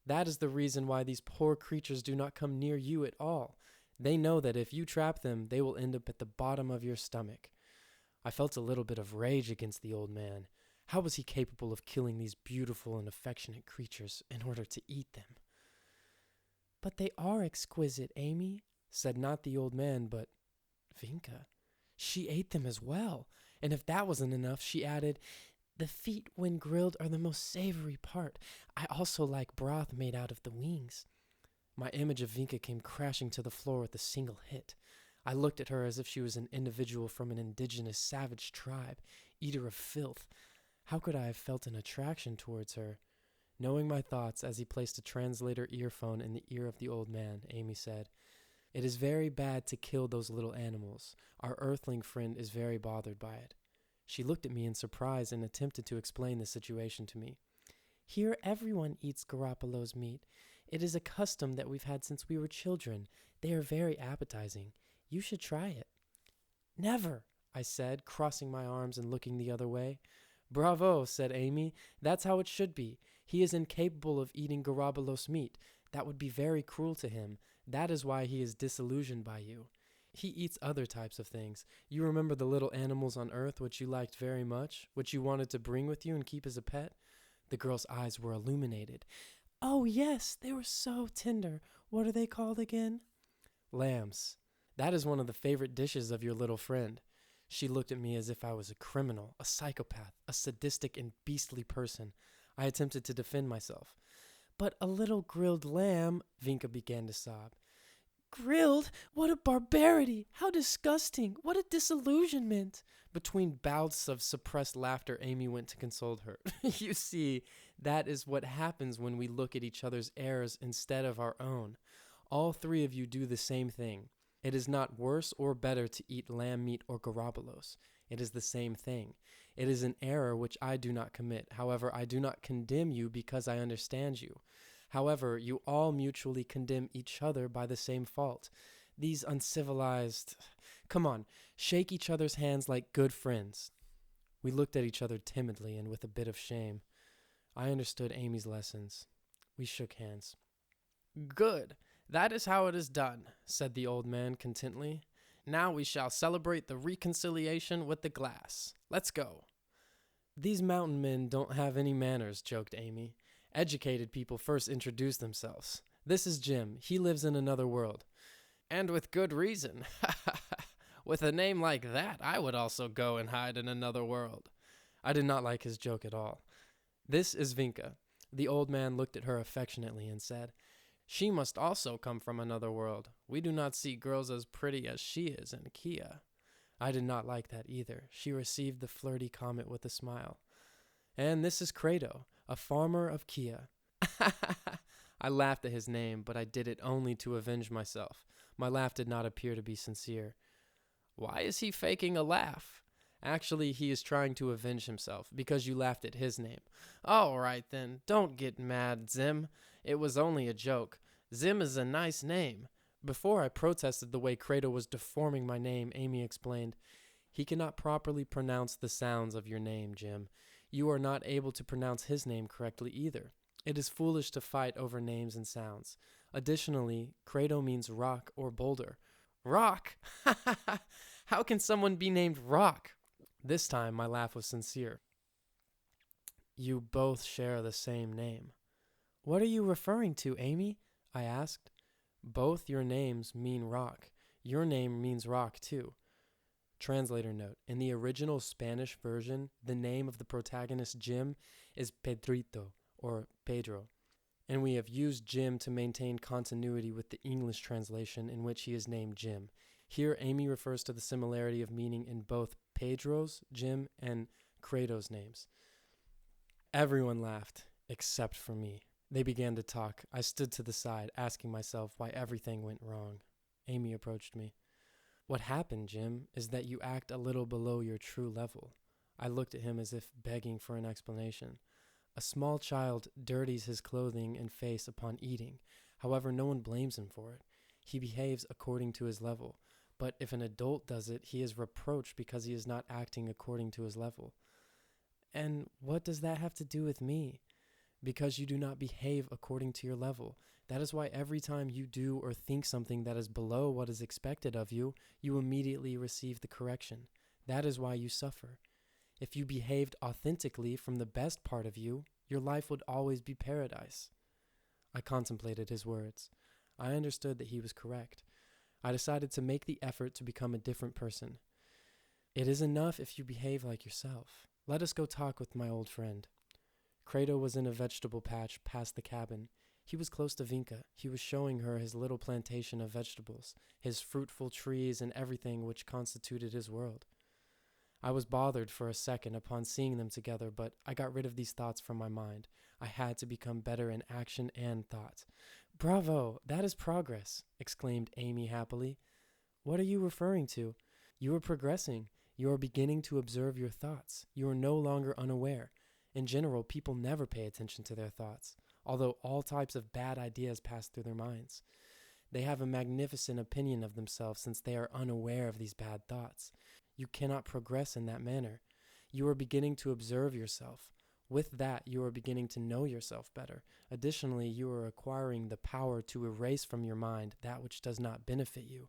That is the reason why these poor creatures do not come near you at all. They know that if you trap them, they will end up at the bottom of your stomach." I felt a little bit of rage against the old man. How was he capable of killing these beautiful and affectionate creatures in order to eat them? "But they are exquisite, Amy," said not the old man, but Vinka. She ate them as well, and if that wasn't enough, she added, "The feet, when grilled, are the most savory part. I also like broth made out of the wings." My image of Vinka came crashing to the floor with a single hit. I looked at her as if she was an individual from an indigenous savage tribe, eater of filth. How could I have felt an attraction towards her? Knowing my thoughts, as he placed a translator earphone in the ear of the old man, Amy said, "It is very bad to kill those little animals. Our earthling friend is very bothered by it." She looked at me in surprise and attempted to explain the situation to me. "Here everyone eats Garapalos meat. It is a custom that we've had since we were children. They are very appetizing. You should try it." "Never," I said, crossing my arms and looking the other way. "Bravo," said Amy. "That's how it should be. He is incapable of eating Garabalos meat. That would be very cruel to him. That is why he is disillusioned by you. He eats other types of things. You remember the little animals on Earth which you liked very much, which you wanted to bring with you and keep as a pet? The girl's eyes were illuminated. Oh, yes, they were so tender. What are they called again? Lambs. That is one of the favorite dishes of your little friend. She looked at me as if I was a criminal, a psychopath, a sadistic and beastly person. I attempted to defend myself. But a little grilled lamb, Vinka began to sob. Grilled? What a barbarity! How disgusting! What a disillusionment! Between bouts of suppressed laughter, Amy went to console her. You see, that is what happens when we look at each other's errors instead of our own. All three of you do the same thing. It is not worse or better to eat lamb meat or garabalos. It is the same thing. It is an error which I do not commit. However, I do not condemn you because I understand you. However, you all mutually condemn each other by the same fault. These uncivilized... Come on, shake each other's hands like good friends. We looked at each other timidly and with a bit of shame. I understood Amy's lessons. We shook hands. Good. That is how it is done, said the old man contently. Now we shall celebrate the reconciliation with the glass. Let's go. These mountain men don't have any manners, joked Amy. Educated people first introduce themselves. This is Jim. He lives in another world. And with good reason. With a name like that, I would also go and hide in another world. I did not like his joke at all. This is Vinka. The old man looked at her affectionately and said, She must also come from another world. We do not see girls as pretty as she is in Kia. I did not like that either. She received the flirty comment with a smile. And this is Credo, a farmer of Kia. I laughed at his name, but I did it only to avenge myself. My laugh did not appear to be sincere. Why is he faking a laugh? Actually, he is trying to avenge himself, because you laughed at his name. All right, then. Don't get mad, Zim. It was only a joke. Zim is a nice name. Before I protested the way Credo was deforming my name, Amy explained, He cannot properly pronounce the sounds of your name, Jim. You are not able to pronounce his name correctly either. It is foolish to fight over names and sounds. Additionally, Credo means rock or boulder. Rock? How can someone be named Rock? This time, my laugh was sincere. You both share the same name. What are you referring to, Amy? I asked. Both your names mean rock. Your name means rock, too. Translator note. In the original Spanish version, the name of the protagonist, Jim, is Pedrito, or Pedro. And we have used Jim to maintain continuity with the English translation in which he is named Jim. Here, Amy refers to the similarity of meaning in both Pedro's, Jim, and Credo's names. Everyone laughed, except for me. They began to talk. I stood to the side, asking myself why everything went wrong. Amy approached me. What happened, Jim, is that you act a little below your true level. I looked at him as if begging for an explanation. A small child dirties his clothing and face upon eating. However, no one blames him for it. He behaves according to his level. But if an adult does it, he is reproached because he is not acting according to his level. And what does that have to do with me? Because you do not behave according to your level. That is why every time you do or think something that is below what is expected of you, you immediately receive the correction. That is why you suffer. If you behaved authentically from the best part of you, your life would always be paradise. I contemplated his words. I understood that he was correct. I decided to make the effort to become a different person. It is enough if you behave like yourself. Let us go talk with my old friend. Credo was in a vegetable patch past the cabin. He was close to Vinka. He was showing her his little plantation of vegetables, his fruitful trees, and everything which constituted his world. I was bothered for a second upon seeing them together, but I got rid of these thoughts from my mind. I had to become better in action and thought. Bravo! That is progress, exclaimed Amy happily. What are you referring to? You are progressing. You are beginning to observe your thoughts. You are no longer unaware. In general, people never pay attention to their thoughts, although all types of bad ideas pass through their minds. They have a magnificent opinion of themselves since they are unaware of these bad thoughts. You cannot progress in that manner. You are beginning to observe yourself. With that, you are beginning to know yourself better. Additionally, you are acquiring the power to erase from your mind that which does not benefit you.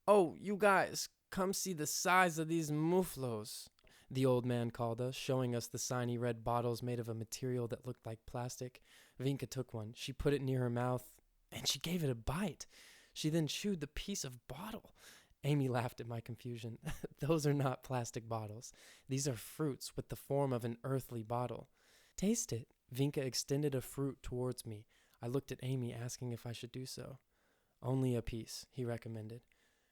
"Oh, you guys, come see the size of these muflos," the old man called us, showing us the shiny red bottles made of a material that looked like plastic. Vinka took one. She put it near her mouth, and she gave it a bite. She then chewed the piece of bottle. Amy laughed at my confusion. "Those are not plastic bottles. These are fruits with the form of an earthly bottle. Taste it." Vinka extended a fruit towards me. I looked at Amy, asking if I should do so. "Only a piece," he recommended.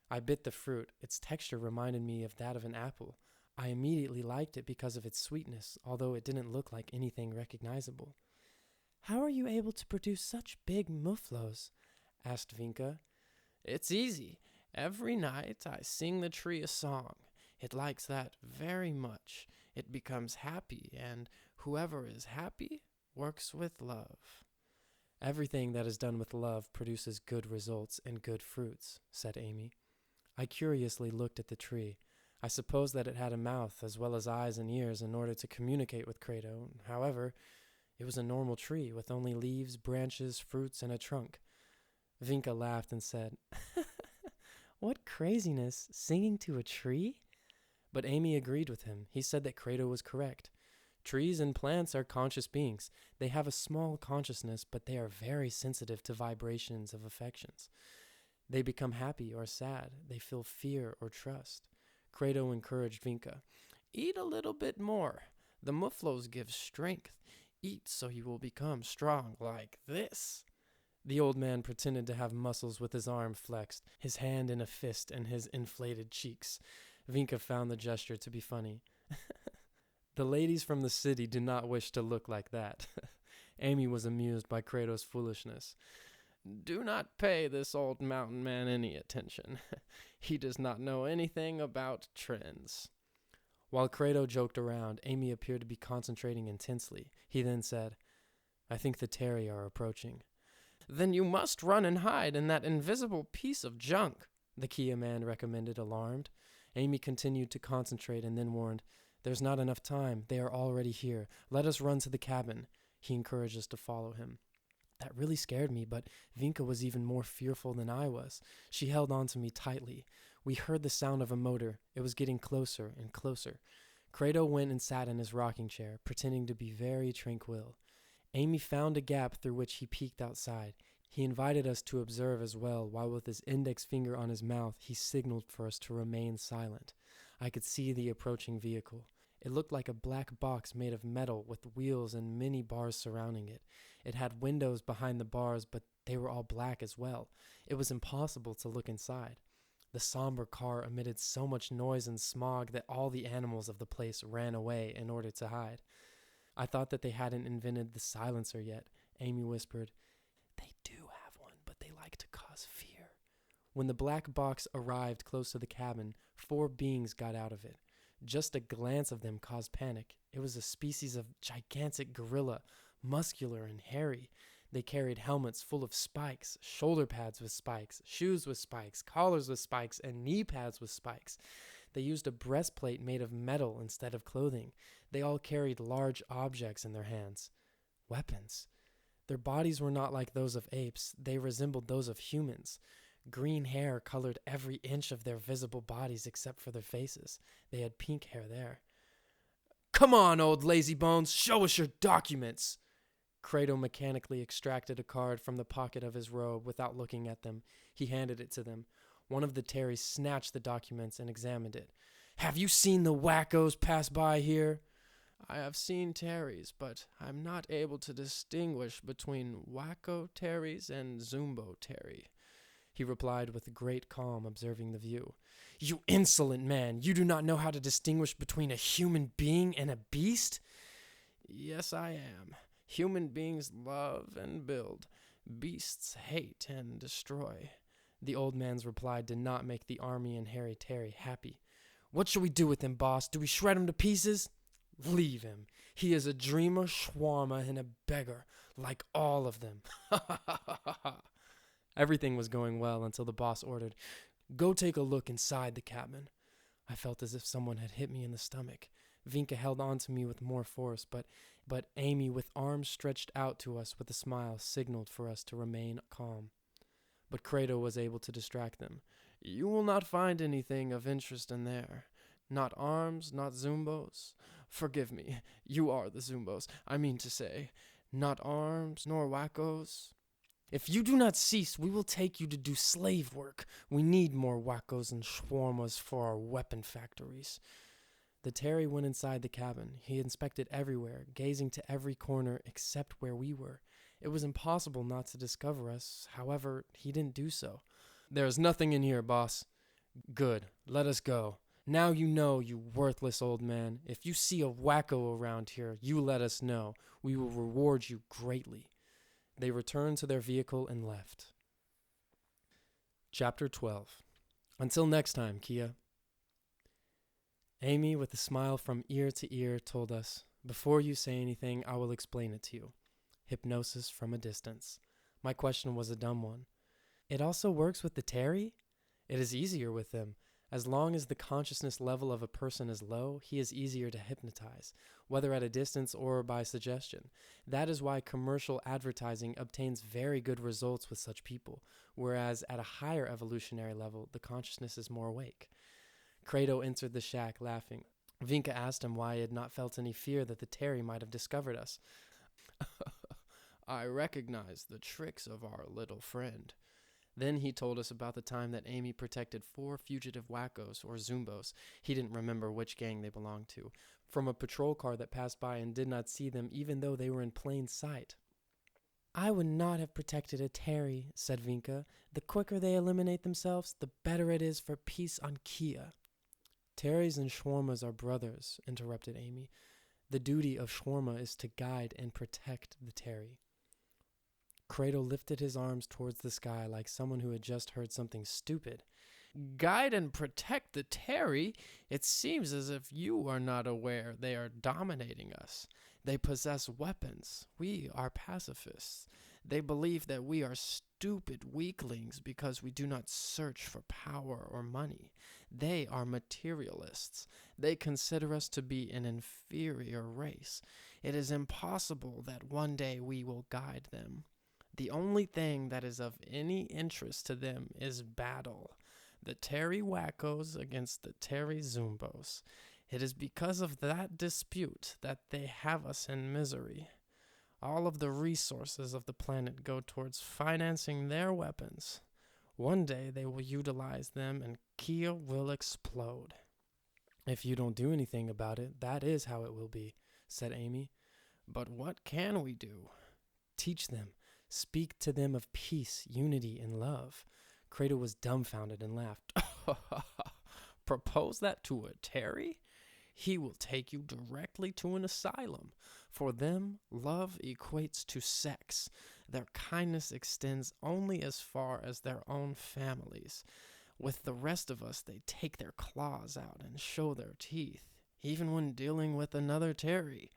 I bit the fruit. Its texture reminded me of that of an apple. I immediately liked it because of its sweetness, although it didn't look like anything recognizable. "How are you able to produce such big muflos?" asked Vinka. "It's easy. Every night I sing the tree a song. It likes that very much. It becomes happy, and whoever is happy works with love." "Everything that is done with love produces good results and good fruits," said Amy. I curiously looked at the tree. I supposed that it had a mouth as well as eyes and ears in order to communicate with Credo. However, it was a normal tree with only leaves, branches, fruits, and a trunk. Vinka laughed and said, "What craziness, singing to a tree?" But Amy agreed with him. He said that Credo was correct. Trees and plants are conscious beings. They have a small consciousness, but they are very sensitive to vibrations of affections. They become happy or sad. They feel fear or trust. Credo encouraged Vinka. "Eat a little bit more. The muflos give strength. Eat so you will become strong like this." The old man pretended to have muscles with his arm flexed, his hand in a fist, and his inflated cheeks. Vinka found the gesture to be funny. The ladies from the city do not wish to look like that. Amy was amused by Credo's foolishness. "Do not pay this old mountain man any attention. He does not know anything about trends." While Credo joked around, Amy appeared to be concentrating intensely. He then said, "I think the Terry are approaching." "Then you must run and hide in that invisible piece of junk," the Kia man recommended, alarmed. Amy continued to concentrate and then warned, "There's not enough time. They are already here. Let us run to the cabin." He encouraged us to follow him. That really scared me, but Vinka was even more fearful than I was. She held on to me tightly. We heard the sound of a motor. It was getting closer and closer. Credo went and sat in his rocking chair, pretending to be very tranquil. Amy found a gap through which he peeked outside. He invited us to observe as well, while with his index finger on his mouth, he signaled for us to remain silent. I could see the approaching vehicle. It looked like a black box made of metal with wheels and many bars surrounding it. It had windows behind the bars, but they were all black as well. It was impossible to look inside. The somber car emitted so much noise and smog that all the animals of the place ran away in order to hide. I thought that they hadn't invented the silencer yet. Amy whispered, "They do have one, but they like to cause fear." When the black box arrived close to the cabin, 4 beings got out of it. Just a glance of them caused panic. It was a species of gigantic gorilla, muscular and hairy. They carried helmets full of spikes, shoulder pads with spikes, shoes with spikes, collars with spikes, and knee pads with spikes. They used a breastplate made of metal instead of clothing. They all carried large objects in their hands. Weapons. Their bodies were not like those of apes. They resembled those of humans. Green hair colored every inch of their visible bodies except for their faces. They had pink hair there. "Come on, old lazybones, show us your documents!" Credo mechanically extracted a card from the pocket of his robe without looking at them. He handed it to them. One of the Terrys snatched the documents and examined it. "Have you seen the wackos pass by here?" "I have seen Terrys, but I'm not able to distinguish between wacko Terrys and Zumbo Terry," he replied with great calm, observing the view. "You insolent man! You do not know how to distinguish between a human being and a beast?" "Yes, I am. Human beings love and build. Beasts hate and destroy." The old man's reply did not make the army and Harry Terry happy. "What shall we do with him, boss? Do we shred him to pieces?" "Leave him. He is a dreamer, shawarma, and a beggar, like all of them." Everything was going well until the boss ordered, "Go take a look inside the cabin." I felt as if someone had hit me in the stomach. Vinka held on to me with more force, but Amy, with arms stretched out to us with a smile, signaled for us to remain calm. But Credo was able to distract them. You will not find anything of interest in there. Not arms, not Zumbos. Forgive me, you are the Zumbos, I mean to say. Not arms, nor wackos. If you do not cease, we will take you to do slave work. We need more wackos and shawarmas for our weapon factories. The Terry went inside the cabin. He inspected everywhere, gazing to every corner except where we were. It was impossible not to discover us. However, he didn't do so. There is nothing in here, boss. Good. Let us go. Now you know, you worthless old man. If you see a wacko around here, you let us know. We will reward you greatly. They returned to their vehicle and left. Chapter 12. Until next time, Kia. Amy, with a smile from ear to ear, told us, "Before you say anything, I will explain it to you. Hypnosis from a distance." My question was a dumb one. It also works with the Terry? It is easier with them. As long as the consciousness level of a person is low, he is easier to hypnotize, whether at a distance or by suggestion. That is why commercial advertising obtains very good results with such people, whereas at a higher evolutionary level, the consciousness is more awake. Credo entered the shack, laughing. Vinka asked him why he had not felt any fear that the Terry might have discovered us. I recognize the tricks of our little friend. Then he told us about the time that Amy protected 4 fugitive wackos, or Zumbos, he didn't remember which gang they belonged to, from a patrol car that passed by and did not see them even though they were in plain sight. I would not have protected a Terry, said Vinka. The quicker they eliminate themselves, the better it is for peace on Kia. Terrys and shawarmas are brothers, interrupted Amy. The duty of shawarma is to guide and protect the Terry. Credo lifted his arms towards the sky like someone who had just heard something stupid. Guide and protect the Terry? It seems as if you are not aware they are dominating us. They possess weapons. We are pacifists. They believe that we are stupid weaklings because we do not search for power or money. They are materialists. They consider us to be an inferior race. It is impossible that one day we will guide them. The only thing that is of any interest to them is battle. The Terry wackos against the Terry Zumbos. It is because of that dispute that they have us in misery. All of the resources of the planet go towards financing their weapons. One day they will utilize them and Kia will explode. If you don't do anything about it, that is how it will be, said Amy. But what can we do? Teach them. Speak to them of peace, unity, and love. Credo was dumbfounded and laughed. Propose that to a Terry? He will take you directly to an asylum. For them, love equates to sex. Their kindness extends only as far as their own families. With the rest of us, they take their claws out and show their teeth, even when dealing with another Terry.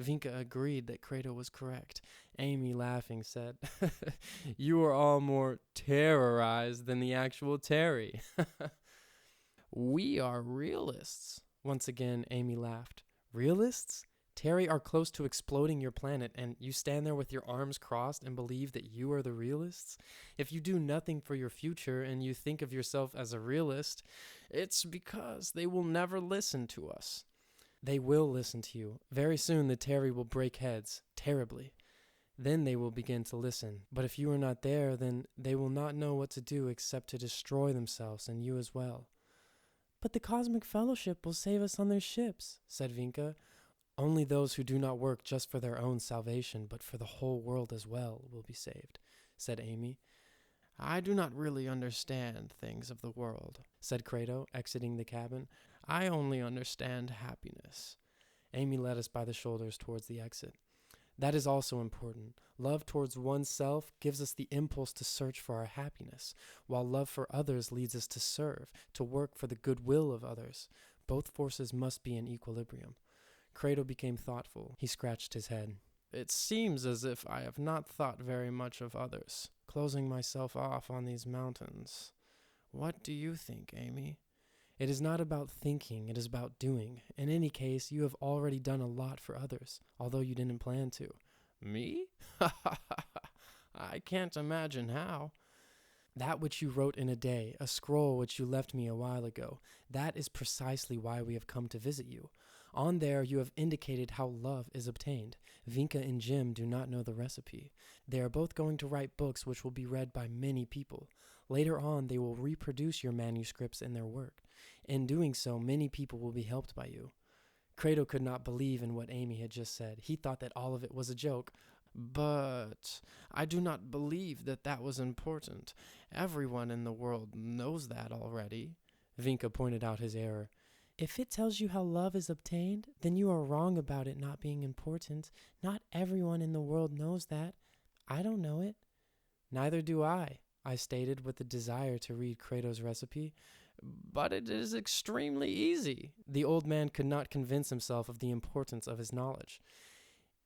Vinka agreed that Credo was correct. Amy, laughing, said, You are all more terrorized than the actual Terry. We are realists. Once again, Amy laughed. Realists? Terry are close to exploding your planet, and you stand there with your arms crossed and believe that you are the realists? If you do nothing for your future and you think of yourself as a realist, it's because they will never listen to us. They will listen to you. Very soon the Terry will break heads, terribly. Then they will begin to listen. But if you are not there, then they will not know what to do except to destroy themselves and you as well. But the Cosmic Fellowship will save us on their ships, said Vinka. Only those who do not work just for their own salvation, but for the whole world as well, will be saved, said Amy. I do not really understand things of the world, said Credo, exiting the cabin. I only understand happiness. Amy led us by the shoulders towards the exit. That is also important. Love towards oneself gives us the impulse to search for our happiness, while love for others leads us to serve, to work for the goodwill of others. Both forces must be in equilibrium. Credo became thoughtful. He scratched his head. It seems as if I have not thought very much of others, closing myself off on these mountains. What do you think, Amy? It is not about thinking, it is about doing. In any case, you have already done a lot for others, although you didn't plan to. Me? I can't imagine how. That which you wrote in a day, a scroll which you left me a while ago, that is precisely why we have come to visit you. On there you have indicated how love is obtained. Vinka and Jim do not know the recipe. They are both going to write books which will be read by many people. Later on, they will reproduce your manuscripts in their work. In doing so, many people will be helped by you. Credo could not believe in what Amy had just said. He thought that all of it was a joke. But I do not believe that that was important. Everyone in the world knows that already. Vinka pointed out his error. If it tells you how love is obtained, then you are wrong about it not being important. Not everyone in the world knows that. I don't know it. Neither do I stated with the desire to read Credo's recipe. But it is extremely easy. The old man could not convince himself of the importance of his knowledge.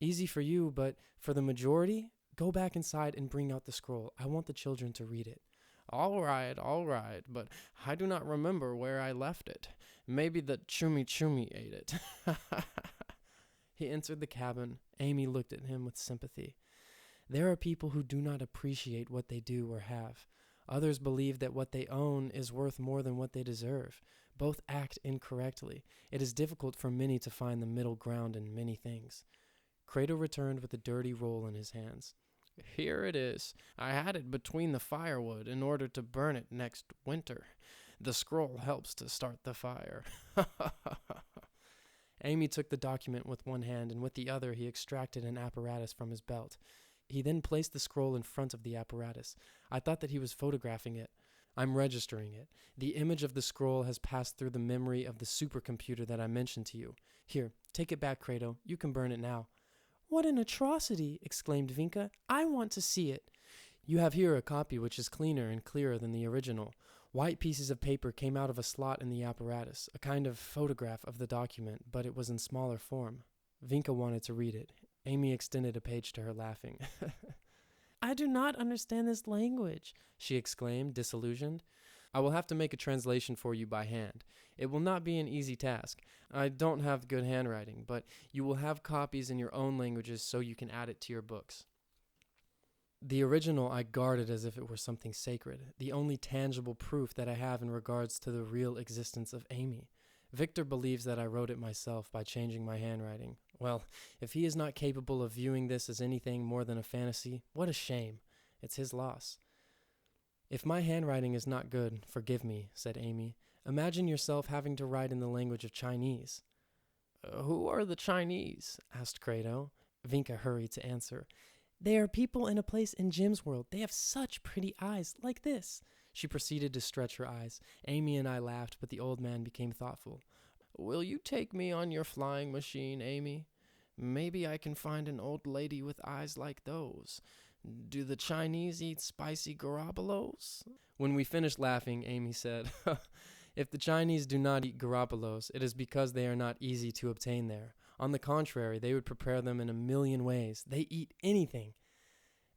Easy for you, but for the majority, go back inside and bring out the scroll. I want the children to read it. All right, but I do not remember where I left it. Maybe the chumi ate it. He entered the cabin. Amy looked at him with sympathy. There are people who do not appreciate what they do or have. Others believe that what they own is worth more than what they deserve. Both act incorrectly. It is difficult for many to find the middle ground in many things. Credo returned with a dirty roll in his hands. Here it is. I had it between the firewood in order to burn it next winter. The scroll helps to start the fire. Amy took the document with one hand, and with the other he extracted an apparatus from his belt. He then placed the scroll in front of the apparatus. I thought that he was photographing it. I'm registering it. The image of the scroll has passed through the memory of the supercomputer that I mentioned to you. Here, take it back, Credo. You can burn it now. What an atrocity! Exclaimed Vinka. I want to see it. You have here a copy which is cleaner and clearer than the original. White pieces of paper came out of a slot in the apparatus, a kind of photograph of the document, but it was in smaller form. Vinka wanted to read it. Amy extended a page to her, laughing. I do not understand this language, she exclaimed, disillusioned. I will have to make a translation for you by hand. It will not be an easy task. I don't have good handwriting, but you will have copies in your own languages so you can add it to your books. The original I guarded as if it were something sacred, the only tangible proof that I have in regards to the real existence of Amy. Victor believes that I wrote it myself by changing my handwriting. Well, if he is not capable of viewing this as anything more than a fantasy, what a shame. It's his loss. If my handwriting is not good, forgive me, said Amy. Imagine yourself having to write in the language of Chinese. Who are the Chinese? Asked Credo. Vinka hurried to answer. They are people in a place in Jim's world. They have such pretty eyes, like this. She proceeded to stretch her eyes. Amy and I laughed, but the old man became thoughtful. Will you take me on your flying machine, Amy? Maybe I can find an old lady with eyes like those. Do the Chinese eat spicy garbalos? When we finished laughing, Amy said, If the Chinese do not eat garbalos, it is because they are not easy to obtain there. On the contrary, they would prepare them in a million ways. They eat anything.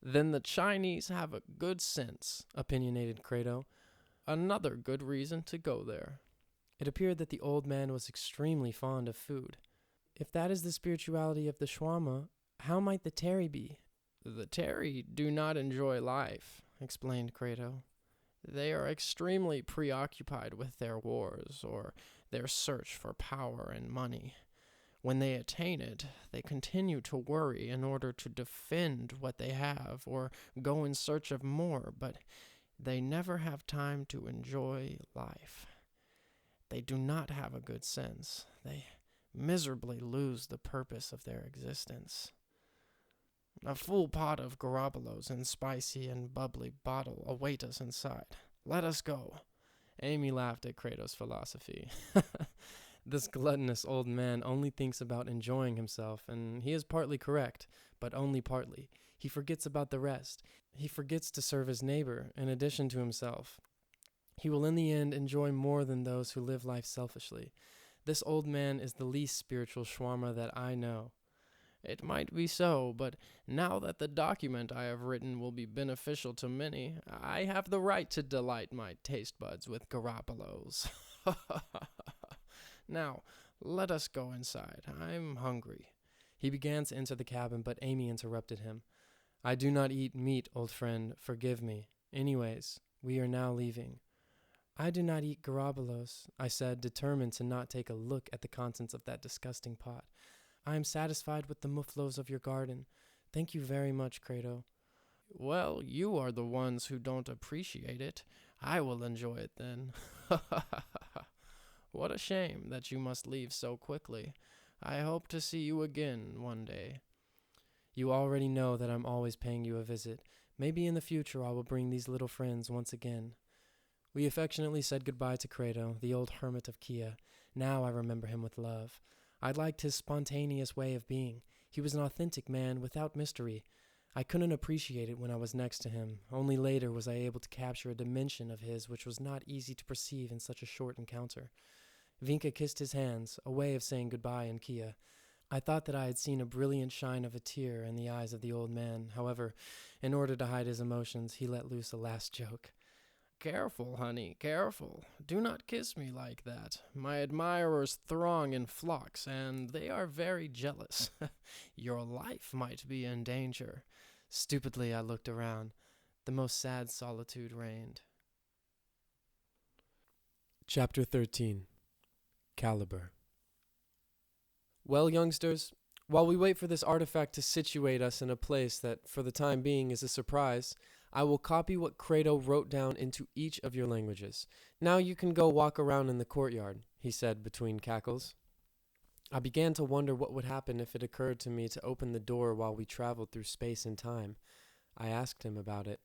Then the Chinese have a good sense, opinionated Credo. Another good reason to go there. It appeared that the old man was extremely fond of food. If that is the spirituality of the Shwama, how might the Terry be? The Terry do not enjoy life, explained Credo. They are extremely preoccupied with their wars or their search for power and money. When they attain it, they continue to worry in order to defend what they have or go in search of more, but they never have time to enjoy life. They do not have a good sense. They miserably lose the purpose of their existence. A full pot of garbalos in spicy and bubbly bottle await us inside. Let us go. Amy laughed at Credo's philosophy. This gluttonous old man only thinks about enjoying himself, and he is partly correct, but only partly. He forgets about the rest. He forgets to serve his neighbor, in addition to himself. He will in the end enjoy more than those who live life selfishly. This old man is the least spiritual shawarma that I know. It might be so, but now that the document I have written will be beneficial to many, I have the right to delight my taste buds with garbalos. Now, let us go inside. I'm hungry. He began to enter the cabin, but Amy interrupted him. I do not eat meat, old friend. Forgive me. Anyways, We are now leaving. I do not eat garabalos, I said, determined to not take a look at the contents of that disgusting pot. I am satisfied with the muflos of your garden. Thank you very much, Credo. Well, you are the ones who don't appreciate it. I will enjoy it then. What a shame that you must leave so quickly. I hope to see you again one day. You already know that I'm always paying you a visit. Maybe in the future I will bring these little friends once again. We affectionately said goodbye to Credo, the old hermit of Kia. Now I remember him with love. I liked his spontaneous way of being. He was an authentic man without mystery. I couldn't appreciate it when I was next to him. Only later was I able to capture a dimension of his which was not easy to perceive in such a short encounter. Vinka kissed his hands, a way of saying goodbye in Kia. I thought that I had seen a brilliant shine of a tear in the eyes of the old man. However, in order to hide his emotions, he let loose a last joke. Careful, honey, careful. Do not kiss me like that. My admirers throng in flocks, and they are very jealous. Your life might be in danger. Stupidly, I looked around. The most sad solitude reigned. Chapter 13. Caliber. Well, youngsters, while we wait for this artifact to situate us in a place that, for the time being, is a surprise, I will copy what Credo wrote down into each of your languages. Now you can go walk around in the courtyard, he said between cackles. I began to wonder what would happen if it occurred to me to open the door while we traveled through space and time. I asked him about it.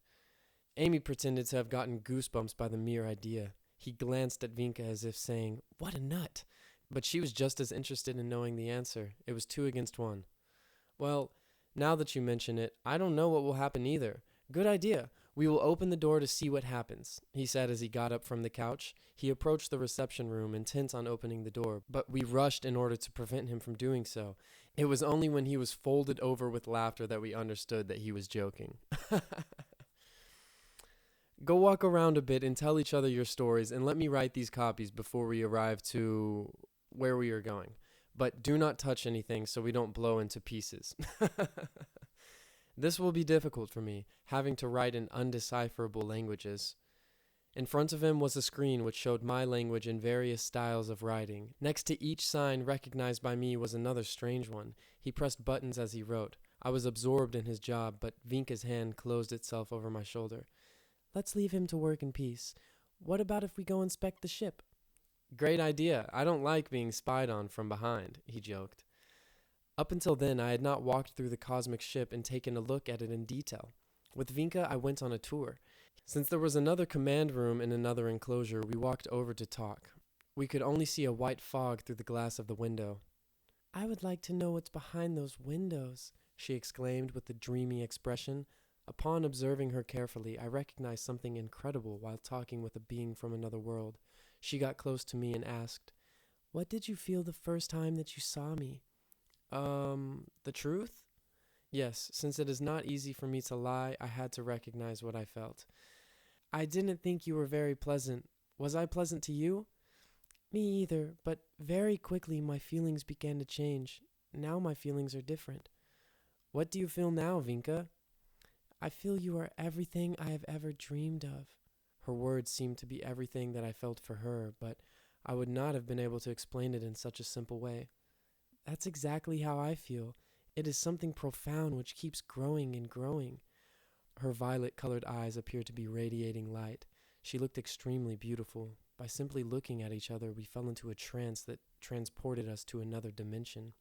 Amy pretended to have gotten goosebumps by the mere idea. He glanced at Vinka as if saying, "What a nut!" But she was just as interested in knowing the answer. It was 2 against 1. Well, now that you mention it, I don't know what will happen either. Good idea. We will open the door to see what happens, he said as he got up from the couch. He approached the reception room, intent on opening the door, but we rushed in order to prevent him from doing so. It was only when he was folded over with laughter that we understood that he was joking. Go walk around a bit and tell each other your stories, and let me write these copies before we arrive to where we are going. But do not touch anything so we don't blow into pieces. This will be difficult for me, having to write in undecipherable languages. In front of him was a screen which showed my language in various styles of writing. Next to each sign recognized by me was another strange one. He pressed buttons as he wrote. I was absorbed in his job, but Vinka's hand closed itself over my shoulder. Let's leave him to work in peace. What about if we go inspect the ship? Great idea. I don't like being spied on from behind, he joked. Up until then, I had not walked through the cosmic ship and taken a look at it in detail. With Vinka, I went on a tour. Since there was another command room in another enclosure, we walked over to talk. We could only see a white fog through the glass of the window. I would like to know what's behind those windows, she exclaimed with a dreamy expression. Upon observing her carefully, I recognized something incredible while talking with a being from another world. She got close to me and asked, "What did you feel the first time that you saw me?" The truth? Yes, since it is not easy for me to lie, I had to recognize what I felt. I didn't think you were very pleasant. Was I pleasant to you? Me either, but very quickly my feelings began to change. Now my feelings are different. What do you feel now, Vinka? I feel you are everything I have ever dreamed of. Her words seemed to be everything that I felt for her, but I would not have been able to explain it in such a simple way. That's exactly how I feel. It is something profound which keeps growing and growing. Her violet-colored eyes appeared to be radiating light. She looked extremely beautiful. By simply looking at each other, we fell into a trance that transported us to another dimension.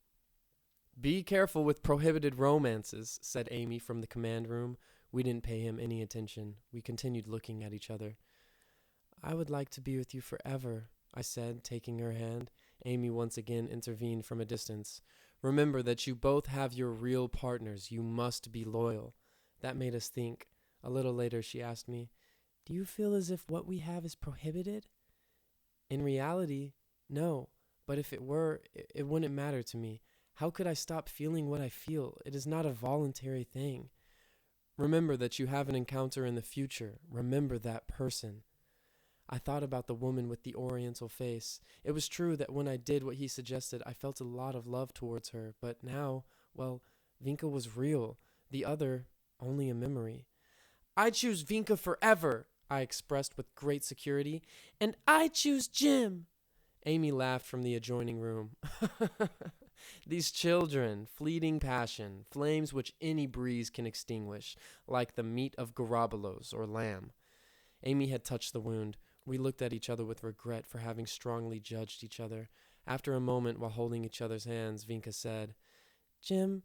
Be careful with prohibited romances, said Amy from the command room. We didn't pay him any attention. We continued looking at each other. I would like to be with you forever, I said, taking her hand. Amy once again intervened from a distance. Remember that you both have your real partners. You must be loyal. That made us think. A little later she asked me, do you feel as if what we have is prohibited? In reality, no. But if it were, it wouldn't matter to me. How could I stop feeling what I feel? It is not a voluntary thing. Remember that you have an encounter in the future. Remember that person. I thought about the woman with the oriental face. It was true that when I did what he suggested, I felt a lot of love towards her. But now, well, Vinka was real. The other, only a memory. I choose Vinka forever, I expressed with great security. And I choose Jim. Amy laughed from the adjoining room. These children, fleeting passion, flames which any breeze can extinguish, like the meat of gorobolos or lamb. Amy had touched the wound. We looked at each other with regret for having strongly judged each other. After a moment, while holding each other's hands, Vinka said, Jim,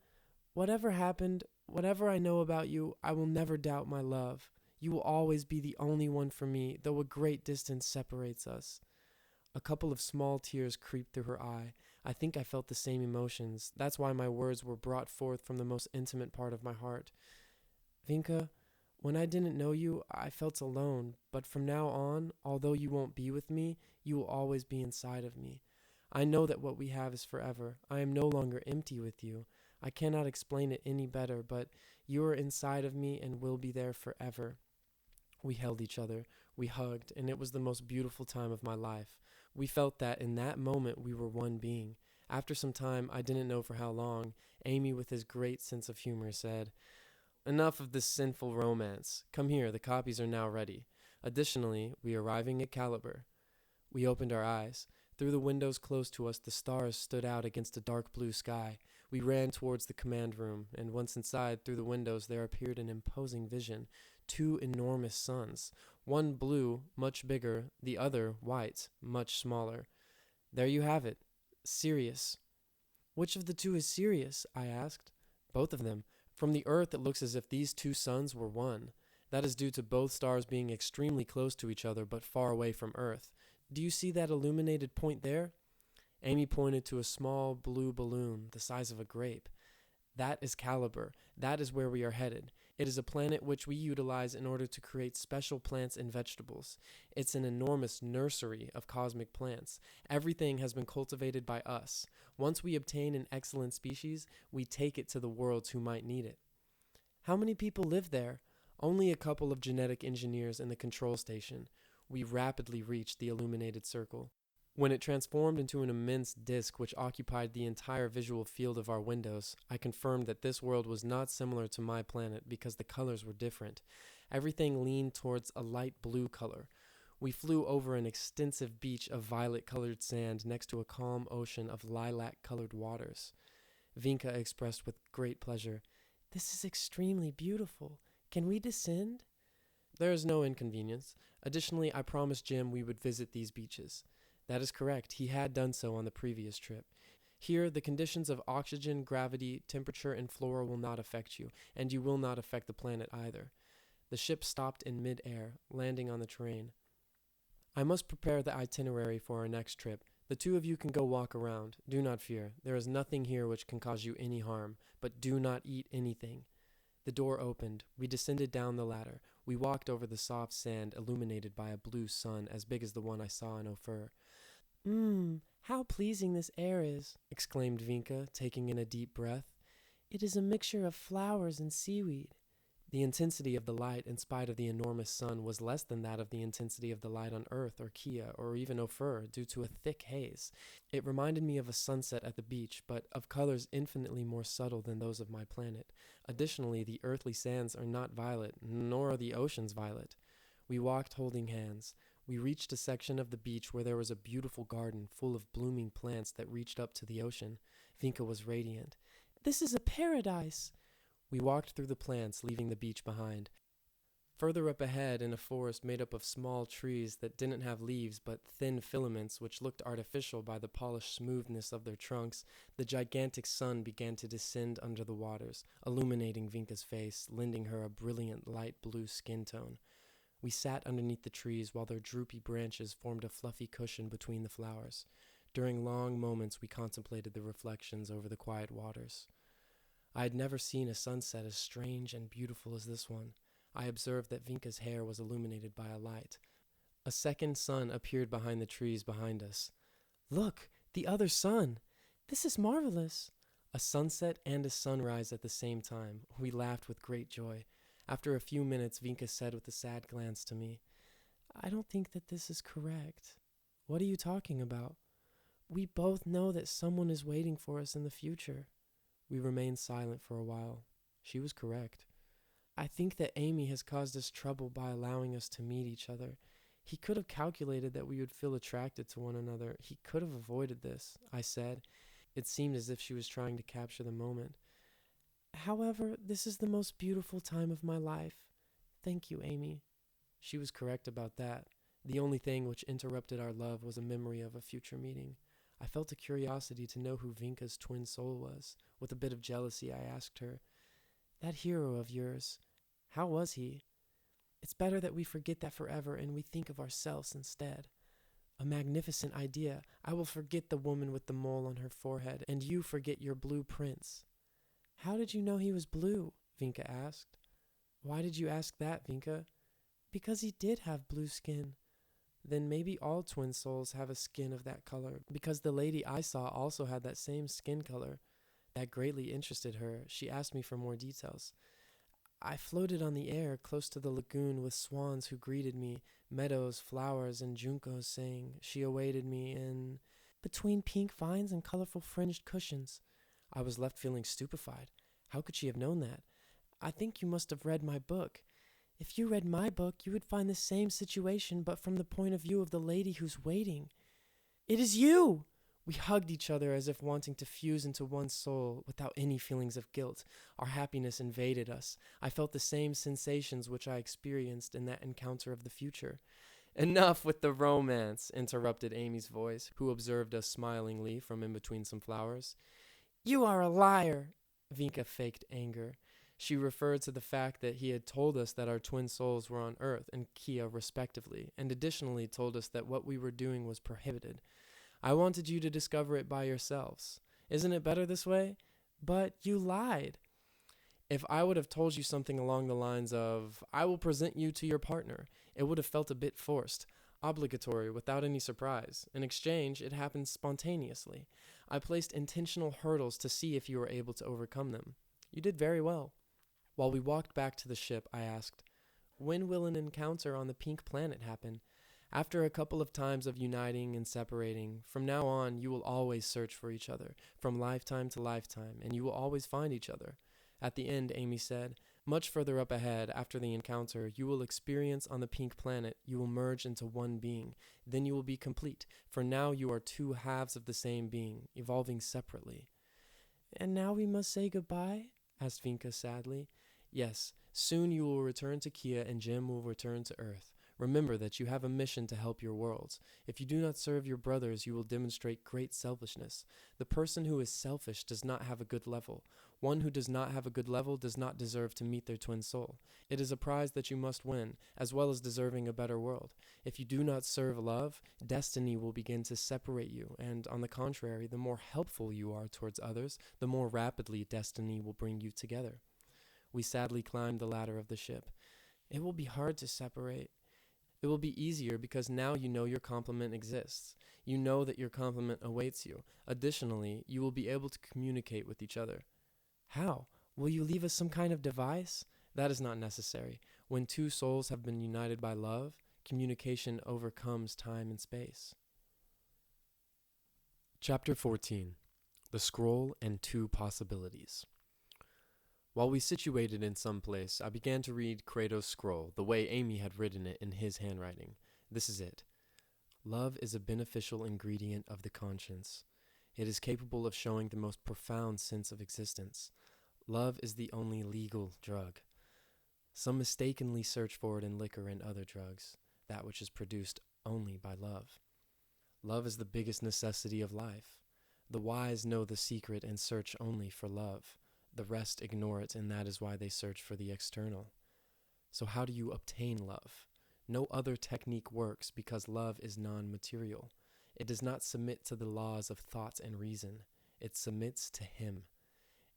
whatever happened, whatever I know about you, I will never doubt my love. You will always be the only one for me, though a great distance separates us. A couple of small tears creeped through her eye. I think I felt the same emotions. That's why my words were brought forth from the most intimate part of my heart. Vinka, when I didn't know you, I felt alone, but from now on, although you won't be with me, you will always be inside of me. I know that what we have is forever. I am no longer empty with you. I cannot explain it any better, but you are inside of me and will be there forever. We held each other, we hugged, and it was the most beautiful time of my life. We felt that in that moment we were one being. After some time, I didn't know for how long, Amy with his great sense of humor said, Enough of this sinful romance. Come here, the copies are now ready. Additionally, we are arriving at Caliber. We opened our eyes. Through the windows close to us, the stars stood out against a dark blue sky. We ran towards the command room, and once inside, through the windows, there appeared an imposing vision. 2 enormous suns, one blue, much bigger, the other white, much smaller. There you have it. Sirius. Which of the 2 is Sirius? I asked. Both of them. From the Earth, it looks as if these 2 suns were one. That is due to both stars being extremely close to each other but far away from Earth. Do you see that illuminated point there? Amy pointed to a small blue balloon the size of a grape. That is Caliber. That is where we are headed. It is a planet which we utilize in order to create special plants and vegetables. It's an enormous nursery of cosmic plants. Everything has been cultivated by us. Once we obtain an excellent species, we take it to the worlds who might need it. How many people live there? Only a couple of genetic engineers in the control station. We rapidly reached the illuminated circle. When it transformed into an immense disk which occupied the entire visual field of our windows, I confirmed that this world was not similar to my planet because the colors were different. Everything leaned towards a light blue color. We flew over an extensive beach of violet-colored sand next to a calm ocean of lilac-colored waters. Vinka expressed with great pleasure, This is extremely beautiful. Can we descend? There is no inconvenience. Additionally, I promised Jim we would visit these beaches. That is correct. He had done so on the previous trip. Here, the conditions of oxygen, gravity, temperature, and flora will not affect you, and you will not affect the planet either. The ship stopped in mid-air, landing on the terrain. I must prepare the itinerary for our next trip. The 2 of you can go walk around. Do not fear. There is nothing here which can cause you any harm, but do not eat anything. The door opened. We descended down the ladder. We walked over the soft sand illuminated by a blue sun as big as the one I saw in Ophir. How pleasing this air is, exclaimed Vinka, taking in a deep breath. It is a mixture of flowers and seaweed. The intensity of the light, in spite of the enormous sun, was less than that of the intensity of the light on Earth or Kia or even Ophir due to a thick haze. It reminded me of a sunset at the beach, but of colors infinitely more subtle than those of my planet. Additionally, the earthly sands are not violet, nor are the oceans violet. We walked holding hands. We reached a section of the beach where there was a beautiful garden full of blooming plants that reached up to the ocean. Vinka was radiant. This is a paradise! We walked through the plants, leaving the beach behind. Further up ahead, in a forest made up of small trees that didn't have leaves but thin filaments which looked artificial by the polished smoothness of their trunks, the gigantic sun began to descend under the waters, illuminating Vinka's face, lending her a brilliant light blue skin tone. We sat underneath the trees while their droopy branches formed a fluffy cushion between the flowers. During long moments we contemplated the reflections over the quiet waters. I had never seen a sunset as strange and beautiful as this one. I observed that Vinka's hair was illuminated by a light. A second sun appeared behind the trees behind us. Look, the other sun! This is marvelous! A sunset and a sunrise at the same time. We laughed with great joy. After a few minutes, Vinka said with a sad glance to me, I don't think that this is correct. What are you talking about? We both know that someone is waiting for us in the future. We remained silent for a while. She was correct. I think that Amy has caused us trouble by allowing us to meet each other. He could have calculated that we would feel attracted to one another. He could have avoided this, I said. It seemed as if she was trying to capture the moment. However, this is the most beautiful time of my life. Thank you, Amy. She was correct about that. The only thing which interrupted our love was a memory of a future meeting. I felt a curiosity to know who Vinka's twin soul was. With a bit of jealousy, I asked her, "That hero of yours, how was he?" "It's better that we forget that forever and we think of ourselves instead." "A magnificent idea. I will forget the woman with the mole on her forehead, and you forget your blue prince." "How did you know he was blue?" Vinka asked. "Why did you ask that, Vinka?" "Because he did have blue skin." "Then maybe all twin souls have a skin of that color, because the lady I saw also had that same skin color." That greatly interested her. She asked me for more details. "I floated on the air close to the lagoon with swans who greeted me, meadows, flowers, and juncos sang. She awaited me in between pink vines and colorful fringed cushions." I was left feeling stupefied. How could she have known that? "I think you must have read my book. If you read my book, you would find the same situation, but from the point of view of the lady who's waiting." "It is you!" We hugged each other as if wanting to fuse into one soul without any feelings of guilt. Our happiness invaded us. I felt the same sensations which I experienced in that encounter of the future. "Enough with the romance," interrupted Amy's voice, who observed us smilingly from in between some flowers. "You are a liar!" Vinka faked anger. She referred to the fact that he had told us that our twin souls were on Earth and Kia respectively, and additionally told us that what we were doing was prohibited. "I wanted you to discover it by yourselves. Isn't it better this way?" "But you lied." "If I would have told you something along the lines of, 'I will present you to your partner,' it would have felt a bit forced, obligatory, without any surprise. In exchange, it happened spontaneously. I placed intentional hurdles to see if you were able to overcome them. You did very well." While we walked back to the ship, I asked, "When will an encounter on the pink planet happen?" "After a couple of times of uniting and separating, from now on you will always search for each other, from lifetime to lifetime, and you will always find each other." At the end, Amy said, "Much further up ahead, after the encounter, you will experience on the pink planet, you will merge into one being. Then you will be complete. For now you are two halves of the same being, evolving separately." "And now we must say goodbye?" asked Vinka sadly. "Yes, soon you will return to Kia and Jim will return to Earth. Remember that you have a mission to help your worlds. If you do not serve your brothers, you will demonstrate great selfishness. The person who is selfish does not have a good level. One who does not have a good level does not deserve to meet their twin soul. It is a prize that you must win, as well as deserving a better world. If you do not serve love, destiny will begin to separate you, and on the contrary, the more helpful you are towards others, the more rapidly destiny will bring you together." We sadly climbed the ladder of the ship. "It will be hard to separate." "It will be easier because now you know your complement exists. You know that your complement awaits you. Additionally, you will be able to communicate with each other." "How? Will you leave us some kind of device?" "That is not necessary. When two souls have been united by love, communication overcomes time and space." Chapter 14. The Scroll and Two Possibilities. While we situated in some place, I began to read Kratos' scroll, the way Amy had written it in his handwriting. This is it. "Love is a beneficial ingredient of the conscience. It is capable of showing the most profound sense of existence. Love is the only legal drug. Some mistakenly search for it in liquor and other drugs, that which is produced only by love. Love is the biggest necessity of life. The wise know the secret and search only for love. The rest ignore it, and that is why they search for the external. So how do you obtain love? No other technique works because love is non-material. It does not submit to the laws of thought and reason. It submits to him.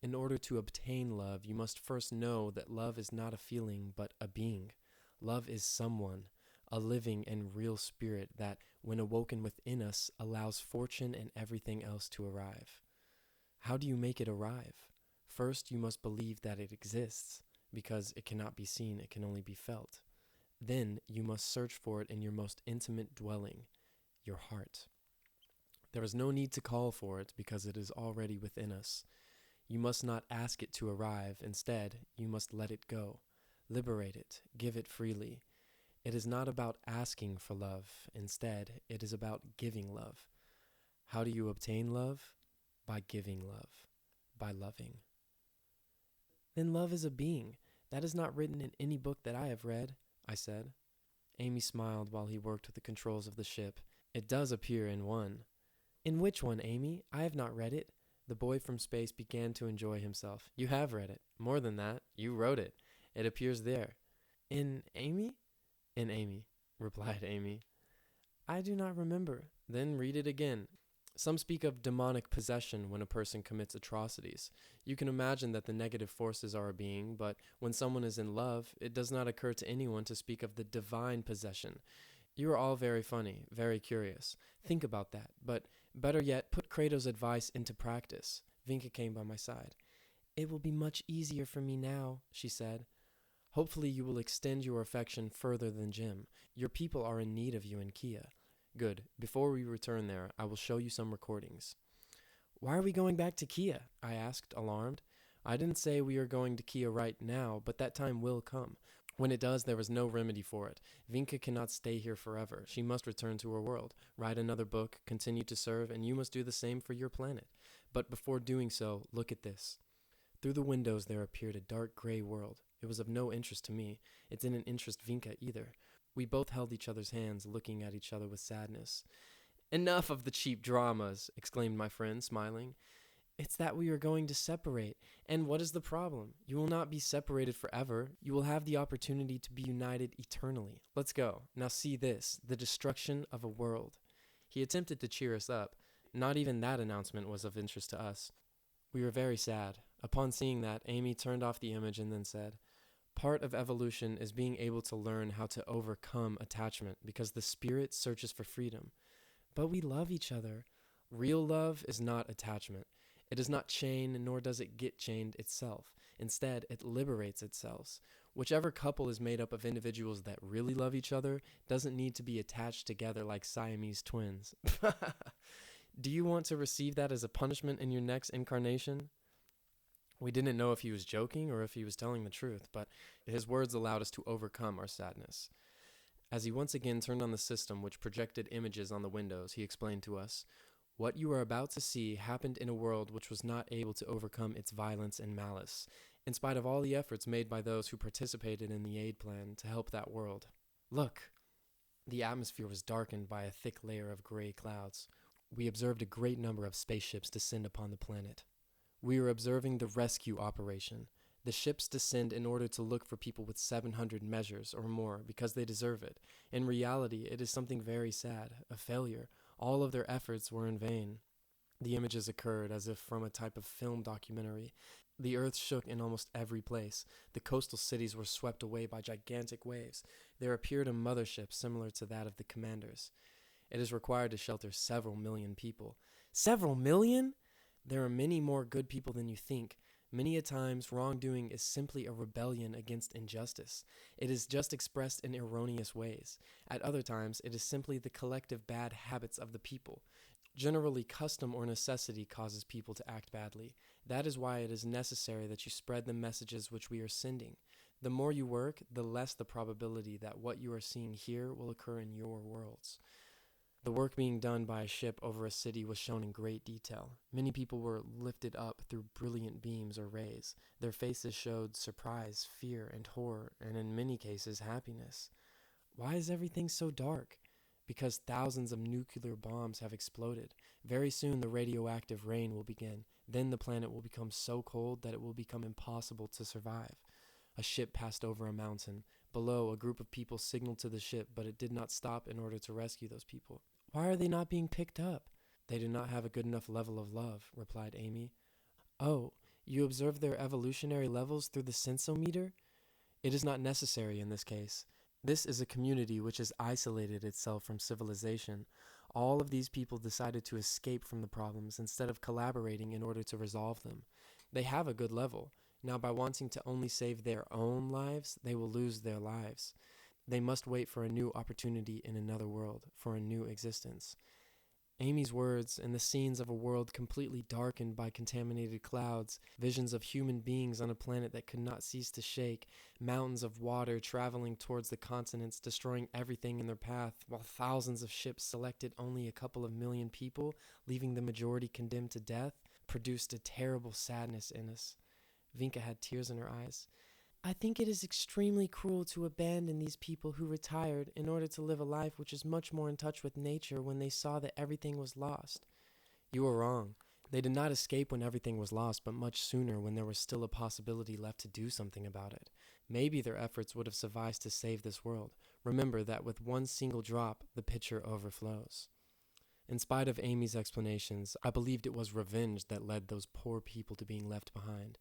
In order to obtain love, you must first know that love is not a feeling, but a being. Love is someone, a living and real spirit that, when awoken within us, allows fortune and everything else to arrive. How do you make it arrive? First, you must believe that it exists, because it cannot be seen, it can only be felt. Then, you must search for it in your most intimate dwelling, your heart. There is no need to call for it, because it is already within us. You must not ask it to arrive. Instead, you must let it go. Liberate it, give it freely. It is not about asking for love. Instead, it is about giving love. How do you obtain love? By giving love, by loving. Then love is a being. That is not written in any book that I have read, I said. Amy smiled while he worked with the controls of the ship. It does appear in one. In which one, Amy? I have not read it. The boy from space began to enjoy himself. You have read it. More than that, you wrote it. It appears there. In Amy? In Amy, replied Amy. I do not remember. Then read it again. Some speak of demonic possession when a person commits atrocities. You can imagine that the negative forces are a being, but when someone is in love, it does not occur to anyone to speak of the divine possession. You are all very funny, very curious. Think about that, but better yet, put Kratos' advice into practice. Vinka came by my side. It will be much easier for me now, she said. Hopefully you will extend your affection further than Jim. Your people are in need of you in Kia. Good. Before we return there, I will show you some recordings. Why are we going back to Kia? I asked, alarmed. I didn't say we are going to Kia right now, but that time will come. When it does, there is no remedy for it. Vinka cannot stay here forever. She must return to her world, write another book, continue to serve, and you must do the same for your planet. But before doing so, look at this. Through the windows there appeared a dark gray world. It was of no interest to me. It didn't interest Vinka either. We both held each other's hands, looking at each other with sadness. Enough of the cheap dramas, exclaimed my friend, smiling. It's that we are going to separate. And what is the problem? You will not be separated forever. You will have the opportunity to be united eternally. Let's go. Now see this, the destruction of a world. He attempted to cheer us up. Not even that announcement was of interest to us. We were very sad. Upon seeing that, Amy turned off the image and then said, Part of evolution is being able to learn how to overcome attachment because the spirit searches for freedom. But we love each other. Real love is not attachment. It does not chain, nor does it get chained itself. Instead, it liberates itself. Whichever couple is made up of individuals that really love each other doesn't need to be attached together like Siamese twins. Do you want to receive that as a punishment in your next incarnation? We didn't know if he was joking or if he was telling the truth, but his words allowed us to overcome our sadness. As he once again turned on the system which projected images on the windows, he explained to us, What you are about to see happened in a world which was not able to overcome its violence and malice, in spite of all the efforts made by those who participated in the aid plan to help that world. Look! The atmosphere was darkened by a thick layer of gray clouds. We observed a great number of spaceships descend upon the planet. We are observing the rescue operation. The ships descend in order to look for people with 700 measures or more because they deserve it. In reality, it is something very sad, a failure. All of their efforts were in vain. The images occurred as if from a type of film documentary. The earth shook in almost every place. The coastal cities were swept away by gigantic waves. There appeared a mothership similar to that of the commanders. It is required to shelter several million people. Several million? There are many more good people than you think. Many a times, wrongdoing is simply a rebellion against injustice. It is just expressed in erroneous ways. At other times, it is simply the collective bad habits of the people. Generally, custom or necessity causes people to act badly. That is why it is necessary that you spread the messages which we are sending. The more you work, the less the probability that what you are seeing here will occur in your worlds. The work being done by a ship over a city was shown in great detail. Many people were lifted up through brilliant beams or rays. Their faces showed surprise, fear, and horror, and in many cases, happiness. Why is everything so dark? Because thousands of nuclear bombs have exploded. Very soon the radioactive rain will begin. Then the planet will become so cold that it will become impossible to survive. A ship passed over a mountain. Below, a group of people signaled to the ship, but it did not stop in order to rescue those people. Why are they not being picked up? They do not have a good enough level of love, replied Amy. Oh, you observe their evolutionary levels through the sensometer? It is not necessary in this case. This is a community which has isolated itself from civilization. All of these people decided to escape from the problems instead of collaborating in order to resolve them. They have a good level. Now, by wanting to only save their own lives, they will lose their lives. They must wait for a new opportunity in another world, for a new existence. Amy's words and the scenes of a world completely darkened by contaminated clouds, visions of human beings on a planet that could not cease to shake, mountains of water traveling towards the continents, destroying everything in their path, while thousands of ships selected only a couple of million people, leaving the majority condemned to death, produced a terrible sadness in us. Vinka had tears in her eyes. I think it is extremely cruel to abandon these people who retired in order to live a life which is much more in touch with nature when they saw that everything was lost. You are wrong. They did not escape when everything was lost, but much sooner when there was still a possibility left to do something about it. Maybe their efforts would have sufficed to save this world. Remember that with one single drop, the pitcher overflows. In spite of Amy's explanations, I believed it was revenge that led those poor people to being left behind.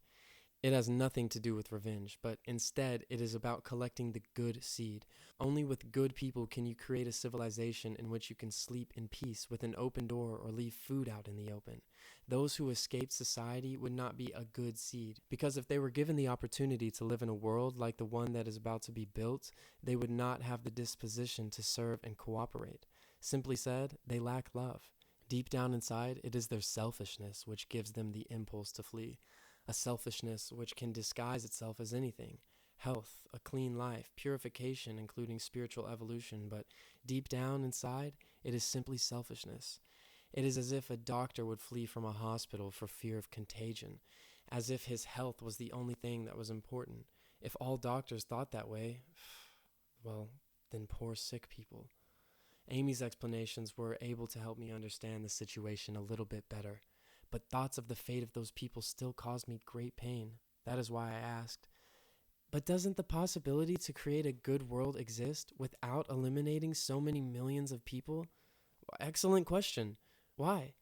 It has nothing to do with revenge, but instead it is about collecting the good seed. Only with good people can you create a civilization in which you can sleep in peace with an open door or leave food out in the open. Those who escaped society would not be a good seed, because if they were given the opportunity to live in a world like the one that is about to be built, they would not have the disposition to serve and cooperate. Simply said, they lack love. Deep down inside, it is their selfishness which gives them the impulse to flee. A selfishness which can disguise itself as anything: health, a clean life, purification, including spiritual evolution, but deep down inside, it is simply selfishness. It is as if a doctor would flee from a hospital for fear of contagion, as if his health was the only thing that was important. If all doctors thought that way, well, then poor sick people. Amy's explanations were able to help me understand the situation a little bit better. But thoughts of the fate of those people still caused me great pain. That is why I asked, but doesn't the possibility to create a good world exist without eliminating so many millions of people? Excellent question. Why?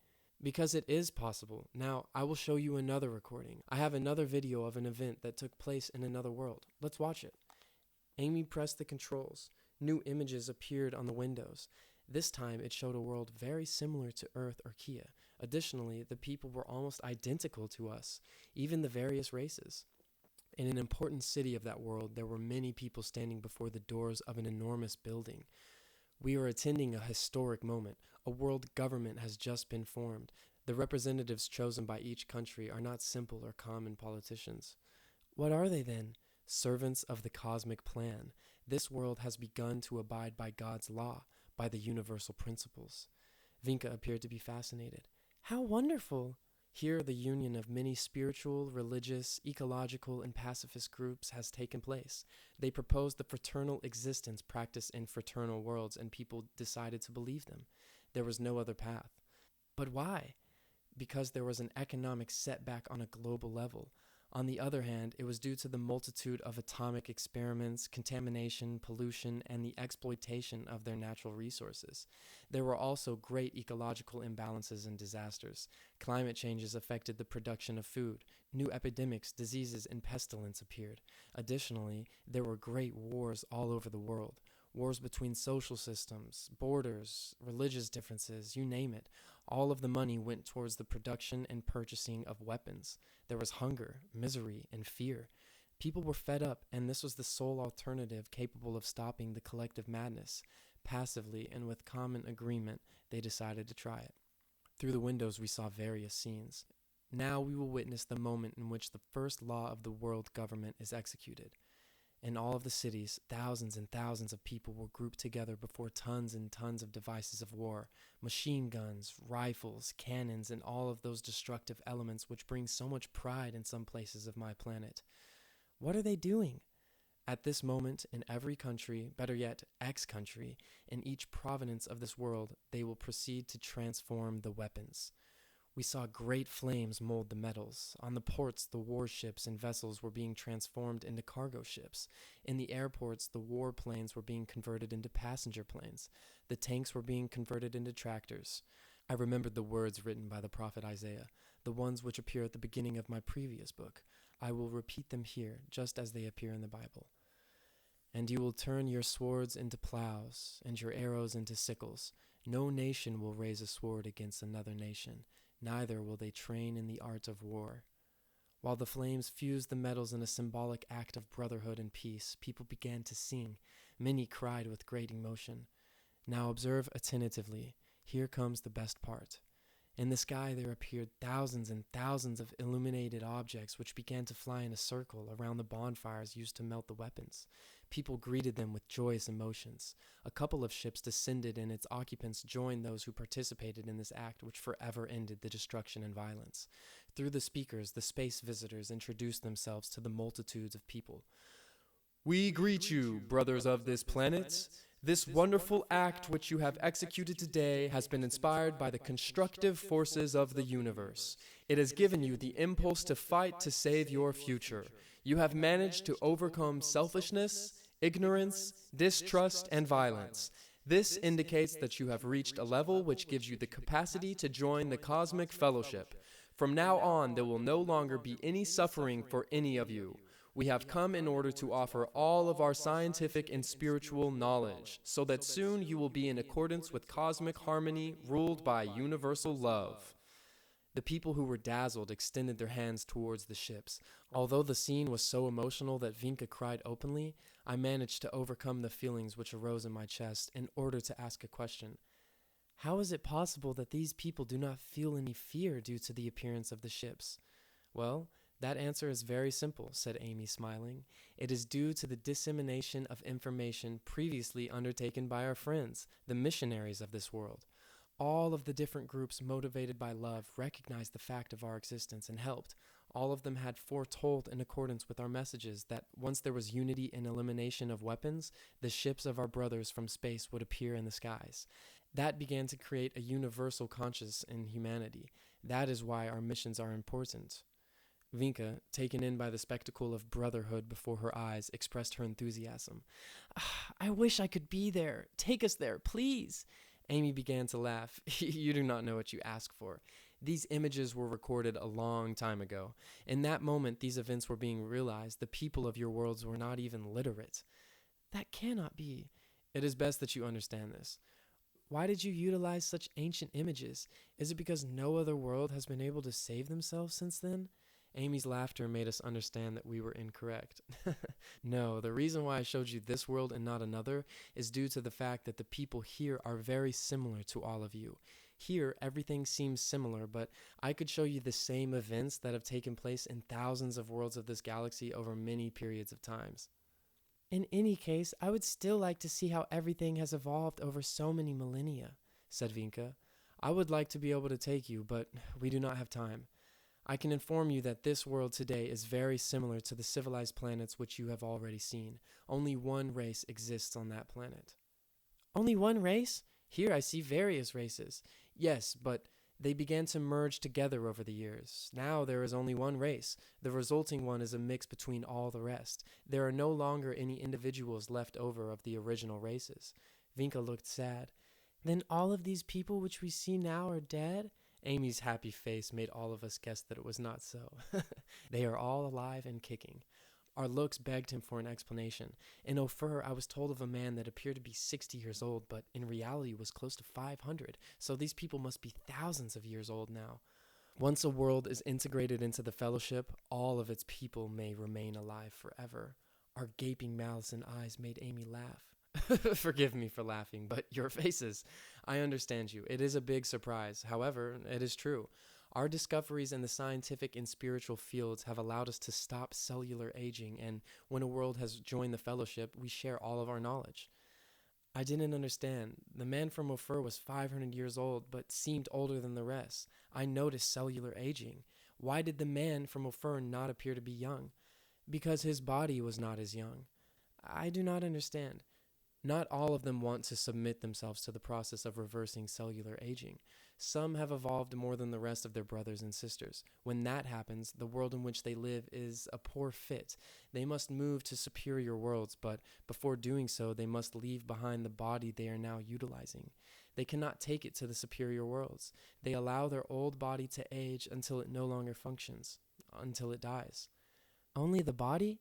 Because it is possible. Now, I will show you another recording. I have another video of an event that took place in another world. Let's watch it. Amy pressed the controls. New images appeared on the windows. This time, it showed a world very similar to Earth or Kia. Additionally, the people were almost identical to us, even the various races. In an important city of that world, there were many people standing before the doors of an enormous building. We are attending a historic moment. A world government has just been formed. The representatives chosen by each country are not simple or common politicians. What are they then? Servants of the cosmic plan. This world has begun to abide by God's law, by the universal principles. Vinka appeared to be fascinated. How wonderful! Here the union of many spiritual, religious, ecological, and pacifist groups has taken place. They proposed the fraternal existence practiced in fraternal worlds, and people decided to believe them. There was no other path. But why? Because there was an economic setback on a global level. On the other hand, it was due to the multitude of atomic experiments, contamination, pollution, and the exploitation of their natural resources. There were also great ecological imbalances and disasters. Climate changes affected the production of food. New epidemics, diseases, and pestilence appeared. Additionally, there were great wars all over the world. Wars between social systems, borders, religious differences, you name it. All of the money went towards the production and purchasing of weapons. There was hunger, misery, and fear. People were fed up, and this was the sole alternative capable of stopping the collective madness. Passively and with common agreement, they decided to try it. Through the windows we saw various scenes. Now we will witness the moment in which the first law of the world government is executed. In all of the cities, thousands and thousands of people were grouped together before tons and tons of devices of war, machine guns, rifles, cannons, and all of those destructive elements which bring so much pride in some places of my planet. What are they doing? At this moment, in every country, better yet, ex-country, in each province of this world, they will proceed to transform the weapons. We saw great flames mold the metals. On the ports, the warships and vessels were being transformed into cargo ships. In the airports, the warplanes were being converted into passenger planes. The tanks were being converted into tractors. I remembered the words written by the prophet Isaiah, the ones which appear at the beginning of my previous book. I will repeat them here, just as they appear in the Bible. And you will turn your swords into plows, and your arrows into sickles. No nation will raise a sword against another nation. Neither will they train in the art of war. While the flames fused the metals in a symbolic act of brotherhood and peace, people began to sing. Many cried with great emotion. Now observe attentively. Here comes the best part. In the sky there appeared thousands and thousands of illuminated objects which began to fly in a circle around the bonfires used to melt the weapons. People greeted them with joyous emotions. A couple of ships descended and its occupants joined those who participated in this act which forever ended the destruction and violence. Through the speakers, the space visitors introduced themselves to the multitudes of people. "We greet you, brothers of this planet. This wonderful act which you have executed today has been inspired by the constructive forces of the universe. It has given you the impulse to fight to save your future. You have managed to overcome selfishness, ignorance, distrust, and violence. This indicates that you have reached a level which gives you the capacity to join the cosmic fellowship. From now on, there will no longer be any suffering for any of you. We have come in order to offer all of our scientific and spiritual knowledge, so that soon you will be in accordance with cosmic harmony ruled by universal love." The people who were dazzled extended their hands towards the ships. Although the scene was so emotional that Vinka cried openly, I managed to overcome the feelings which arose in my chest in order to ask a question. How is it possible that these people do not feel any fear due to the appearance of the ships? Well, that answer is very simple, said Amy, smiling. It is due to the dissemination of information previously undertaken by our friends, the missionaries of this world. All of the different groups motivated by love recognized the fact of our existence and helped. All of them had foretold in accordance with our messages that once there was unity and elimination of weapons, the ships of our brothers from space would appear in the skies. That began to create a universal consciousness in humanity. That is why our missions are important. Vinka, taken in by the spectacle of brotherhood before her eyes, expressed her enthusiasm. "I wish I could be there. Take us there, please." Amy began to laugh. "You do not know what you ask for. These images were recorded a long time ago. In that moment these events were being realized, the people of your worlds were not even literate." "That cannot be." "It is best that you understand this. Why did you utilize such ancient images? Is it because no other world has been able to save themselves since then?" Amy's laughter made us understand that we were incorrect. "No, the reason why I showed you this world and not another is due to the fact that the people here are very similar to all of you. Here, everything seems similar, but I could show you the same events that have taken place in thousands of worlds of this galaxy over many periods of times." "In any case, I would still like to see how everything has evolved over so many millennia," said Vinka. "I would like to be able to take you, but we do not have time. I can inform you that this world today is very similar to the civilized planets which you have already seen. Only one race exists on that planet." "Only one race? Here I see various races." "Yes, but they began to merge together over the years. Now there is only one race. The resulting one is a mix between all the rest. There are no longer any individuals left over of the original races." Vinka looked sad. "Then all of these people which we see now are dead?" Amy's happy face made all of us guess that it was not so. "They are all alive and kicking." Our looks begged him for an explanation. "In Ophir, I was told of a man that appeared to be 60 years old, but in reality was close to 500, so these people must be thousands of years old now. Once a world is integrated into the fellowship, all of its people may remain alive forever." Our gaping mouths and eyes made Amy laugh. "Forgive me for laughing, but your faces. I understand you. It is a big surprise. However, it is true. Our discoveries in the scientific and spiritual fields have allowed us to stop cellular aging, and when a world has joined the fellowship, we share all of our knowledge." I didn't understand. The man from Ophir was 500 years old, but seemed older than the rest. I noticed cellular aging. Why did the man from Ophir not appear to be young? Because his body was not as young. I do not understand. Not all of them want to submit themselves to the process of reversing cellular aging. Some have evolved more than the rest of their brothers and sisters. When that happens, the world in which they live is a poor fit. They must move to superior worlds, but before doing so, they must leave behind the body they are now utilizing. They cannot take it to the superior worlds. They allow their old body to age until it no longer functions, until it dies. Only the body?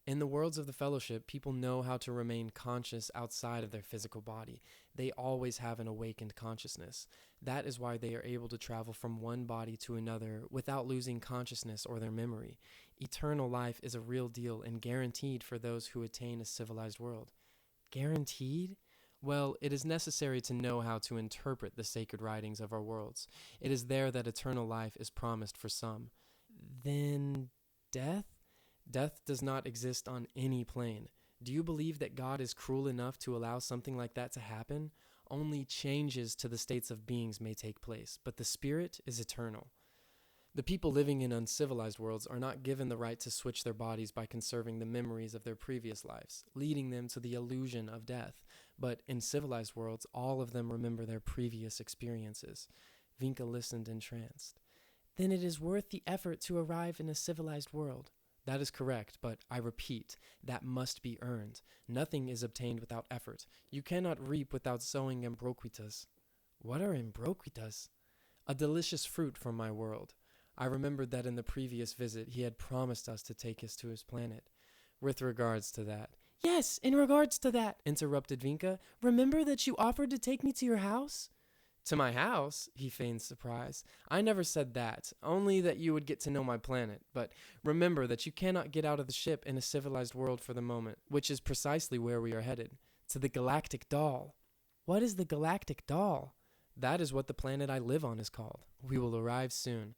In the worlds of the fellowship, people know how to remain conscious outside of their physical body. They always have an awakened consciousness. That is why they are able to travel from one body to another without losing consciousness or their memory. Eternal life is a real deal and guaranteed for those who attain a civilized world. Guaranteed? Well, it is necessary to know how to interpret the sacred writings of our worlds. It is there that eternal life is promised for some. Then death? Death does not exist on any plane. Do you believe that God is cruel enough to allow something like that to happen? Only changes to the states of beings may take place, but the spirit is eternal. The people living in uncivilized worlds are not given the right to switch their bodies by conserving the memories of their previous lives, leading them to the illusion of death. But in civilized worlds, all of them remember their previous experiences. Vinka listened entranced. Then it is worth the effort to arrive in a civilized world. That is correct, but I repeat, that must be earned. Nothing is obtained without effort. You cannot reap without sowing ambroquitas. What are ambroquitas? A delicious fruit from my world. I remembered that in the previous visit he had promised us to take us to his planet. With regards to that. Yes, in regards to that, interrupted Vinka. Remember that you offered to take me to your house? To my house? He feigned surprise. I never said that, only that you would get to know my planet. But remember that you cannot get out of the ship in a civilized world for the moment, which is precisely where we are headed. To the Galactic Doll. What is the Galactic Doll? That is what the planet I live on is called. We will arrive soon.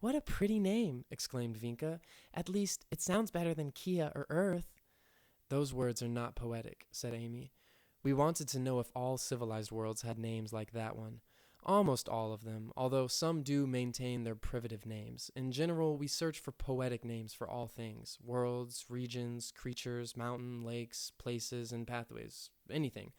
What a pretty name, exclaimed Vinka. At least it sounds better than Kia or Earth. Those words are not poetic, said Amy. We wanted to know if all civilized worlds had names like that one. Almost all of them, although some do maintain their privative names. In general, we search for poetic names for all things. Worlds, regions, creatures, mountain, lakes, places, and pathways. Anything.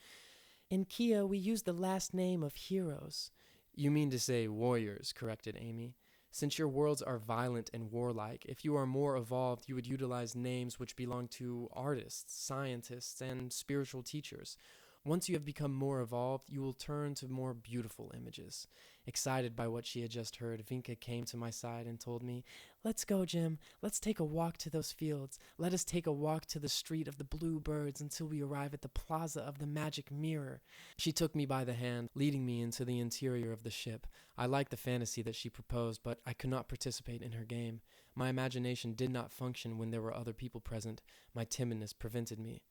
In Kia, we use the last name of heroes. You mean to say warriors, corrected Amy. Since your worlds are violent and warlike, if you are more evolved, you would utilize names which belong to artists, scientists, and spiritual teachers. Once you have become more evolved, you will turn to more beautiful images. Excited by what she had just heard, Vinka came to my side and told me, Let's go, Jim. Let's take a walk to those fields. Let us take a walk to the street of the blue birds until we arrive at the plaza of the magic mirror. She took me by the hand, leading me into the interior of the ship. I liked the fantasy that she proposed, but I could not participate in her game. My imagination did not function when there were other people present. My timidness prevented me.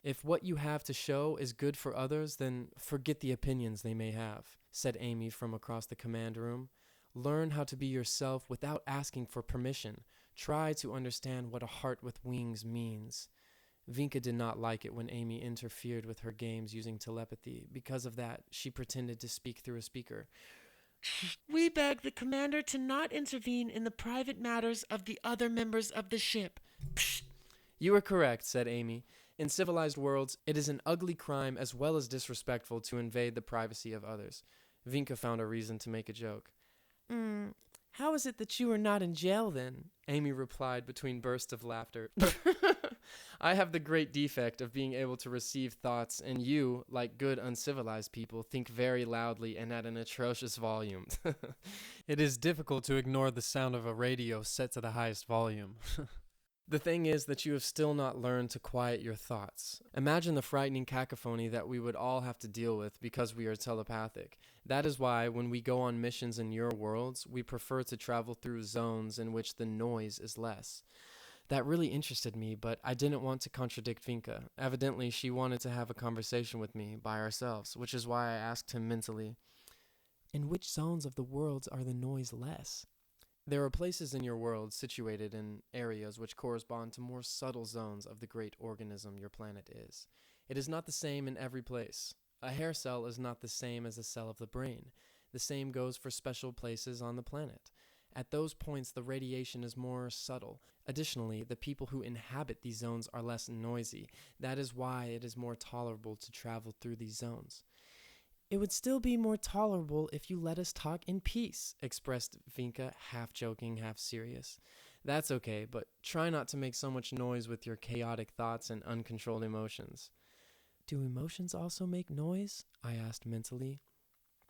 If what you have to show is good for others, then forget the opinions they may have, said Amy from across the command room. Learn how to be yourself without asking for permission. Try to understand what a heart with wings means. Vinka did not like it when Amy interfered with her games using telepathy. Because of that, she pretended to speak through a speaker. We beg the commander to not intervene in the private matters of the other members of the ship. You are correct, said Amy. In civilized worlds, it is an ugly crime as well as disrespectful to invade the privacy of others. Vinka found a reason to make a joke. How is it that you are not in jail then? Amy replied between bursts of laughter. I have the great defect of being able to receive thoughts, and you, like good uncivilized people, think very loudly and at an atrocious volume. It is difficult to ignore the sound of a radio set to the highest volume. The thing is that you have still not learned to quiet your thoughts. Imagine the frightening cacophony that we would all have to deal with because we are telepathic. That is why, when we go on missions in your worlds, we prefer to travel through zones in which the noise is less. That really interested me, but I didn't want to contradict Vinka. Evidently, she wanted to have a conversation with me by ourselves, which is why I asked him mentally, In which zones of the worlds are the noise less? There are places in your world situated in areas which correspond to more subtle zones of the great organism your planet is. It is not the same in every place. A hair cell is not the same as a cell of the brain. The same goes for special places on the planet. At those points, the radiation is more subtle. Additionally, the people who inhabit these zones are less noisy. That is why it is more tolerable to travel through these zones. It would still be more tolerable if you let us talk in peace, expressed Vinka, half joking, half serious. That's okay, but try not to make so much noise with your chaotic thoughts and uncontrolled emotions. Do emotions also make noise? I asked mentally.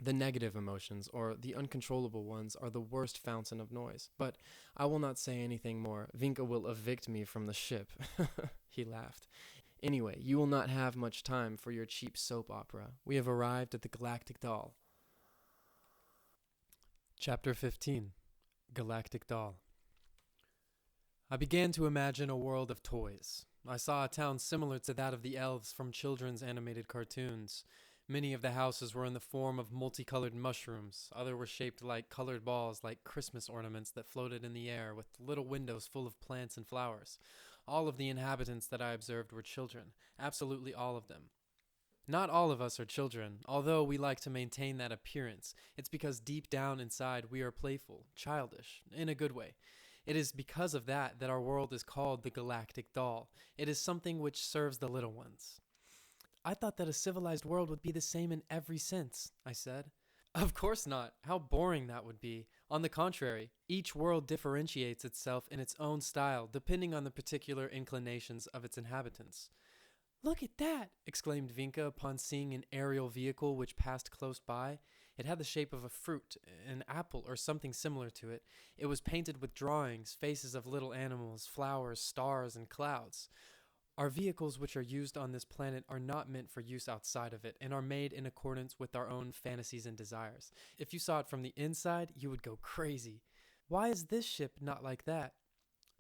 The negative emotions, or the uncontrollable ones, are the worst fountain of noise. But I will not say anything more. Vinka will evict me from the ship. He laughed. Anyway, you will not have much time for your cheap soap opera. We have arrived at the Galactic Doll. Chapter 15. Galactic Doll. I began to imagine a world of toys. I saw a town similar to that of the elves from children's animated cartoons. Many of the houses were in the form of multicolored mushrooms. Others were shaped like colored balls, like Christmas ornaments that floated in the air, with little windows full of plants and flowers. All of the inhabitants that I observed were children. Absolutely all of them. Not all of us are children, although we like to maintain that appearance. It's because deep down inside we are playful, childish, in a good way. It is because of that that our world is called the Galactic Doll. It is something which serves the little ones. I thought that a civilized world would be the same in every sense, I said. Of course not. How boring that would be. On the contrary, each world differentiates itself in its own style, depending on the particular inclinations of its inhabitants. Look at that! Exclaimed Vinka upon seeing an aerial vehicle which passed close by. It had the shape of a fruit, an apple, or something similar to it. It was painted with drawings, faces of little animals, flowers, stars, and clouds. Our vehicles which are used on this planet are not meant for use outside of it, and are made in accordance with our own fantasies and desires. If you saw it from the inside, you would go crazy. Why is this ship not like that?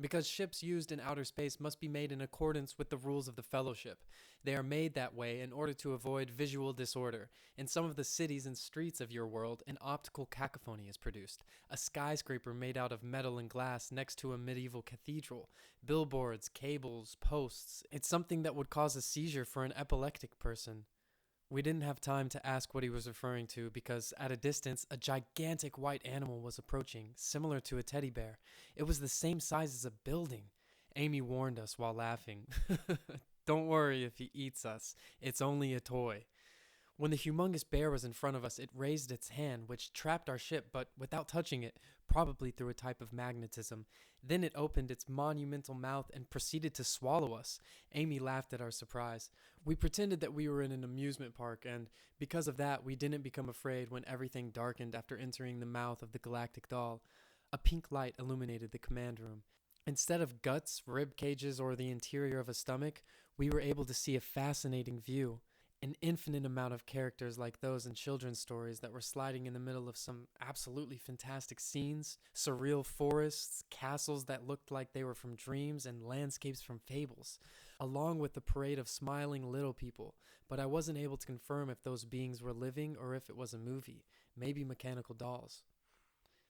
Because ships used in outer space must be made in accordance with the rules of the Fellowship. They are made that way in order to avoid visual disorder. In some of the cities and streets of your world, an optical cacophony is produced. A skyscraper made out of metal and glass next to a medieval cathedral. Billboards, cables, posts. It's something that would cause a seizure for an epileptic person. We didn't have time to ask what he was referring to because, at a distance, a gigantic white animal was approaching, similar to a teddy bear. It was the same size as a building. Amy warned us while laughing. Don't worry if he eats us. It's only a toy. When the humongous bear was in front of us, it raised its hand, which trapped our ship, but without touching it, probably through a type of magnetism. Then it opened its monumental mouth and proceeded to swallow us. Amy laughed at our surprise. We pretended that we were in an amusement park, and because of that, we didn't become afraid when everything darkened after entering the mouth of the Galactic Doll. A pink light illuminated the command room. Instead of guts, rib cages, or the interior of a stomach, we were able to see a fascinating view. An infinite amount of characters like those in children's stories that were sliding in the middle of some absolutely fantastic scenes, surreal forests, castles that looked like they were from dreams, and landscapes from fables, along with the parade of smiling little people. But I wasn't able to confirm if those beings were living or if it was a movie, maybe mechanical dolls.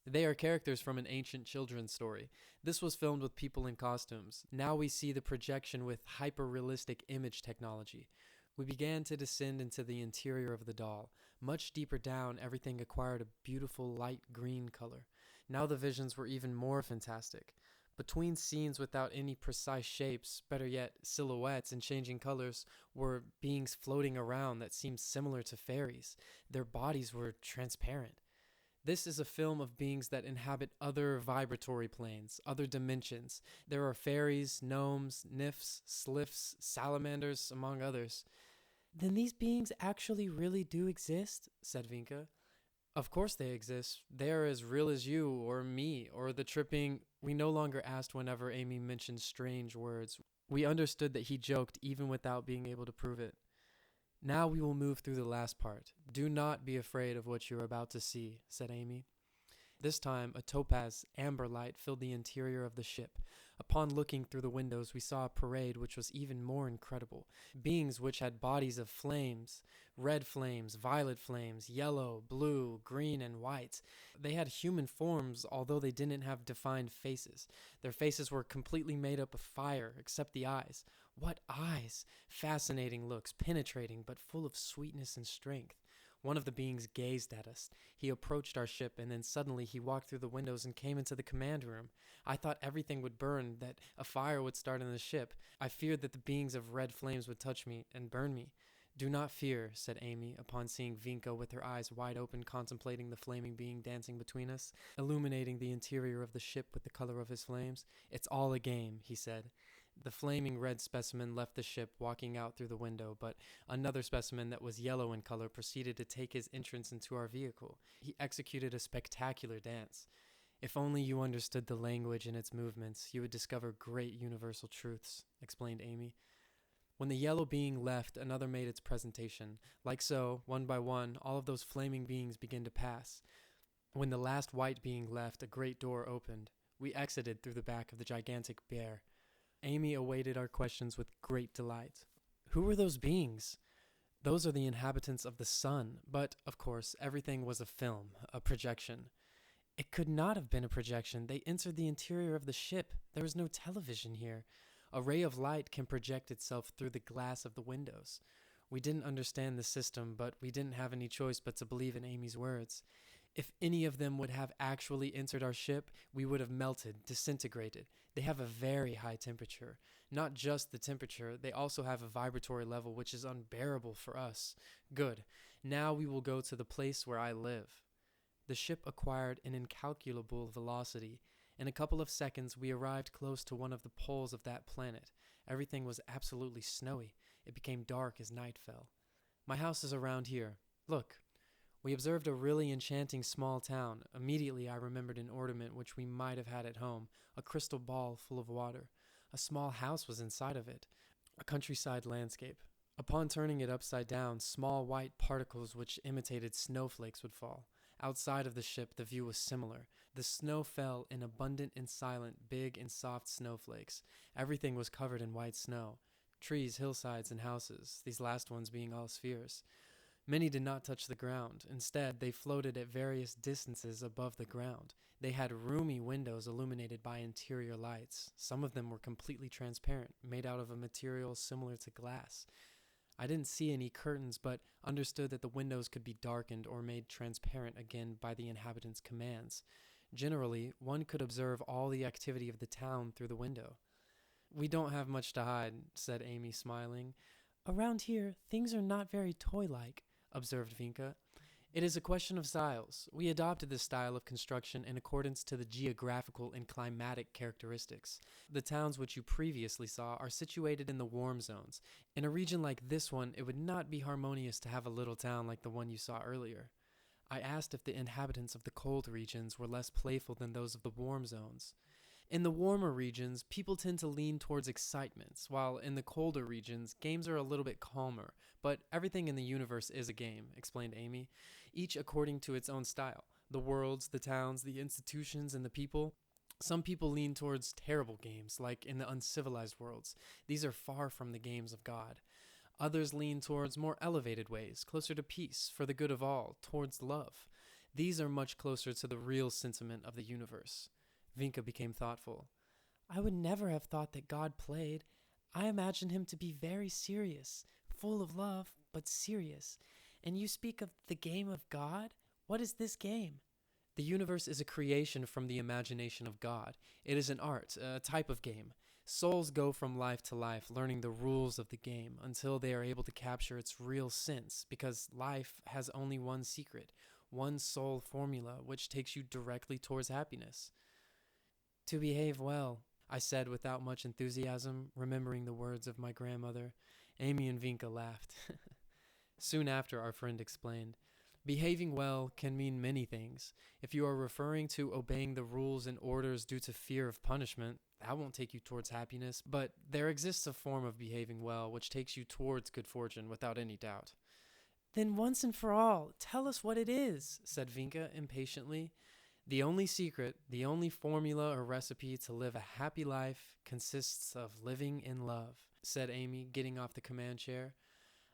They are characters from an ancient children's story. This was filmed with people in costumes. Now we see the projection with hyper-realistic image technology. We began to descend into the interior of the doll. Much deeper down, everything acquired a beautiful light green color. Now the visions were even more fantastic. Between scenes without any precise shapes, better yet, silhouettes and changing colors, were beings floating around that seemed similar to fairies. Their bodies were transparent. This is a film of beings that inhabit other vibratory planes, other dimensions. There are fairies, gnomes, nymphs, sliffs, salamanders, among others. Then these beings actually really do exist? Said Vinka. Of course they exist. They are as real as you, or me, or the tripping... We no longer asked whenever Amy mentioned strange words. We understood that he joked even without being able to prove it. Now we will move through the last part. Do not be afraid of what you are about to see, said Amy. This time, a topaz amber light filled the interior of the ship. Upon looking through the windows, we saw a parade which was even more incredible. Beings which had bodies of flames, red flames, violet flames, yellow, blue, green, and white. They had human forms, although they didn't have defined faces. Their faces were completely made up of fire, except the eyes. What eyes! Fascinating looks, penetrating, but full of sweetness and strength. One of the beings gazed at us. He approached our ship, and then suddenly he walked through the windows and came into the command room. I thought everything would burn, that a fire would start in the ship. I feared that the beings of red flames would touch me and burn me. Do not fear, said Amy, upon seeing Vinka with her eyes wide open contemplating the flaming being dancing between us, illuminating the interior of the ship with the color of his flames. It's all a game, he said. The flaming red specimen left the ship, walking out through the window, but another specimen that was yellow in color proceeded to take his entrance into our vehicle. He executed a spectacular dance. If only you understood the language and its movements, you would discover great universal truths, explained Amy. When the yellow being left, another made its presentation. Like so, one by one, all of those flaming beings began to pass. When the last white being left, a great door opened. We exited through the back of the gigantic bear. Amy awaited our questions with great delight. Who were those beings? Those are the inhabitants of the sun, but, of course, everything was a film, a projection. It could not have been a projection. They entered the interior of the ship. There is no television here. A ray of light can project itself through the glass of the windows. We didn't understand the system, but we didn't have any choice but to believe in Amy's words. If any of them would have actually entered our ship, we would have melted, disintegrated. They have a very high temperature. Not just the temperature, they also have a vibratory level which is unbearable for us. Good. Now we will go to the place where I live. The ship acquired an incalculable velocity. In a couple of seconds, we arrived close to one of the poles of that planet. Everything was absolutely snowy. It became dark as night fell. My house is around here. Look. We observed a really enchanting small town. Immediately I remembered an ornament which we might have had at home, a crystal ball full of water. A small house was inside of it, a countryside landscape. Upon turning it upside down, small white particles which imitated snowflakes would fall. Outside of the ship, the view was similar. The snow fell in abundant and silent, big and soft snowflakes. Everything was covered in white snow. Trees, hillsides, and houses, these last ones being all spheres. Many did not touch the ground. Instead, they floated at various distances above the ground. They had roomy windows illuminated by interior lights. Some of them were completely transparent, made out of a material similar to glass. I didn't see any curtains, but understood that the windows could be darkened or made transparent again by the inhabitants' commands. Generally, one could observe all the activity of the town through the window. "We don't have much to hide," said Amy, smiling. "Around here, things are not very toy-like," observed Vinka. "It is a question of styles. We adopted this style of construction in accordance to the geographical and climatic characteristics. The towns which you previously saw are situated in the warm zones. In a region like this one, it would not be harmonious to have a little town like the one you saw earlier." I asked if the inhabitants of the cold regions were less playful than those of the warm zones. "In the warmer regions, people tend to lean towards excitements, while in the colder regions, games are a little bit calmer. But everything in the universe is a game," explained Amy, "each according to its own style. The worlds, the towns, the institutions, and the people. Some people lean towards terrible games, like in the uncivilized worlds. These are far from the games of God. Others lean towards more elevated ways, closer to peace, for the good of all, towards love. These are much closer to the real sentiment of the universe." Vinka became thoughtful. "I would never have thought that God played. I imagine him to be very serious, full of love, but serious. And you speak of the game of God? What is this game?" "The universe is a creation from the imagination of God. It is an art, a type of game. Souls go from life to life, learning the rules of the game, until they are able to capture its real sense, because life has only one secret, one sole formula, which takes you directly towards happiness." "To behave well," I said without much enthusiasm, remembering the words of my grandmother. Amy and Vinka laughed. Soon after, our friend explained, "Behaving well can mean many things. If you are referring to obeying the rules and orders due to fear of punishment, that won't take you towards happiness, but there exists a form of behaving well which takes you towards good fortune without any doubt." "Then once and for all, tell us what it is," said Vinka impatiently. "The only secret, the only formula or recipe to live a happy life consists of living in love," said Amy, getting off the command chair.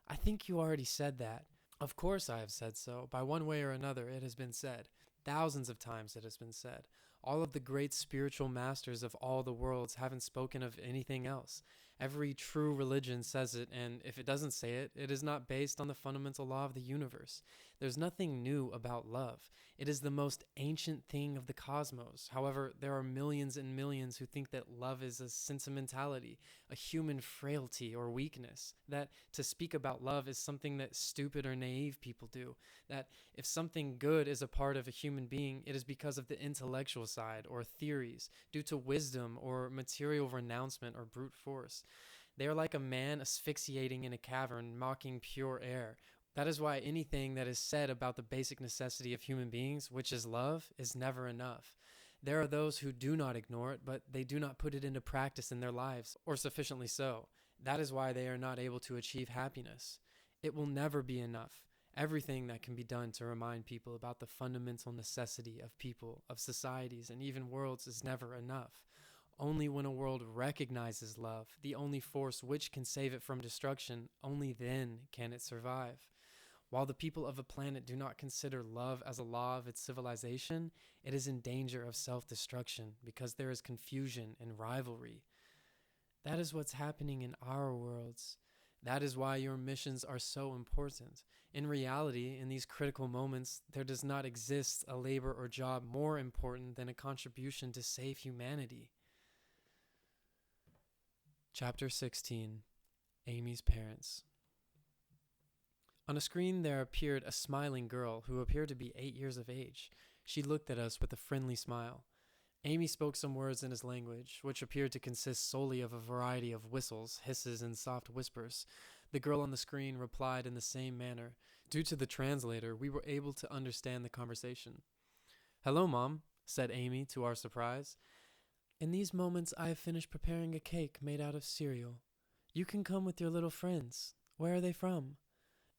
"I think you already said that." "Of course I have said so. By one way or another it has been said. Thousands of times it has been said. All of the great spiritual masters of all the worlds haven't spoken of anything else. Every true religion says it, and if it doesn't say it, it is not based on the fundamental law of the universe. There's nothing new about love. It is the most ancient thing of the cosmos. However, there are millions and millions who think that love is a sentimentality, a human frailty or weakness, that to speak about love is something that stupid or naive people do, that if something good is a part of a human being, it is because of the intellectual side or theories, due to wisdom or material renouncement or brute force. They are like a man asphyxiating in a cavern, mocking pure air. That is why anything that is said about the basic necessity of human beings, which is love, is never enough. There are those who do not ignore it, but they do not put it into practice in their lives, or sufficiently so. That is why they are not able to achieve happiness. It will never be enough. Everything that can be done to remind people about the fundamental necessity of people, of societies, and even worlds is never enough. only when a world recognizes love, the only force which can save it from destruction, only then can it survive. While the people of a planet do not consider love as a law of its civilization, it is in danger of self-destruction because there is confusion and rivalry. That is what's happening in our worlds. That is why your missions are so important. In reality, in these critical moments, there does not exist a labor or job more important than a contribution to save humanity. Chapter 16. Amy's Parents. On a screen there appeared a smiling girl who appeared to be 8 years of age. She looked at us with a friendly smile. Amy spoke some words in his language, which appeared to consist solely of a variety of whistles, hisses, and soft whispers. The girl on the screen replied in the same manner. Due to the translator, we were able to understand the conversation. "Hello, Mom," said Amy, to our surprise. "In these moments I have finished preparing a cake made out of cereal. You can come with your little friends. Where are they from?"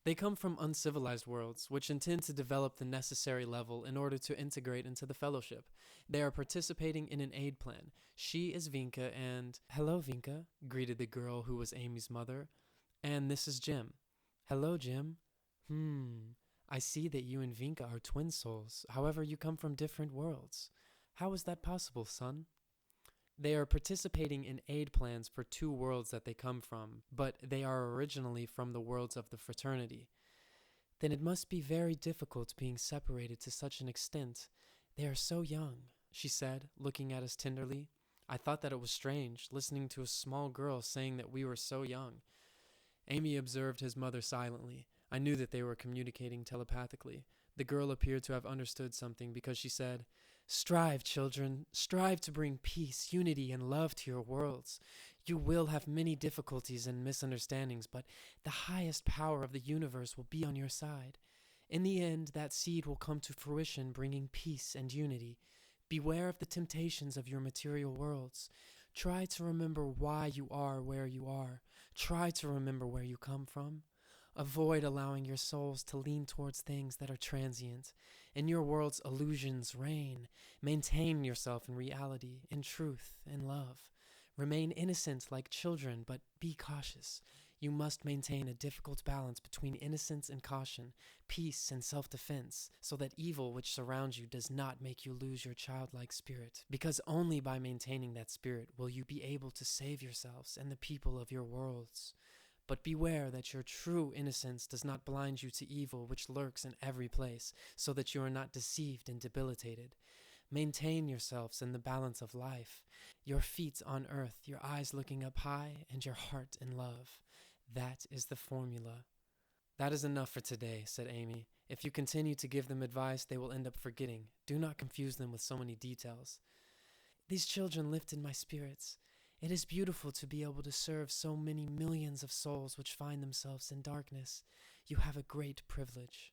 "They come from uncivilized worlds, which intend to develop the necessary level in order to integrate into the fellowship. They are participating in an aid plan. She is Vinka and—" "Hello, Vinka," greeted the girl who was Amy's mother. "And this is Jim." "Hello, Jim." I see that you and Vinka are twin souls. However, you come from different worlds. How is that possible, son?" "They are participating in aid plans for 2 worlds that they come from, but they are originally from the worlds of the fraternity." "Then it must be very difficult being separated to such an extent. They are so young," she said, looking at us tenderly. I thought that it was strange, listening to a small girl saying that we were so young. Amy observed his mother silently. I knew that they were communicating telepathically. The girl appeared to have understood something because she said, "Strive, children, strive to bring peace, unity, and love to your worlds. You will have many difficulties and misunderstandings, but the highest power of the universe will be on your side. In the end, that seed will come to fruition, bringing peace and unity. Beware of the temptations of your material worlds. Try to remember why you are where you are. Try to remember where you come from. Avoid allowing your souls to lean towards things that are transient. In your world's illusions reign. Maintain yourself in reality, in truth, in love. Remain innocent like children, but be cautious. You must maintain a difficult balance between innocence and caution, peace and self-defense, so that evil which surrounds you does not make you lose your childlike spirit. Because only by maintaining that spirit will you be able to save yourselves and the people of your worlds. But beware that your true innocence does not blind you to evil which lurks in every place, so that you are not deceived and debilitated. Maintain yourselves in the balance of life, your feet on earth, your eyes looking up high, and your heart in love. That is the formula." "That is enough for today," said Amy. "If you continue to give them advice, they will end up forgetting. Do not confuse them with so many details." "These children lifted my spirits. It is beautiful to be able to serve so many millions of souls which find themselves in darkness. You have a great privilege."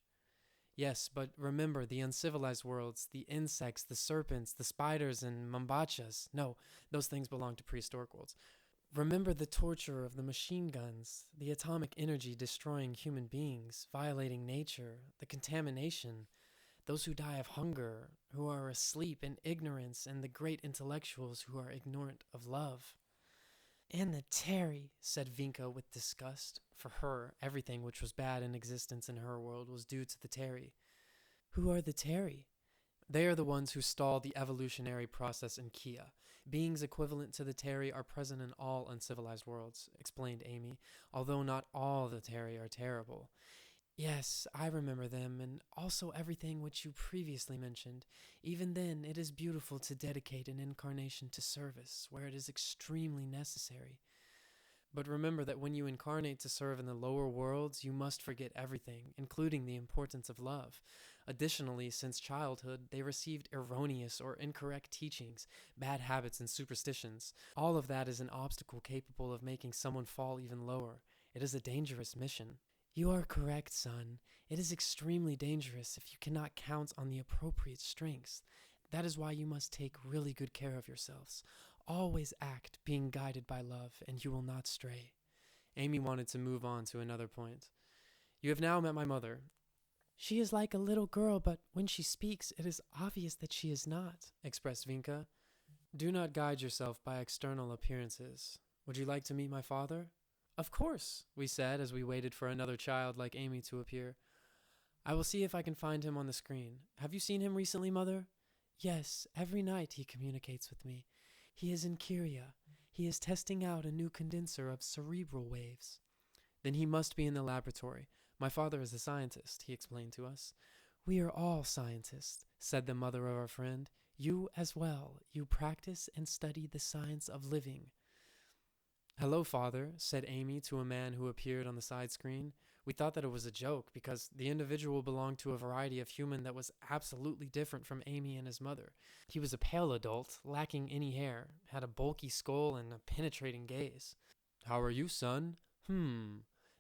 "Yes, but remember the uncivilized worlds, the insects, the serpents, the spiders, and mambachas. No, those things belong to prehistoric worlds. Remember the torture of the machine guns, the atomic energy destroying human beings, violating nature, the contamination, those who die of hunger, who are asleep in ignorance, and the great intellectuals who are ignorant of love." "And the Terry," said Vinka with disgust. For her, everything which was bad in existence in her world was due to the Terry. "Who are the Terry?" "They are the ones who stall the evolutionary process in Kia. Beings equivalent to the Terry are present in all uncivilized worlds," explained Amy, "although not all the Terry are terrible." "Yes, I remember them, and also everything which you previously mentioned. Even then, it is beautiful to dedicate an incarnation to service, where it is extremely necessary. But remember that when you incarnate to serve in the lower worlds, you must forget everything, including the importance of love. Additionally, since childhood, they received erroneous or incorrect teachings, bad habits, and superstitions. All of that is an obstacle capable of making someone fall even lower. It is a dangerous mission." "You are correct, son. It is extremely dangerous if you cannot count on the appropriate strengths. That is why you must take really good care of yourselves. Always act, being guided by love, and you will not stray." Amy wanted to move on to another point. "You have now met my mother." "She is like a little girl, but when she speaks, it is obvious that she is not," expressed Vinka. Do not guide yourself by external appearances. Would you like to meet my father? Of course, we said as we waited for another child like Amy to appear. I will see if I can find him on the screen. Have you seen him recently, Mother? Yes, every night he communicates with me. He is in Kyria. He is testing out a new condenser of cerebral waves. Then he must be in the laboratory. My father is a scientist, he explained to us. We are all scientists, said the mother of our friend. You as well. You practice and study the science of living. Hello, Father, said Amy to a man who appeared on the side screen. We thought that it was a joke because the individual belonged to a variety of human that was absolutely different from Amy and his mother. He was a pale adult, lacking any hair, had a bulky skull and a penetrating gaze. How are you, son?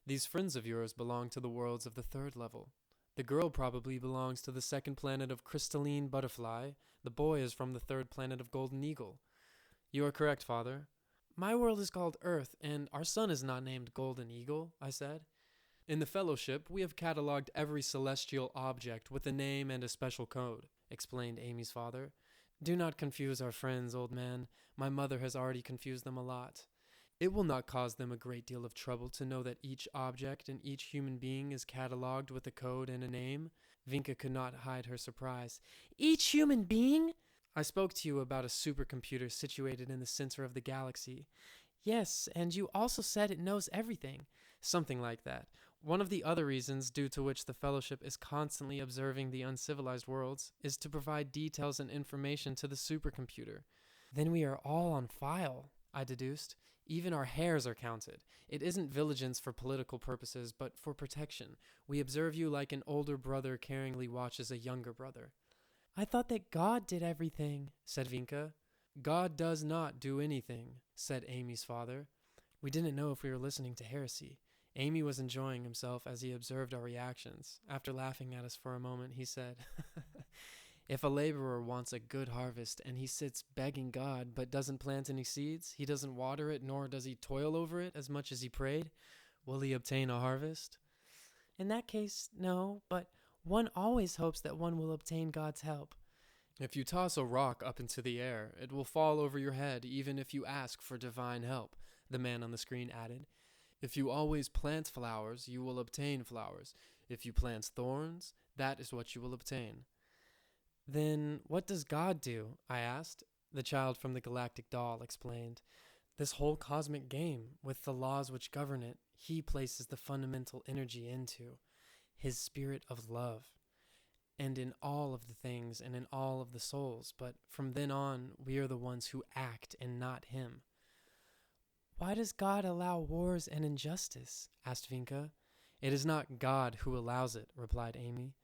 These friends of yours belong to the worlds of the third level. The girl probably belongs to the second planet of Crystalline Butterfly. The boy is from the third planet of Golden Eagle. You are correct, Father. My world is called Earth, and our son is not named Golden Eagle, I said. In the Fellowship, we have cataloged every celestial object with a name and a special code, explained Amy's father. Do not confuse our friends, old man. My mother has already confused them a lot. It will not cause them a great deal of trouble to know that each object and each human being is cataloged with a code and a name. Vinka could not hide her surprise. Each human being? I spoke to you about a supercomputer situated in the center of the galaxy. Yes, and you also said it knows everything. Something like that. One of the other reasons due to which the Fellowship is constantly observing the uncivilized worlds is to provide details and information to the supercomputer. Then we are all on file, I deduced. Even our hairs are counted. It isn't vigilance for political purposes, but for protection. We observe you like an older brother caringly watches a younger brother. I thought that God did everything, said Vinka. God does not do anything, said Amy's father. We didn't know if we were listening to heresy. Amy was enjoying himself as he observed our reactions. After laughing at us for a moment, he said, If a laborer wants a good harvest and he sits begging God but doesn't plant any seeds, he doesn't water it, nor does he toil over it as much as he prayed, will he obtain a harvest? In that case, no, but one always hopes that one will obtain God's help. If you toss a rock up into the air, it will fall over your head even if you ask for divine help, the man on the screen added. If you always plant flowers, you will obtain flowers. If you plant thorns, that is what you will obtain. Then what does God do? I asked. The child from the galactic doll explained. This whole cosmic game, with the laws which govern it, he places the fundamental energy into. His spirit of love, and in all of the things and in all of the souls, but from then on, we are the ones who act and not him. Why does God allow wars and injustice? Asked Vinka. It is not God who allows it, replied Amy.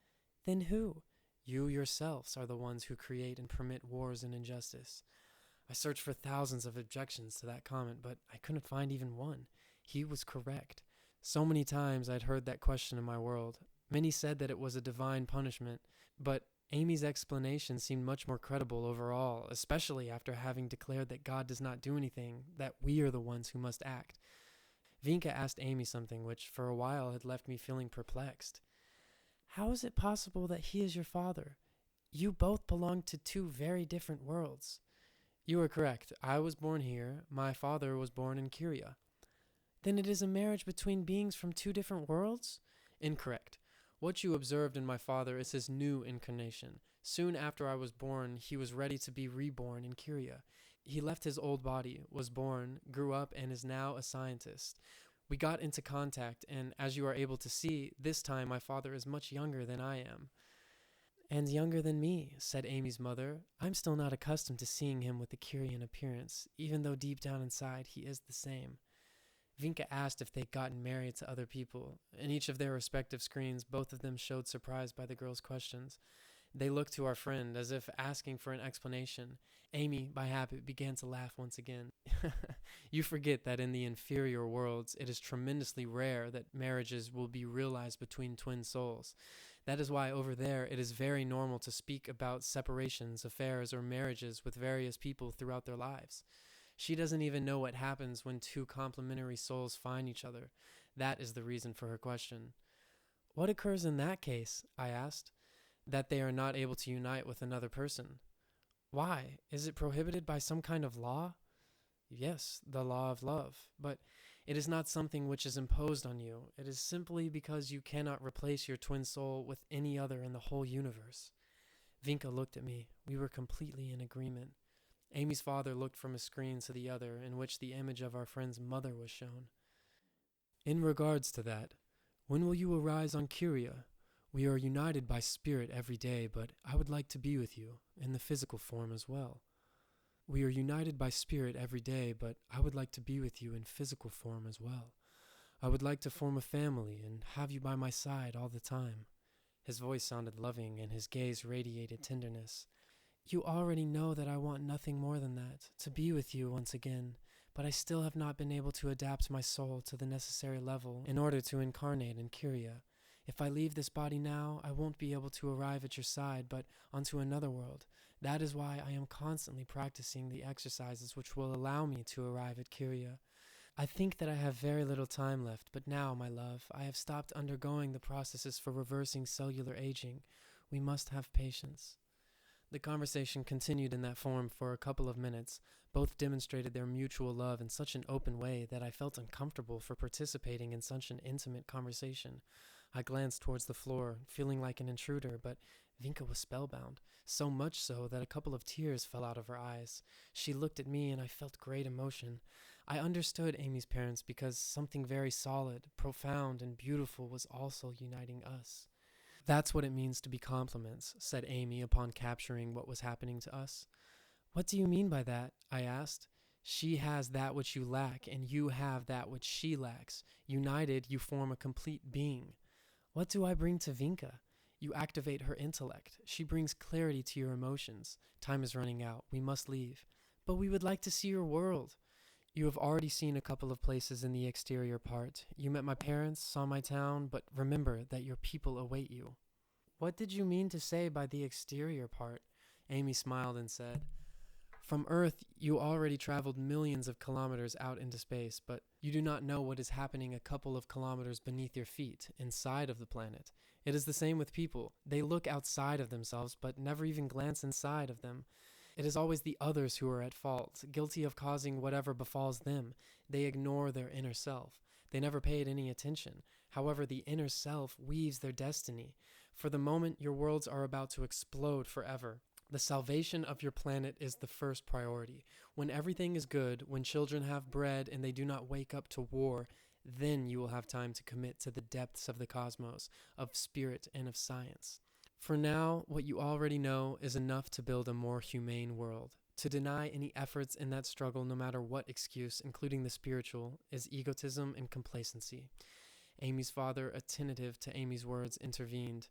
Then who? You yourselves are the ones who create and permit wars and injustice. I searched for thousands of objections to that comment, but I couldn't find even one. He was correct. So many times I'd heard that question in my world. Many said that it was a divine punishment, but Amy's explanation seemed much more credible overall, especially after having declared that God does not do anything, that we are the ones who must act. Vinka asked Amy something which for a while had left me feeling perplexed. How is it possible that he is your father? You both belong to two very different worlds. You are correct. I was born here. My father was born in Kyria. Then it is a marriage between beings from two different worlds? Incorrect. What you observed in my father is his new incarnation. Soon after I was born, he was ready to be reborn in Kyria. He left his old body, was born, grew up, and is now a scientist. We got into contact, and as you are able to see, this time my father is much younger than I am. And younger than me, said Amy's mother. I'm still not accustomed to seeing him with the Kyrian appearance, even though deep down inside he is the same. Vinka asked if they'd gotten married to other people. In each of their respective screens, both of them showed surprise by the girl's questions. They looked to our friend as if asking for an explanation. Amy, by habit, began to laugh once again. You forget that in the inferior worlds, it is tremendously rare that marriages will be realized between twin souls. That is why over there it is very normal to speak about separations, affairs, or marriages with various people throughout their lives. She doesn't even know what happens when two complementary souls find each other. That is the reason for her question. What occurs in that case? I asked. That they are not able to unite with another person. Why? Is it prohibited by some kind of law? Yes, the law of love, but it is not something which is imposed on you. It is simply because you cannot replace your twin soul with any other in the whole universe. Vinka looked at me. We were completely in agreement. Amy's father looked from a screen to the other, in which the image of our friend's mother was shown. In regards to that, when will you arise on Kyria? We are united by spirit every day, but I would like to be with you, in the physical form as well. We are united by spirit every day, but I would like to be with you in physical form as well. I would like to form a family and have you by my side all the time. His voice sounded loving, and his gaze radiated tenderness. You already know that I want nothing more than that, to be with you once again, but I still have not been able to adapt my soul to the necessary level in order to incarnate in Kyria. If I leave this body now, I won't be able to arrive at your side, but onto another world. That is why I am constantly practicing the exercises which will allow me to arrive at Kyria. I think that I have very little time left, but now, my love, I have stopped undergoing the processes for reversing cellular aging. We must have patience. The conversation continued in that form for a couple of minutes. Both demonstrated their mutual love in such an open way that I felt uncomfortable for participating in such an intimate conversation. I glanced towards the floor, feeling like an intruder, but Vinka was spellbound, so much so that a couple of tears fell out of her eyes. She looked at me and I felt great emotion. I understood Amy's parents because something very solid, profound, and beautiful was also uniting us. That's what it means to be compliments, said Amy upon capturing what was happening to us. What do you mean by that? I asked. She has that which you lack, and you have that which she lacks. United, you form a complete being. What do I bring to Vinka? You activate her intellect. She brings clarity to your emotions. Time is running out. We must leave. But we would like to see your world. You have already seen a couple of places in the exterior part. You met my parents, saw my town, but remember that your people await you. What did you mean to say by the exterior part? Amy smiled and said, From Earth, you already traveled millions of kilometers out into space, but you do not know what is happening a couple of kilometers beneath your feet, inside of the planet. It is the same with people. They look outside of themselves, but never even glance inside of them. It is always the others who are at fault, guilty of causing whatever befalls them. They ignore their inner self. They never paid any attention. However, the inner self weaves their destiny. For the moment, your worlds are about to explode forever. The salvation of your planet is the first priority. When everything is good, when children have bread and they do not wake up to war, then you will have time to commit to the depths of the cosmos, of spirit and of science. For now, what you already know is enough to build a more humane world. To deny any efforts in that struggle, no matter what excuse, including the spiritual, is egotism and complacency. Amy's father, attentive to Amy's words, intervened.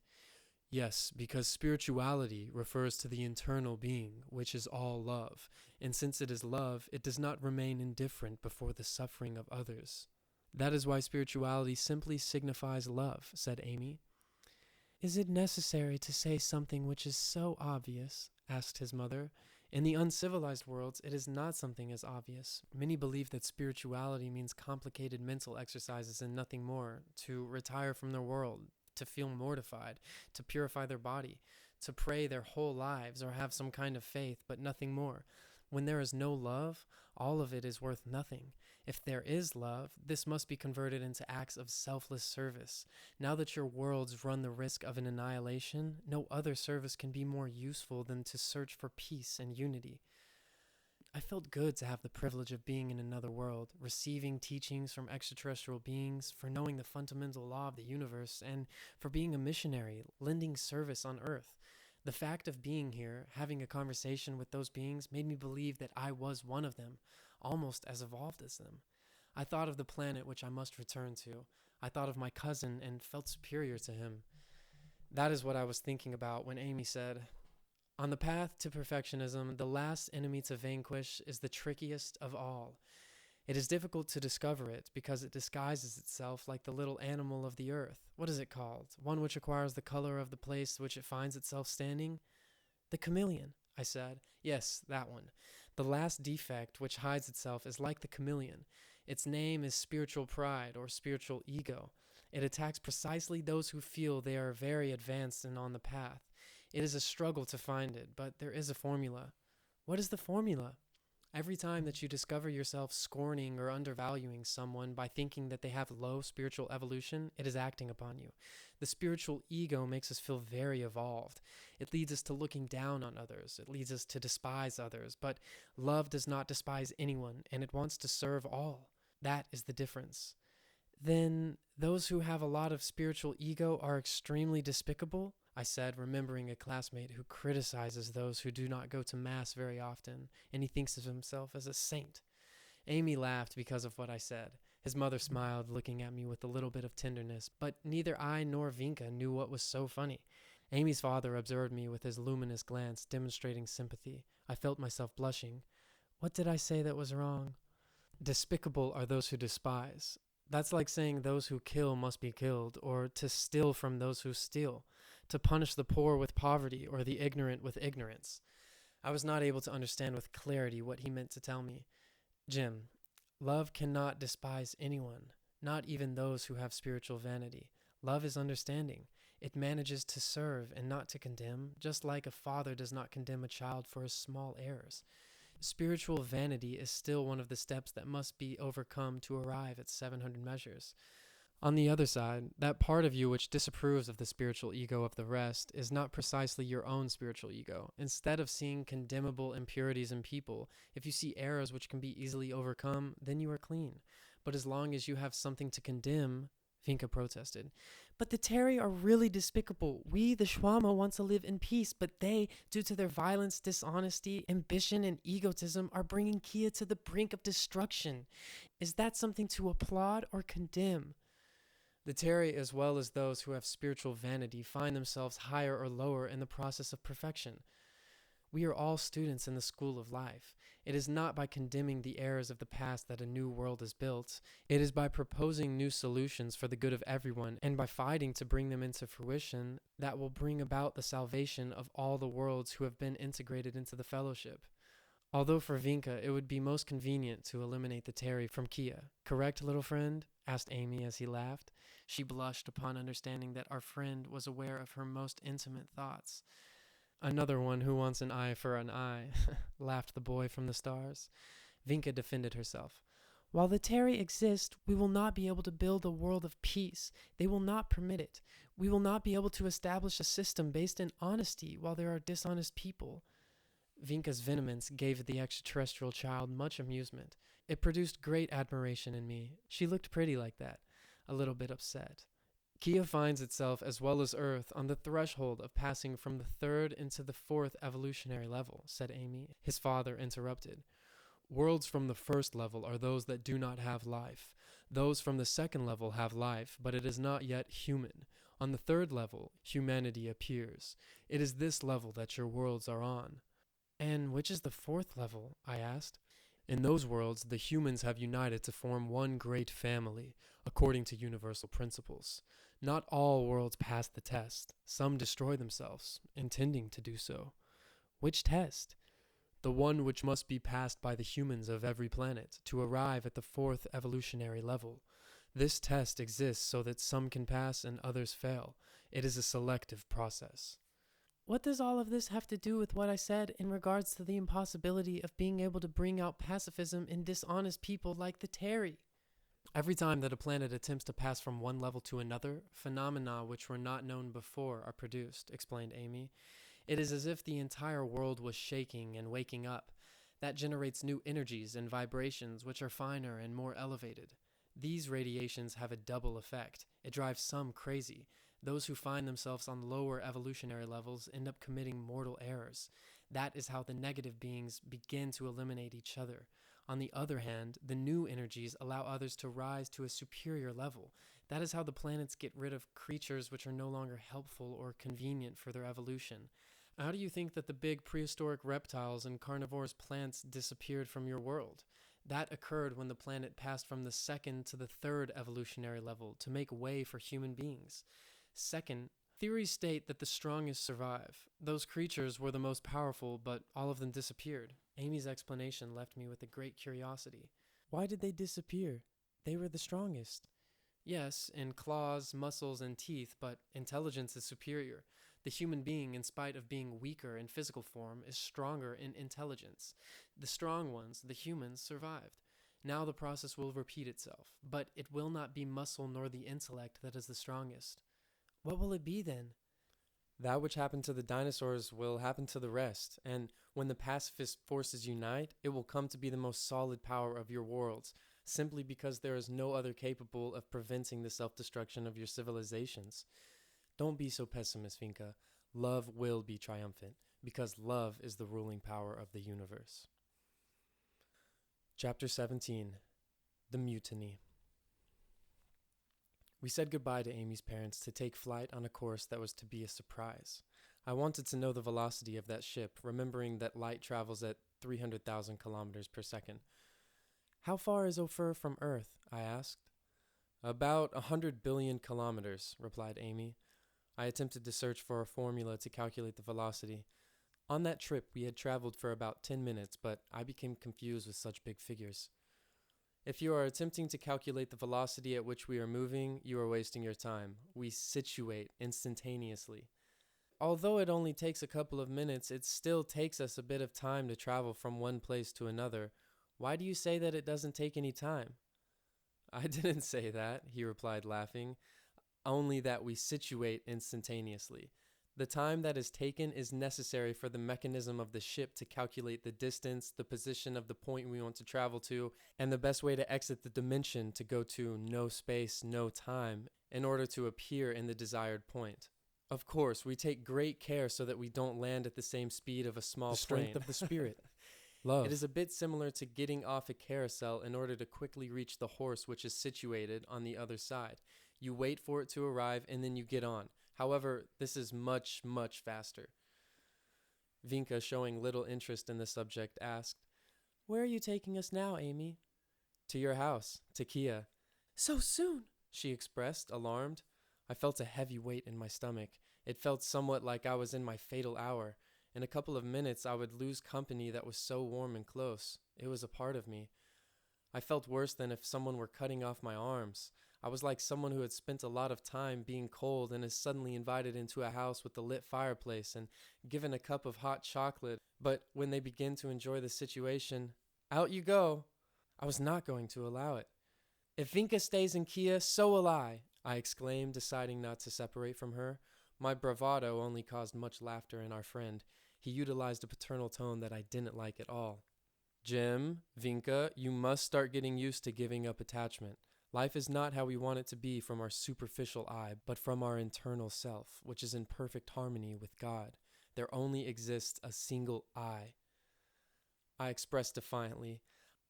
Yes, because spirituality refers to the internal being, which is all love. And since it is love, it does not remain indifferent before the suffering of others. That is why spirituality simply signifies love, said Amy. Is it necessary to say something which is so obvious? Asked his mother. In the uncivilized worlds, it is not something as obvious. Many believe that spirituality means complicated mental exercises and nothing more, to retire from their world, to feel mortified, to purify their body, to pray their whole lives or have some kind of faith, but nothing more. When there is no love, all of it is worth nothing. If there is love, this must be converted into acts of selfless service. Now that your worlds run the risk of an annihilation, no other service can be more useful than to search for peace and unity. I felt good to have the privilege of being in another world, receiving teachings from extraterrestrial beings, for knowing the fundamental law of the universe, and for being a missionary, lending service on Earth. The fact of being here, having a conversation with those beings, made me believe that I was one of them, almost as evolved as them. I thought of the planet which I must return to. I thought of my cousin and felt superior to him. That is what I was thinking about when Amy said, On the path to perfectionism, the last enemy to vanquish is the trickiest of all. It is difficult to discover it because it disguises itself like the little animal of the earth. What is it called? One which acquires the color of the place which it finds itself standing? The chameleon, I said. Yes, that one. The last defect which hides itself is like the chameleon. Its name is spiritual pride or spiritual ego. It attacks precisely those who feel they are very advanced and on the path. It is a struggle to find it, but there is a formula. What is the formula? Every time that you discover yourself scorning or undervaluing someone by thinking that they have low spiritual evolution, it is acting upon you. The spiritual ego makes us feel very evolved. It leads us to looking down on others. It leads us to despise others. But love does not despise anyone, and it wants to serve all. That is the difference. Then those who have a lot of spiritual ego are extremely despicable? I said, remembering a classmate who criticizes those who do not go to Mass very often, and he thinks of himself as a saint. Amy laughed because of what I said. His mother smiled, looking at me with a little bit of tenderness, but neither I nor Vinka knew what was so funny. Amy's father observed me with his luminous glance, demonstrating sympathy. I felt myself blushing. What did I say that was wrong? Despicable are those who despise. That's like saying those who kill must be killed, or to steal from those who steal, to punish the poor with poverty, or the ignorant with ignorance. I was not able to understand with clarity what he meant to tell me. Jim, love cannot despise anyone, not even those who have spiritual vanity. Love is understanding. It manages to serve and not to condemn, just like a father does not condemn a child for his small errors. Spiritual vanity is still one of the steps that must be overcome to arrive at 700 measures. On the other side, that part of you which disapproves of the spiritual ego of the rest is not precisely your own spiritual ego. Instead of seeing condemnable impurities in people, if you see errors which can be easily overcome, then you are clean. But as long as you have something to condemn, Vinka protested. But the Terry are really despicable. We, the Shwama, want to live in peace, but they, due to their violence, dishonesty, ambition, and egotism, are bringing Kia to the brink of destruction. Is that something to applaud or condemn? The Terry, as well as those who have spiritual vanity, find themselves higher or lower in the process of perfection. We are all students in the school of life. It is not by condemning the errors of the past that a new world is built. It is by proposing new solutions for the good of everyone and by fighting to bring them into fruition that will bring about the salvation of all the worlds who have been integrated into the fellowship. Although for Vinka it would be most convenient to eliminate the Terry from Kia. Correct, little friend? Asked Amy as he laughed. She blushed upon understanding that our friend was aware of her most intimate thoughts. Another one who wants an eye for an eye, laughed the boy from the stars. Vinka defended herself. While the Terry exist, we will not be able to build a world of peace. They will not permit it. We will not be able to establish a system based in honesty while there are dishonest people. Vinka's vehemence gave the extraterrestrial child much amusement. It produced great admiration in me. She looked pretty like that, a little bit upset. Kia finds itself, as well as Earth, on the threshold of passing from the third into the fourth evolutionary level, said Amy. His father interrupted. Worlds from the first level are those that do not have life. Those from the second level have life, but it is not yet human. On the third level, humanity appears. It is this level that your worlds are on. And which is the fourth level? I asked. In those worlds, the humans have united to form one great family, according to universal principles. Not all worlds pass the test. Some destroy themselves, intending to do so. Which test? The one which must be passed by the humans of every planet to arrive at the fourth evolutionary level. This test exists so that some can pass and others fail. It is a selective process. What does all of this have to do with what I said in regards to the impossibility of being able to bring out pacifism in dishonest people like the Terry? Every time that a planet attempts to pass from one level to another, phenomena which were not known before are produced, explained Amy. It is as if the entire world was shaking and waking up. That generates new energies and vibrations which are finer and more elevated. These radiations have a double effect. It drives some crazy. Those who find themselves on lower evolutionary levels end up committing mortal errors. That is how the negative beings begin to eliminate each other. On the other hand, the new energies allow others to rise to a superior level. That is how the planets get rid of creatures which are no longer helpful or convenient for their evolution. How do you think that the big prehistoric reptiles and carnivorous plants disappeared from your world? That occurred when the planet passed from the second to the third evolutionary level to make way for human beings. Second, theories state that the strongest survive. Those creatures were the most powerful, but all of them disappeared. Amy's explanation left me with a great curiosity. Why did they disappear? They were the strongest. Yes, in claws, muscles, and teeth, but intelligence is superior. The human being, in spite of being weaker in physical form, is stronger in intelligence. The strong ones, the humans, survived. Now the process will repeat itself, but it will not be muscle nor the intellect that is the strongest. What will it be then? That which happened to the dinosaurs will happen to the rest, and when the pacifist forces unite, it will come to be the most solid power of your worlds, simply because there is no other capable of preventing the self-destruction of your civilizations. Don't be so pessimist, Vinca. Love will be triumphant, because love is the ruling power of the universe. Chapter 17. The Mutiny. We said goodbye to Amy's parents to take flight on a course that was to be a surprise. I wanted to know the velocity of that ship, remembering that light travels at 300,000 kilometers per second. How far is Ophir from Earth? I asked. About 100 billion kilometers, replied Amy. I attempted to search for a formula to calculate the velocity. On that trip, we had traveled for about 10 minutes, but I became confused with such big figures. If you are attempting to calculate the velocity at which we are moving, you are wasting your time. We situate instantaneously. Although it only takes a couple of minutes, it still takes us a bit of time to travel from one place to another. Why do you say that it doesn't take any time? I didn't say that, he replied, laughing. Only that we situate instantaneously. The time that is taken is necessary for the mechanism of the ship to calculate the distance, the position of the point we want to travel to, and the best way to exit the dimension to go to no space, no time, in order to appear in the desired point. Of course, we take great care so that we don't land at the same speed of a small plane. The strength of the spirit. Love. It is a bit similar to getting off a carousel in order to quickly reach the horse which is situated on the other side. You wait for it to arrive and then you get on. However, this is much, much faster. Vinca, showing little interest in the subject, asked, Where are you taking us now, Amy? To your house, to Kia. So soon, she expressed, alarmed. I felt a heavy weight in my stomach. It felt somewhat like I was in my fatal hour. In a couple of minutes, I would lose company that was so warm and close. It was a part of me. I felt worse than if someone were cutting off my arms. I was like someone who had spent a lot of time being cold and is suddenly invited into a house with a lit fireplace and given a cup of hot chocolate. But when they begin to enjoy the situation, out you go. I was not going to allow it. If Vinca stays in Kia, so will I exclaimed, deciding not to separate from her. My bravado only caused much laughter in our friend. He utilized a paternal tone that I didn't like at all. Jim, Vinca, you must start getting used to giving up attachment. Life is not how we want it to be from our superficial eye, but from our internal self, which is in perfect harmony with God. There only exists a single I. I expressed defiantly,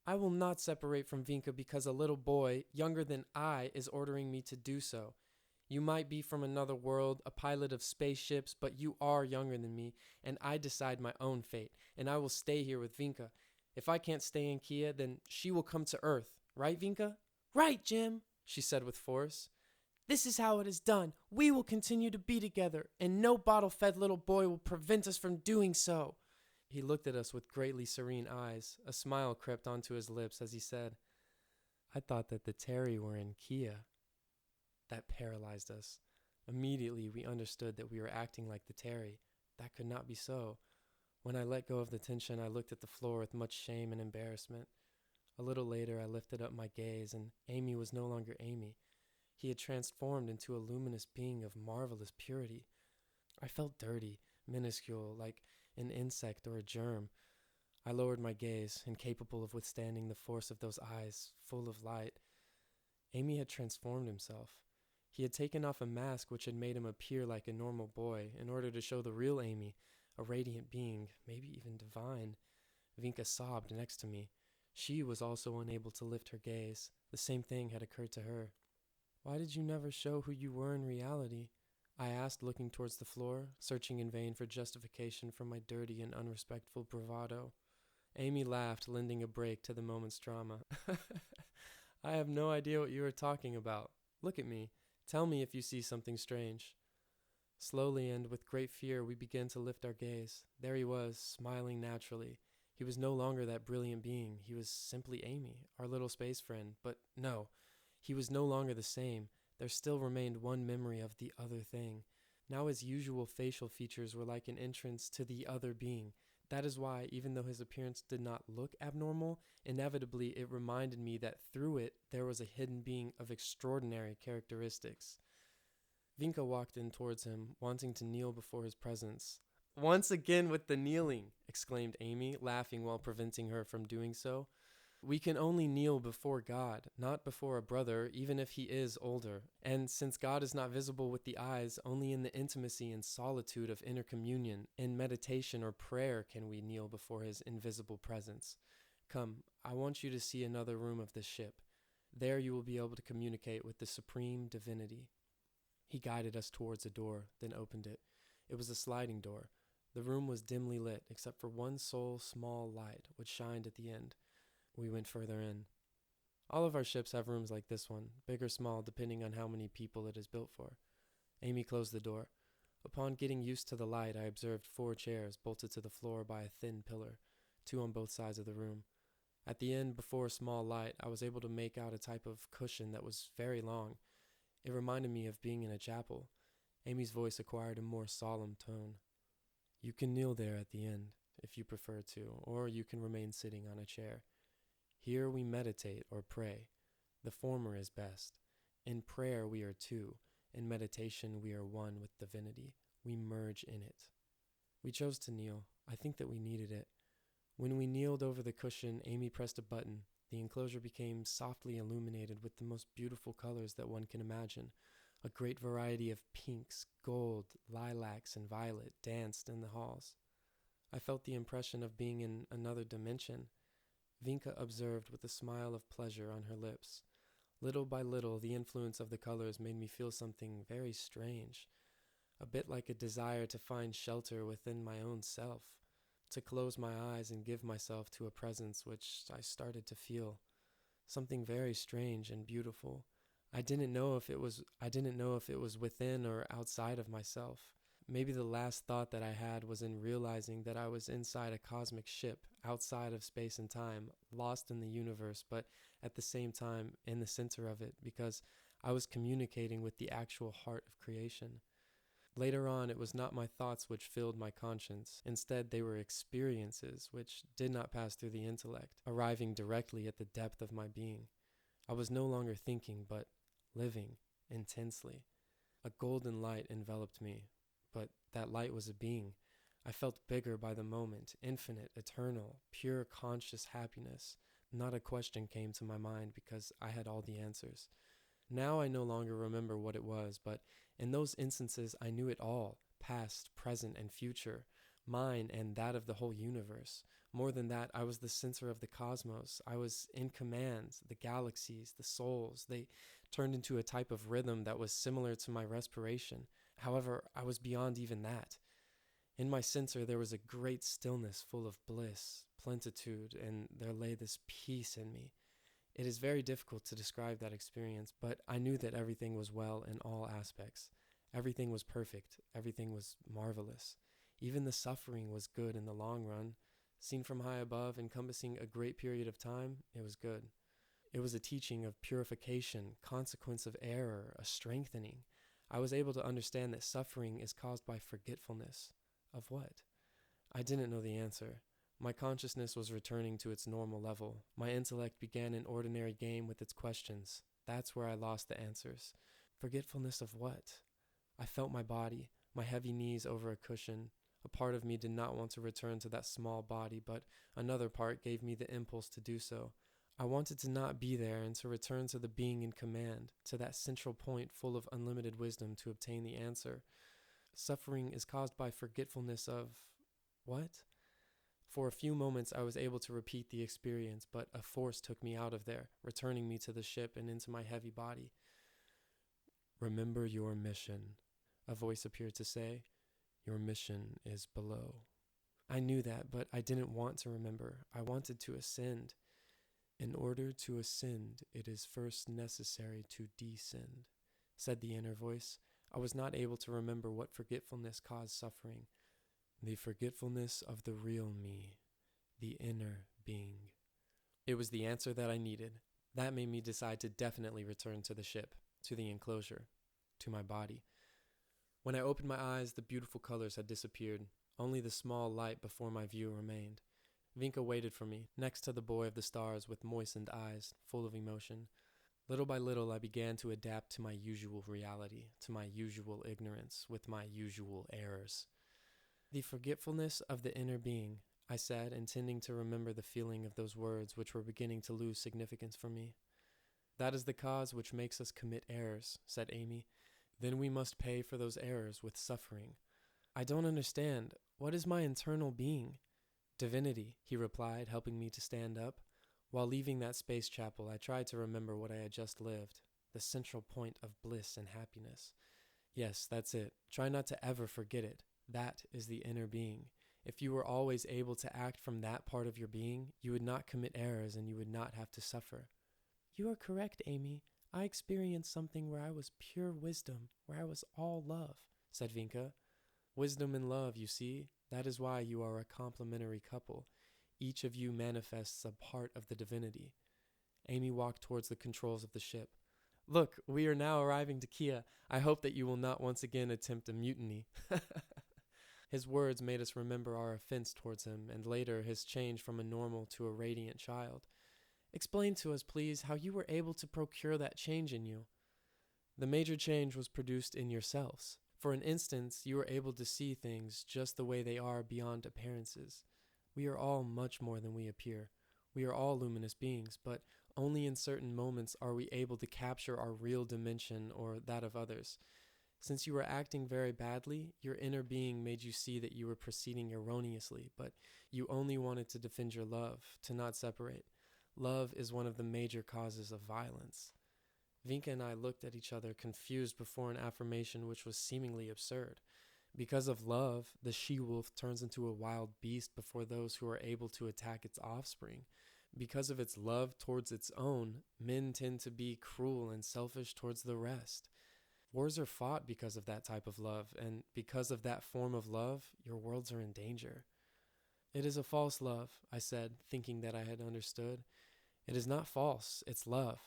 I will not separate from Vinca because a little boy, younger than I, is ordering me to do so. You might be from another world, a pilot of spaceships, but you are younger than me, and I decide my own fate, and I will stay here with Vinca. If I can't stay in Kia, then she will come to Earth. Right, Vinca? Right, Jim, she said with force. This is how it is done. We will continue to be together, and no bottle-fed little boy will prevent us from doing so. He looked at us with greatly serene eyes. A smile crept onto his lips as he said, I thought that the Terry were in Kia. That paralyzed us. Immediately we understood that we were acting like the Terry. That could not be so. When I let go of the tension, I looked at the floor with much shame and embarrassment. A little later, I lifted up my gaze, and Amy was no longer Amy. He had transformed into a luminous being of marvelous purity. I felt dirty, minuscule, like an insect or a germ. I lowered my gaze, incapable of withstanding the force of those eyes, full of light. Amy had transformed himself. He had taken off a mask which had made him appear like a normal boy in order to show the real Amy, a radiant being, maybe even divine. Vinca sobbed next to me. She was also unable to lift her gaze. The same thing had occurred to her. Why did you never show who you were in reality? I asked, looking towards the floor, searching in vain for justification for my dirty and unrespectful bravado. Amy laughed, lending a break to the moment's drama. I have no idea what you are talking about. Look at me. Tell me if you see something strange. Slowly and with great fear, we began to lift our gaze. There he was, smiling naturally. He was no longer that brilliant being. He was simply Amy, our little space friend. But no, he was no longer the same. There still remained one memory of the other thing. Now his usual facial features were like an entrance to the other being. That is why, even though his appearance did not look abnormal, inevitably it reminded me that through it there was a hidden being of extraordinary characteristics. Vinka walked in towards him, wanting to kneel before his presence. "Once again with the kneeling!" exclaimed Amy, laughing while preventing her from doing so. "We can only kneel before God, not before a brother, even if he is older. And since God is not visible with the eyes, only in the intimacy and solitude of inner communion, in meditation or prayer, can we kneel before his invisible presence. Come, I want you to see another room of this ship. There you will be able to communicate with the supreme divinity." He guided us towards a door, then opened it. It was a sliding door. The room was dimly lit, except for one sole small light, which shined at the end. We went further in. All of our ships have rooms like this one, big or small depending on how many people it is built for. Amy closed the door. Upon getting used to the light, I observed 4 chairs bolted to the floor by a thin pillar, 2 on both sides of the room. At the end, before a small light, I was able to make out a type of cushion that was very long. It reminded me of being in a chapel. Amy's voice acquired a more solemn tone. "You can kneel there at the end, if you prefer to, or you can remain sitting on a chair. Here we meditate or pray. The former is best. In prayer we are 2. In meditation we are 1 with divinity. We merge in it." We chose to kneel. I think that we needed it. When we kneeled over the cushion, Amy pressed a button. The enclosure became softly illuminated with the most beautiful colors that one can imagine. A great variety of pinks, gold, lilacs, and violet danced in the halls. I felt the impression of being in another dimension. Vinka observed with a smile of pleasure on her lips. Little by little, the influence of the colors made me feel something very strange, a bit like a desire to find shelter within my own self, to close my eyes and give myself to a presence which I started to feel. Something very strange and beautiful. I didn't know if it was within or outside of myself. Maybe the last thought that I had was in realizing that I was inside a cosmic ship, outside of space and time, lost in the universe, but at the same time in the center of it, because I was communicating with the actual heart of creation. Later on, it was not my thoughts which filled my conscience. Instead, they were experiences which did not pass through the intellect, arriving directly at the depth of my being. I was no longer thinking, but living intensely. A golden light enveloped me, but that light was a being. I felt bigger by the moment, infinite, eternal, pure conscious happiness. Not a question came to my mind because I had all the answers. Now I no longer remember what it was, but in those instances I knew it all, past, present, and future, mine and that of the whole universe. More than that, I was the center of the cosmos. I was in command. The galaxies, the souls, they turned into a type of rhythm that was similar to my respiration. However, I was beyond even that. In my center there was a great stillness full of bliss, plenitude, and there lay this peace in me. It is very difficult to describe that experience, but I knew that everything was well in all aspects. Everything was perfect. Everything was marvelous. Even the suffering was good in the long run. Seen from high above, encompassing a great period of time, it was good. It was a teaching of purification, consequence of error, a strengthening. I was able to understand that suffering is caused by forgetfulness. Of what? I didn't know the answer. My consciousness was returning to its normal level. My intellect began an ordinary game with its questions. That's where I lost the answers. Forgetfulness of what? I felt my body, my heavy knees over a cushion. A part of me did not want to return to that small body, but another part gave me the impulse to do so. I wanted to not be there and to return to the being in command, to that central point full of unlimited wisdom to obtain the answer. Suffering is caused by forgetfulness of what? For a few moments I was able to repeat the experience, but a force took me out of there, returning me to the ship and into my heavy body. "Remember your mission," a voice appeared to say. "Your mission is below." I knew that, but I didn't want to remember. I wanted to ascend. "In order to ascend, it is first necessary to descend," said the inner voice. I was not able to remember what forgetfulness caused suffering. "The forgetfulness of the real me, the inner being." It was the answer that I needed. That made me decide to definitely return to the ship, to the enclosure, to my body. When I opened my eyes, the beautiful colors had disappeared. Only the small light before my view remained. Vinka waited for me, next to the boy of the stars with moistened eyes, full of emotion. Little by little, I began to adapt to my usual reality, to my usual ignorance, with my usual errors. The forgetfulness of the inner being, I said, intending to remember the feeling of those words which were beginning to lose significance for me. That is the cause which makes us commit errors, said Amy. Then we must pay for those errors with suffering. I don't understand. What is my internal being? Divinity, he replied, helping me to stand up. While leaving that space chapel, I tried to remember what I had just lived, the central point of bliss and happiness. Yes, that's it. Try not to ever forget it. That is the inner being. If you were always able to act from that part of your being, you would not commit errors and you would not have to suffer. You are correct, Amy. I experienced something where I was pure wisdom, where I was all love, said Vinka. Wisdom and love, you see, that is why you are a complementary couple. Each of you manifests a part of the divinity. Amy walked towards the controls of the ship. Look, we are now arriving to Kia. I hope that you will not once again attempt a mutiny. His words made us remember our offense towards him, and later his change from a normal to a radiant child. Explain to us, please, how you were able to procure that change in you. The major change was produced in yourselves. For an instance, you were able to see things just the way they are beyond appearances. We are all much more than we appear. We are all luminous beings, but only in certain moments are we able to capture our real dimension or that of others. Since you were acting very badly, your inner being made you see that you were proceeding erroneously, but you only wanted to defend your love, to not separate. Love is one of the major causes of violence. Vinka and I looked at each other, confused before an affirmation which was seemingly absurd. Because of love, the she-wolf turns into a wild beast before those who are able to attack its offspring. Because of its love towards its own, men tend to be cruel and selfish towards the rest. Wars are fought because of that type of love, and because of that form of love, your worlds are in danger. It is a false love, I said, thinking that I had understood. It is not false, it's love.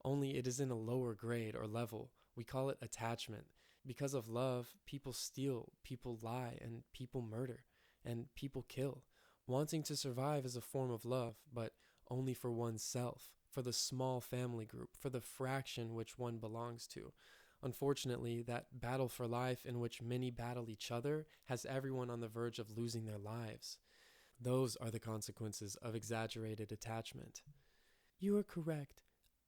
Only it is in a lower grade or level. We call it attachment. Because of love, people steal, people lie, and people murder, and people kill. Wanting to survive is a form of love, but only for oneself, for the small family group, for the fraction which one belongs to. Unfortunately, that battle for life in which many battle each other has everyone on the verge of losing their lives. Those are the consequences of exaggerated attachment. You are correct.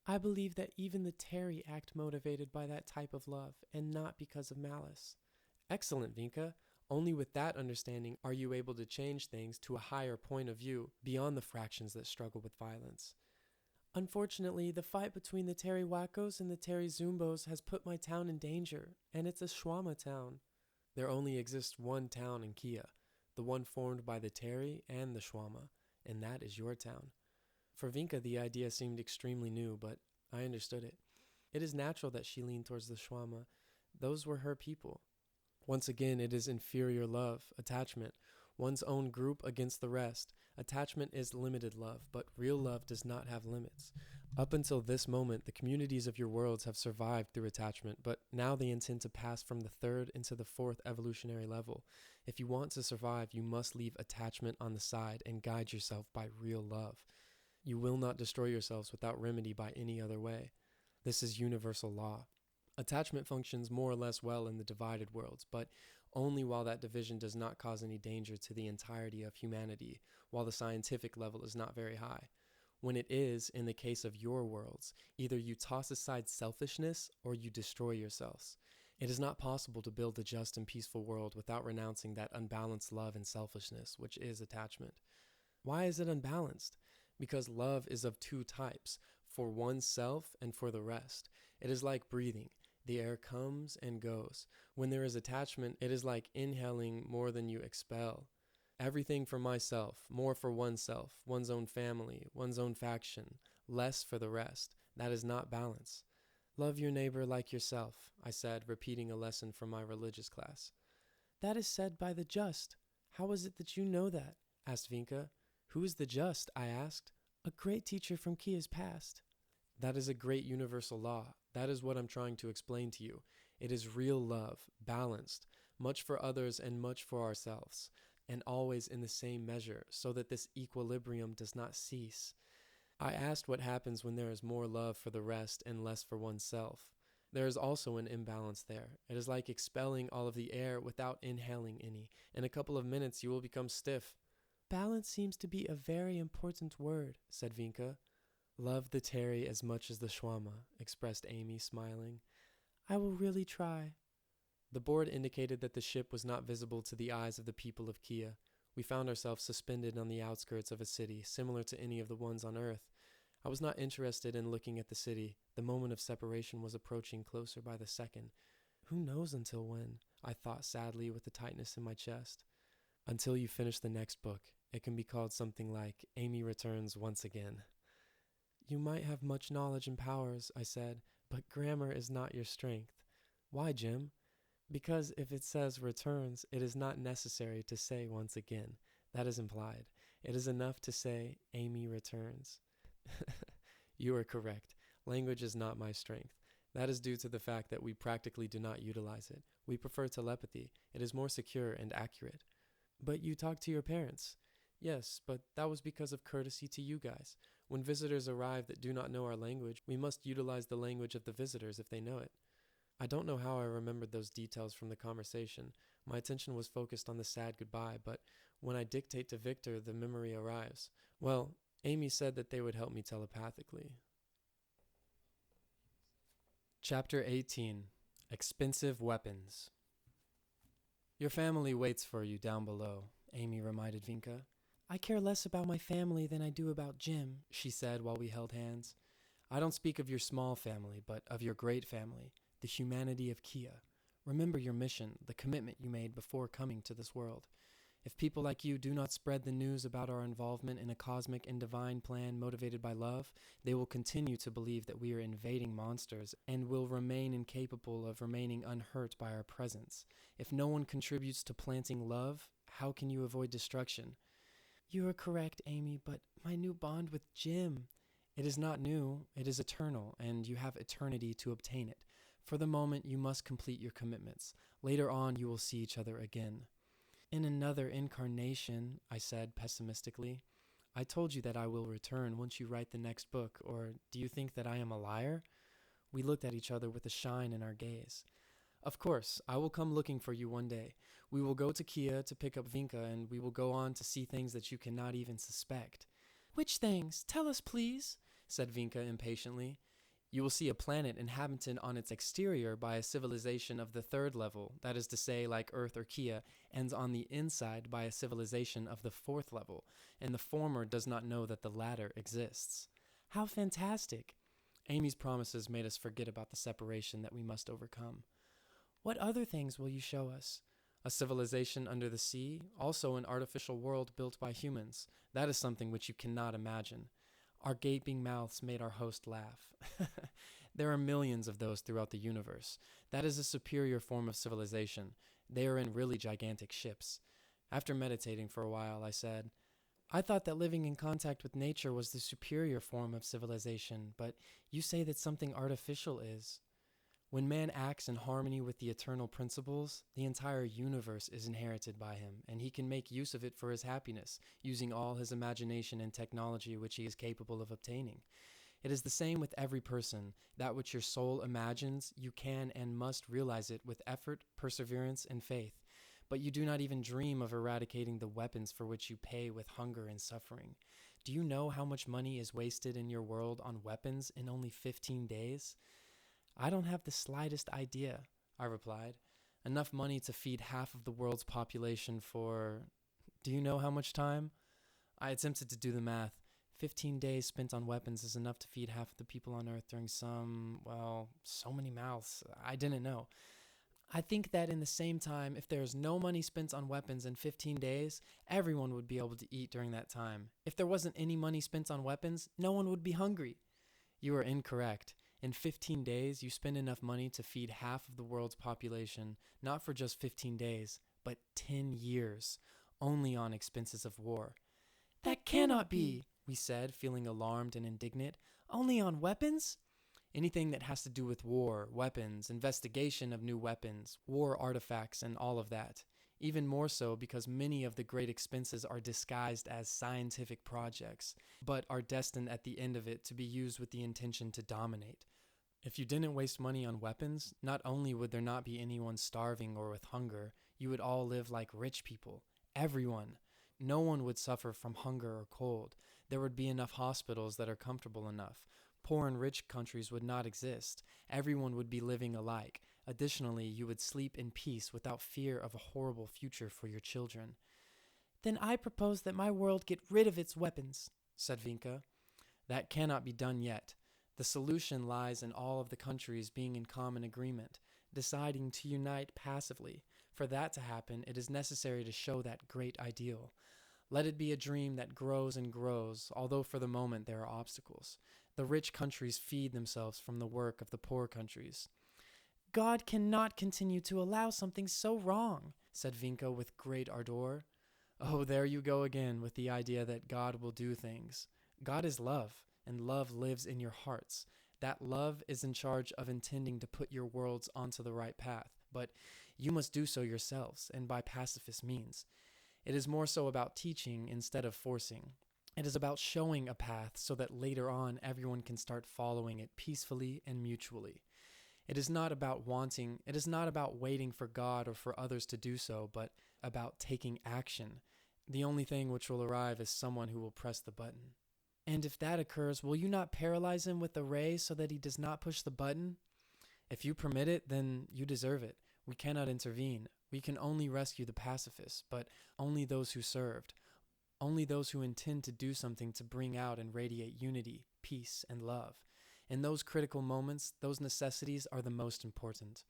I believe that even the Terry act motivated by that type of love, and not because of malice. Excellent, Vinka. Only with that understanding are you able to change things to a higher point of view, beyond the fractions that struggle with violence. Unfortunately, the fight between the Terry Wackos and the Terry Zumbos has put my town in danger, and it's a Shwama town. There only exists one town in Kia, the one formed by the Terry and the Shwama, and that is your town. For Vinka, the idea seemed extremely new, but I understood it. It is natural that she leaned towards the Shwama. Those were her people. Once again, it is inferior love, attachment, one's own group against the rest. Attachment is limited love, but real love does not have limits. Up until this moment, the communities of your worlds have survived through attachment, but now they intend to pass from the third into the fourth evolutionary level. If you want to survive, you must leave attachment on the side and guide yourself by real love. You will not destroy yourselves without remedy by any other way. This is universal law. Attachment functions more or less well in the divided worlds, but only while that division does not cause any danger to the entirety of humanity, while the scientific level is not very high. When it is, in the case of your worlds, either you toss aside selfishness or you destroy yourselves. It is not possible to build a just and peaceful world without renouncing that unbalanced love and selfishness, which is attachment. Why is it unbalanced? Because love is of two types, for oneself and for the rest. It is like breathing. The air comes and goes. When there is attachment, it is like inhaling more than you expel. Everything for myself, more for oneself, one's own family, one's own faction, less for the rest. That is not balance. Love your neighbor like yourself, I said, repeating a lesson from my religious class. That is said by the just. How is it that you know that? Asked Vinka. Who is the just? I asked. A great teacher from Kia's past. That is a great universal law. That is what I'm trying to explain to you. It is real love, balanced, much for others and much for ourselves, and always in the same measure, so that this equilibrium does not cease. I asked what happens when there is more love for the rest and less for oneself. There is also an imbalance there. It is like expelling all of the air without inhaling any. In a couple of minutes you will become stiff. Balance seems to be a very important word, said Vinka. Love the Terry as much as the Shwama, expressed Amy, smiling. I will really try. The board indicated that the ship was not visible to the eyes of the people of Kia. We found ourselves suspended on the outskirts of a city, similar to any of the ones on Earth. I was not interested in looking at the city. The moment of separation was approaching closer by the second. Who knows until when? I thought sadly with the tightness in my chest. Until you finish the next book. It can be called something like Amy Returns Once Again. You might have much knowledge and powers, I said, but grammar is not your strength. Why, Jim? Because if it says returns, it is not necessary to say once again. That is implied. It is enough to say Amy returns. You are correct. Language is not my strength. That is due to the fact that we practically do not utilize it. We prefer telepathy. It is more secure and accurate. But you talk to your parents. Yes, but that was because of courtesy to you guys. When visitors arrive that do not know our language, we must utilize the language of the visitors if they know it. I don't know how I remembered those details from the conversation. My attention was focused on the sad goodbye, but when I dictate to Victor, the memory arrives. Well, Amy said that they would help me telepathically. Chapter 18. Expensive Weapons. Your family waits for you down below, Amy reminded Vinka. I care less about my family than I do about Jim, she said while we held hands. I don't speak of your small family, but of your great family, the humanity of Kia. Remember your mission, the commitment you made before coming to this world. If people like you do not spread the news about our involvement in a cosmic and divine plan motivated by love, they will continue to believe that we are invading monsters and will remain incapable of remaining unhurt by our presence. If no one contributes to planting love, how can you avoid destruction? You are correct, Amy, but my new bond with Jim... It is not new, it is eternal, and you have eternity to obtain it. For the moment, you must complete your commitments. Later on, you will see each other again. In another incarnation, I said pessimistically. I told you that I will return once you write the next book, or do you think that I am a liar? We looked at each other with a shine in our gaze. Of course, I will come looking for you one day. We will go to Kia to pick up Vinka, and we will go on to see things that you cannot even suspect. Which things? Tell us, please, said Vinka impatiently. You will see a planet inhabited on its exterior by a civilization of the third level, that is to say, like Earth or Kia, and on the inside by a civilization of the fourth level, and the former does not know that the latter exists. How fantastic! Amy's promises made us forget about the separation that we must overcome. What other things will you show us? A civilization under the sea, also an artificial world built by humans. That is something which you cannot imagine. Our gaping mouths made our host laugh. There are millions of those throughout the universe. That is a superior form of civilization. They are in really gigantic ships. After meditating for a while, I said, I thought that living in contact with nature was the superior form of civilization, but you say that something artificial is. When man acts in harmony with the eternal principles, the entire universe is inherited by him, and he can make use of it for his happiness, using all his imagination and technology which he is capable of obtaining. It is the same with every person. That which your soul imagines, you can and must realize it with effort, perseverance, and faith. But you do not even dream of eradicating the weapons for which you pay with hunger and suffering. Do you know how much money is wasted in your world on weapons in only 15 days? I don't have the slightest idea, I replied. Enough money to feed half of the world's population for... Do you know how much time? I attempted to do the math. 15 days spent on weapons is enough to feed half of the people on Earth during so many mouths. I didn't know. I think that in the same time, if there is no money spent on weapons in 15 days, everyone would be able to eat during that time. If there wasn't any money spent on weapons, no one would be hungry. You are incorrect. In 15 days, you spend enough money to feed half of the world's population, not for just 15 days, but 10 years, only on expenses of war. That cannot be, we said, feeling alarmed and indignant. Only on weapons? Anything that has to do with war, weapons, investigation of new weapons, war artifacts, and all of that. Even more so because many of the great expenses are disguised as scientific projects, but are destined at the end of it to be used with the intention to dominate. If you didn't waste money on weapons, not only would there not be anyone starving or with hunger, you would all live like rich people. Everyone. No one would suffer from hunger or cold. There would be enough hospitals that are comfortable enough. Poor and rich countries would not exist. Everyone would be living alike. Additionally, you would sleep in peace without fear of a horrible future for your children. Then I propose that my world get rid of its weapons, said Vinka. That cannot be done yet. The solution lies in all of the countries being in common agreement, deciding to unite passively. For that to happen, it is necessary to show that great ideal. Let it be a dream that grows and grows, although for the moment there are obstacles. The rich countries feed themselves from the work of the poor countries. God cannot continue to allow something so wrong, said Vinka with great ardor. Oh, there you go again with the idea that God will do things. God is love, and love lives in your hearts. That love is in charge of intending to put your worlds onto the right path, but you must do so yourselves, and by pacifist means. It is more so about teaching instead of forcing. It is about showing a path so that later on everyone can start following it peacefully and mutually. It is not about waiting for God or for others to do so, but about taking action. The only thing which will arrive is someone who will press the button. And if that occurs, will you not paralyze him with the ray so that he does not push the button? If you permit it, then you deserve it. We cannot intervene. We can only rescue the pacifists, but only those who served. Only those who intend to do something to bring out and radiate unity, peace, and love. In those critical moments, those necessities are the most important.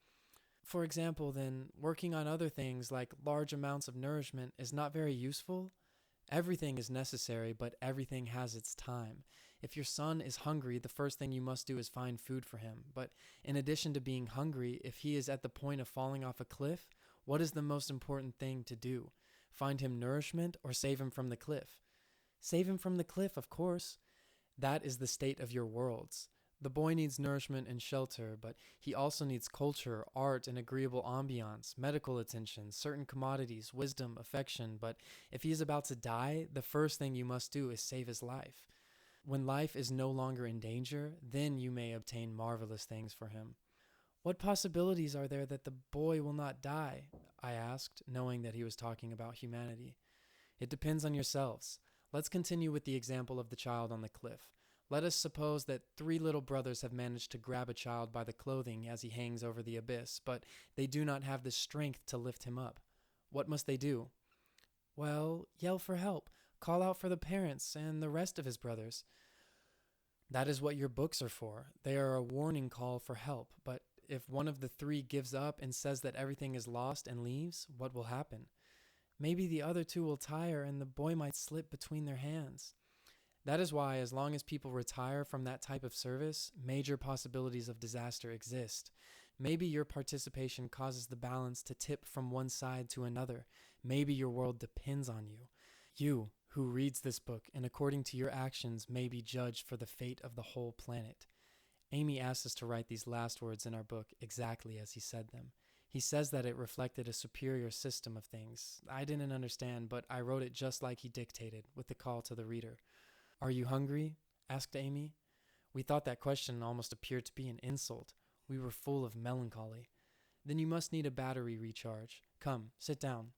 For example, then, working on other things like large amounts of nourishment is not very useful? Everything is necessary, but everything has its time. If your son is hungry, the first thing you must do is find food for him. But in addition to being hungry, if he is at the point of falling off a cliff, what is the most important thing to do? Find him nourishment or save him from the cliff? Save him from the cliff, of course. That is the state of your worlds. The boy needs nourishment and shelter, but he also needs culture, art, an agreeable ambiance, medical attention, certain commodities, wisdom, affection. But if he is about to die, the first thing you must do is save his life. When life is no longer in danger, then you may obtain marvelous things for him. What possibilities are there that the boy will not die? I asked, knowing that he was talking about humanity. It depends on yourselves. Let's continue with the example of the child on the cliff. Let us suppose that 3 little brothers have managed to grab a child by the clothing as he hangs over the abyss, but they do not have the strength to lift him up. What must they do? Well, yell for help, call out for the parents and the rest of his brothers. That is what your books are for. They are a warning call for help, but if one of the 3 gives up and says that everything is lost and leaves, what will happen? Maybe the other 2 will tire and the boy might slip between their hands. That is why, as long as people retire from that type of service, major possibilities of disaster exist. Maybe your participation causes the balance to tip from one side to another. Maybe your world depends on you. You, who reads this book, and according to your actions, may be judged for the fate of the whole planet. Amy asked us to write these last words in our book exactly as he said them. He says that it reflected a superior system of things. I didn't understand, but I wrote it just like he dictated, with the call to the reader. "Are you hungry?" asked Amy. We thought that question almost appeared to be an insult. We were full of melancholy. "Then you must need a battery recharge. Come, sit down."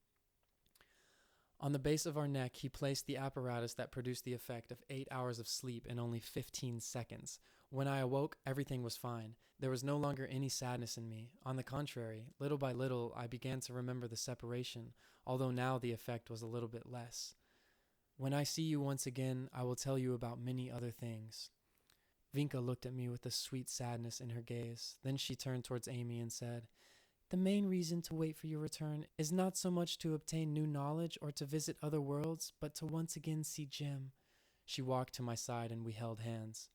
On the base of our neck, he placed the apparatus that produced the effect of 8 hours of sleep in only 15 seconds. When I awoke, everything was fine. There was no longer any sadness in me. On the contrary, little by little, I began to remember the separation, although now the effect was a little bit less. "When I see you once again, I will tell you about many other things." Vinka looked at me with a sweet sadness in her gaze. Then she turned towards Amy and said, "The main reason to wait for your return is not so much to obtain new knowledge or to visit other worlds, but to once again see Jim." She walked to my side and we held hands.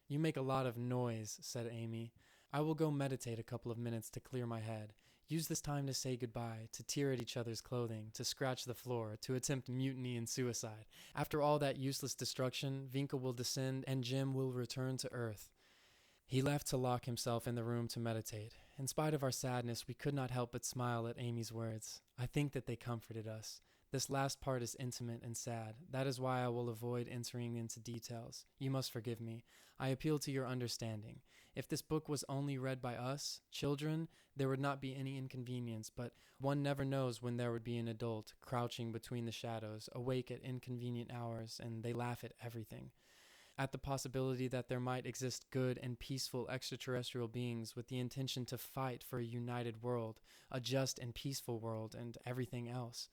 "You make a lot of noise," said Amy. "I will go meditate a couple of minutes to clear my head. Use this time to say goodbye, to tear at each other's clothing, to scratch the floor, to attempt mutiny and suicide. After all that useless destruction, Vinka will descend and Jim will return to Earth." He left to lock himself in the room to meditate. In spite of our sadness, we could not help but smile at Amy's words. I think that they comforted us. This last part is intimate and sad. That is why I will avoid entering into details. You must forgive me. I appeal to your understanding. If this book was only read by us, children, there would not be any inconvenience, but one never knows when there would be an adult crouching between the shadows, awake at inconvenient hours, and they laugh at everything. At the possibility that there might exist good and peaceful extraterrestrial beings with the intention to fight for a united world, a just and peaceful world, and everything else.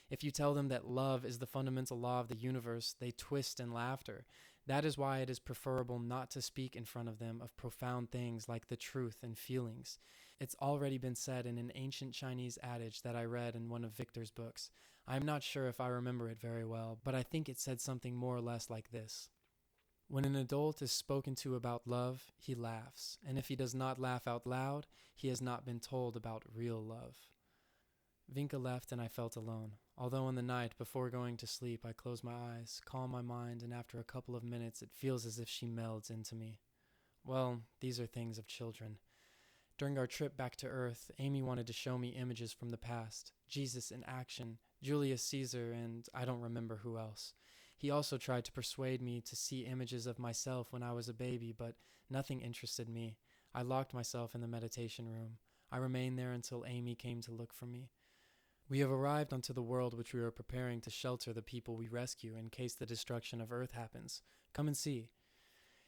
If you tell them that love is the fundamental law of the universe, they twist in laughter. That is why it is preferable not to speak in front of them of profound things like the truth and feelings. It's already been said in an ancient Chinese adage that I read in one of Victor's books. I am not sure if I remember it very well, but I think it said something more or less like this. When an adult is spoken to about love, he laughs, and if he does not laugh out loud, he has not been told about real love. Vinka left and I felt alone. Although in the night, before going to sleep, I close my eyes, calm my mind, and after a couple of minutes it feels as if she melds into me. Well, these are things of children. During our trip back to Earth, Amy wanted to show me images from the past, Jesus in action, Julius Caesar, and I don't remember who else. He also tried to persuade me to see images of myself when I was a baby, but nothing interested me. I locked myself in the meditation room. I remained there until Amy came to look for me. We have arrived onto the world which we are preparing to shelter the people we rescue in case the destruction of Earth happens. Come and see.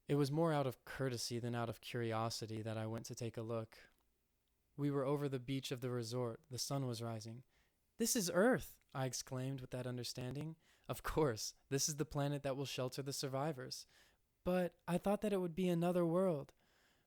It was more out of courtesy than out of curiosity that I went to take a look. We were over the beach of the resort. The sun was rising. "This is Earth," I exclaimed with that understanding. "Of course, this is the planet that will shelter the survivors." "But I thought that it would be another world."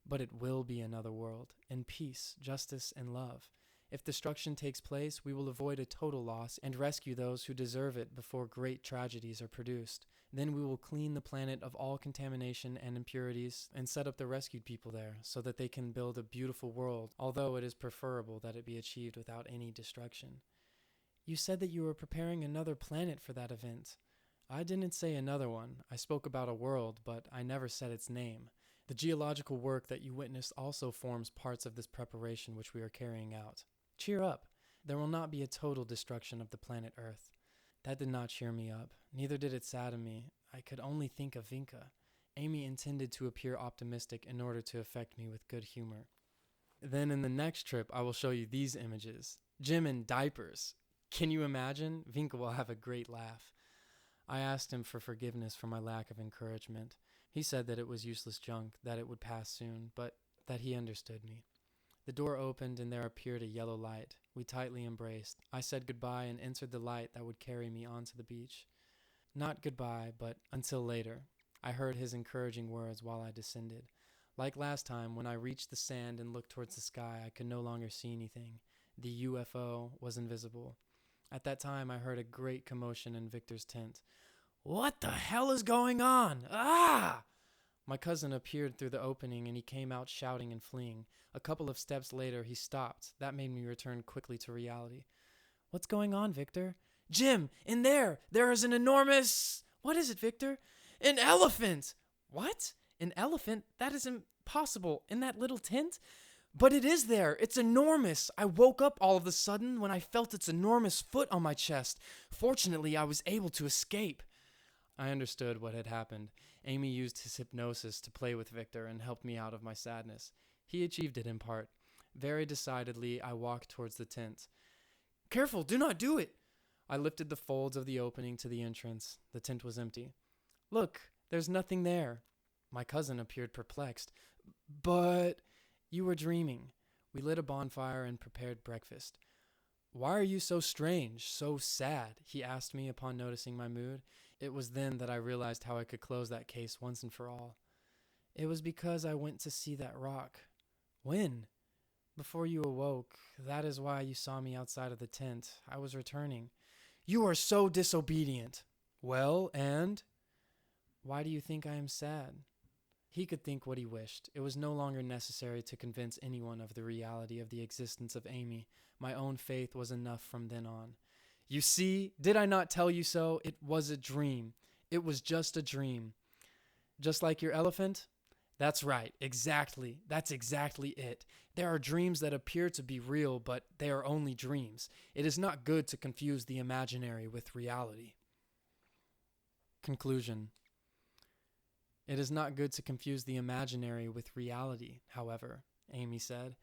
"But it will be another world, in peace, justice, and love. If destruction takes place, we will avoid a total loss and rescue those who deserve it before great tragedies are produced. Then we will clean the planet of all contamination and impurities and set up the rescued people there so that they can build a beautiful world, although it is preferable that it be achieved without any destruction." "You said that you were preparing another planet for that event." "I didn't say another one. I spoke about a world, but I never said its name. The geological work that you witnessed also forms parts of this preparation which we are carrying out. Cheer up. There will not be a total destruction of the planet Earth." That did not cheer me up. Neither did it sadden me. I could only think of Vinka. Amy intended to appear optimistic in order to affect me with good humor. "Then in the next trip, I will show you these images. Jim in diapers. Can you imagine? Vinka will have a great laugh." I asked him for forgiveness for my lack of encouragement. He said that it was useless junk, that it would pass soon, but that he understood me. The door opened and there appeared a yellow light. We tightly embraced. I said goodbye and entered the light that would carry me onto the beach. Not goodbye, but until later. I heard his encouraging words while I descended. Like last time, when I reached the sand and looked towards the sky, I could no longer see anything. The UFO was invisible. At that time, I heard a great commotion in Victor's tent. "What the hell is going on? Ah!" My cousin appeared through the opening and he came out shouting and fleeing. A couple of steps later, he stopped. That made me return quickly to reality. "What's going on, Victor?" "Jim, in there! There is an enormous—" "What is it, Victor?" "An elephant!" "What? An elephant? That is impossible. In that little tent?" "But it is there. It's enormous. I woke up all of a sudden when I felt its enormous foot on my chest. Fortunately, I was able to escape." I understood what had happened. Amy used his hypnosis to play with Victor and helped me out of my sadness. He achieved it in part. Very decidedly, I walked towards the tent. "Careful, do not do it!" I lifted the folds of the opening to the entrance. The tent was empty. "Look, there's nothing there." My cousin appeared perplexed. "But—" "You were dreaming." We lit a bonfire and prepared breakfast. "Why are you so strange, so sad?" he asked me upon noticing my mood. It was then that I realized how I could close that case once and for all. "It was because I went to see that rock." "When?" "Before you awoke. That is why you saw me outside of the tent. I was returning." "You are so disobedient." "Well, and?" "Why do you think I am sad?" He could think what he wished. It was no longer necessary to convince anyone of the reality of the existence of Amy. My own faith was enough from then on. "You see, did I not tell you so? It was a dream. It was just a dream." "Just like your elephant?" That's right, exactly. That's exactly it. There are dreams that appear to be real, but they are only dreams. It is not good to confuse the imaginary with reality. Conclusion. It is not good to confuse the imaginary with reality, however, Amy said.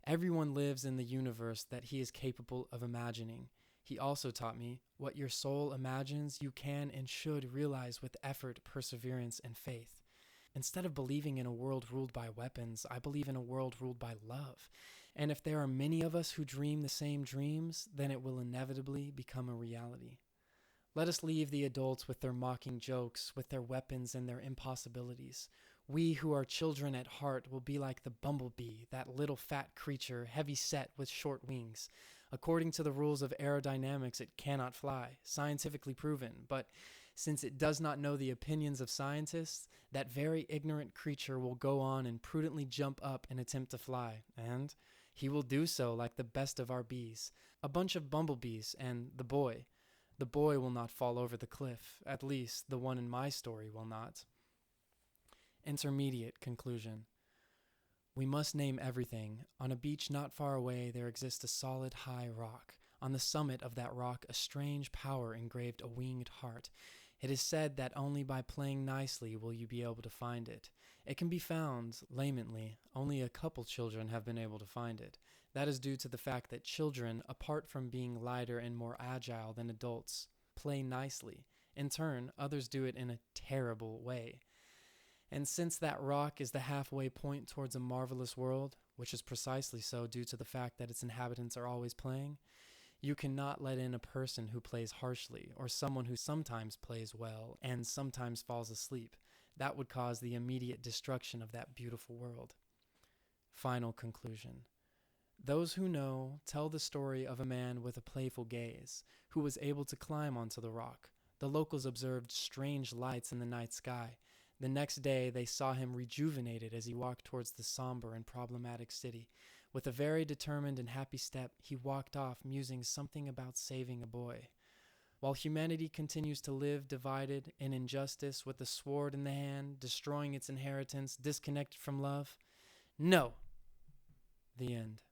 Everyone lives in the universe that he is capable of imagining. He also taught me, what your soul imagines, you can and should realize with effort, perseverance, and faith. Instead of believing in a world ruled by weapons, I believe in a world ruled by love. And if there are many of us who dream the same dreams, then it will inevitably become a reality. Let us leave the adults with their mocking jokes, with their weapons and their impossibilities. We who are children at heart will be like the bumblebee, that little fat creature, heavy set with short wings. According to the rules of aerodynamics, it cannot fly, scientifically proven, but since it does not know the opinions of scientists, that very ignorant creature will go on and prudently jump up and attempt to fly, and he will do so like the best of our bees, a bunch of bumblebees, and the boy. The boy will not fall over the cliff, at least the one in my story will not. Intermediate conclusion. We must name everything. On a beach not far away there exists a solid high rock. On the summit of that rock a strange power engraved a winged heart. It is said that only by playing nicely will you be able to find it. It can be found, laymanly. Only a couple children have been able to find it. That is due to the fact that children, apart from being lighter and more agile than adults, play nicely. In turn, others do it in a terrible way. And since that rock is the halfway point towards a marvelous world, which is precisely so due to the fact that its inhabitants are always playing, you cannot let in a person who plays harshly, or someone who sometimes plays well and sometimes falls asleep. That would cause the immediate destruction of that beautiful world. Final conclusion. Those who know tell the story of a man with a playful gaze, who was able to climb onto the rock. The locals observed strange lights in the night sky. The next day they saw him rejuvenated as he walked towards the somber and problematic city. With a very determined and happy step, he walked off musing something about saving a boy. While humanity continues to live divided in injustice with the sword in the hand, destroying its inheritance, disconnected from love? No! The end.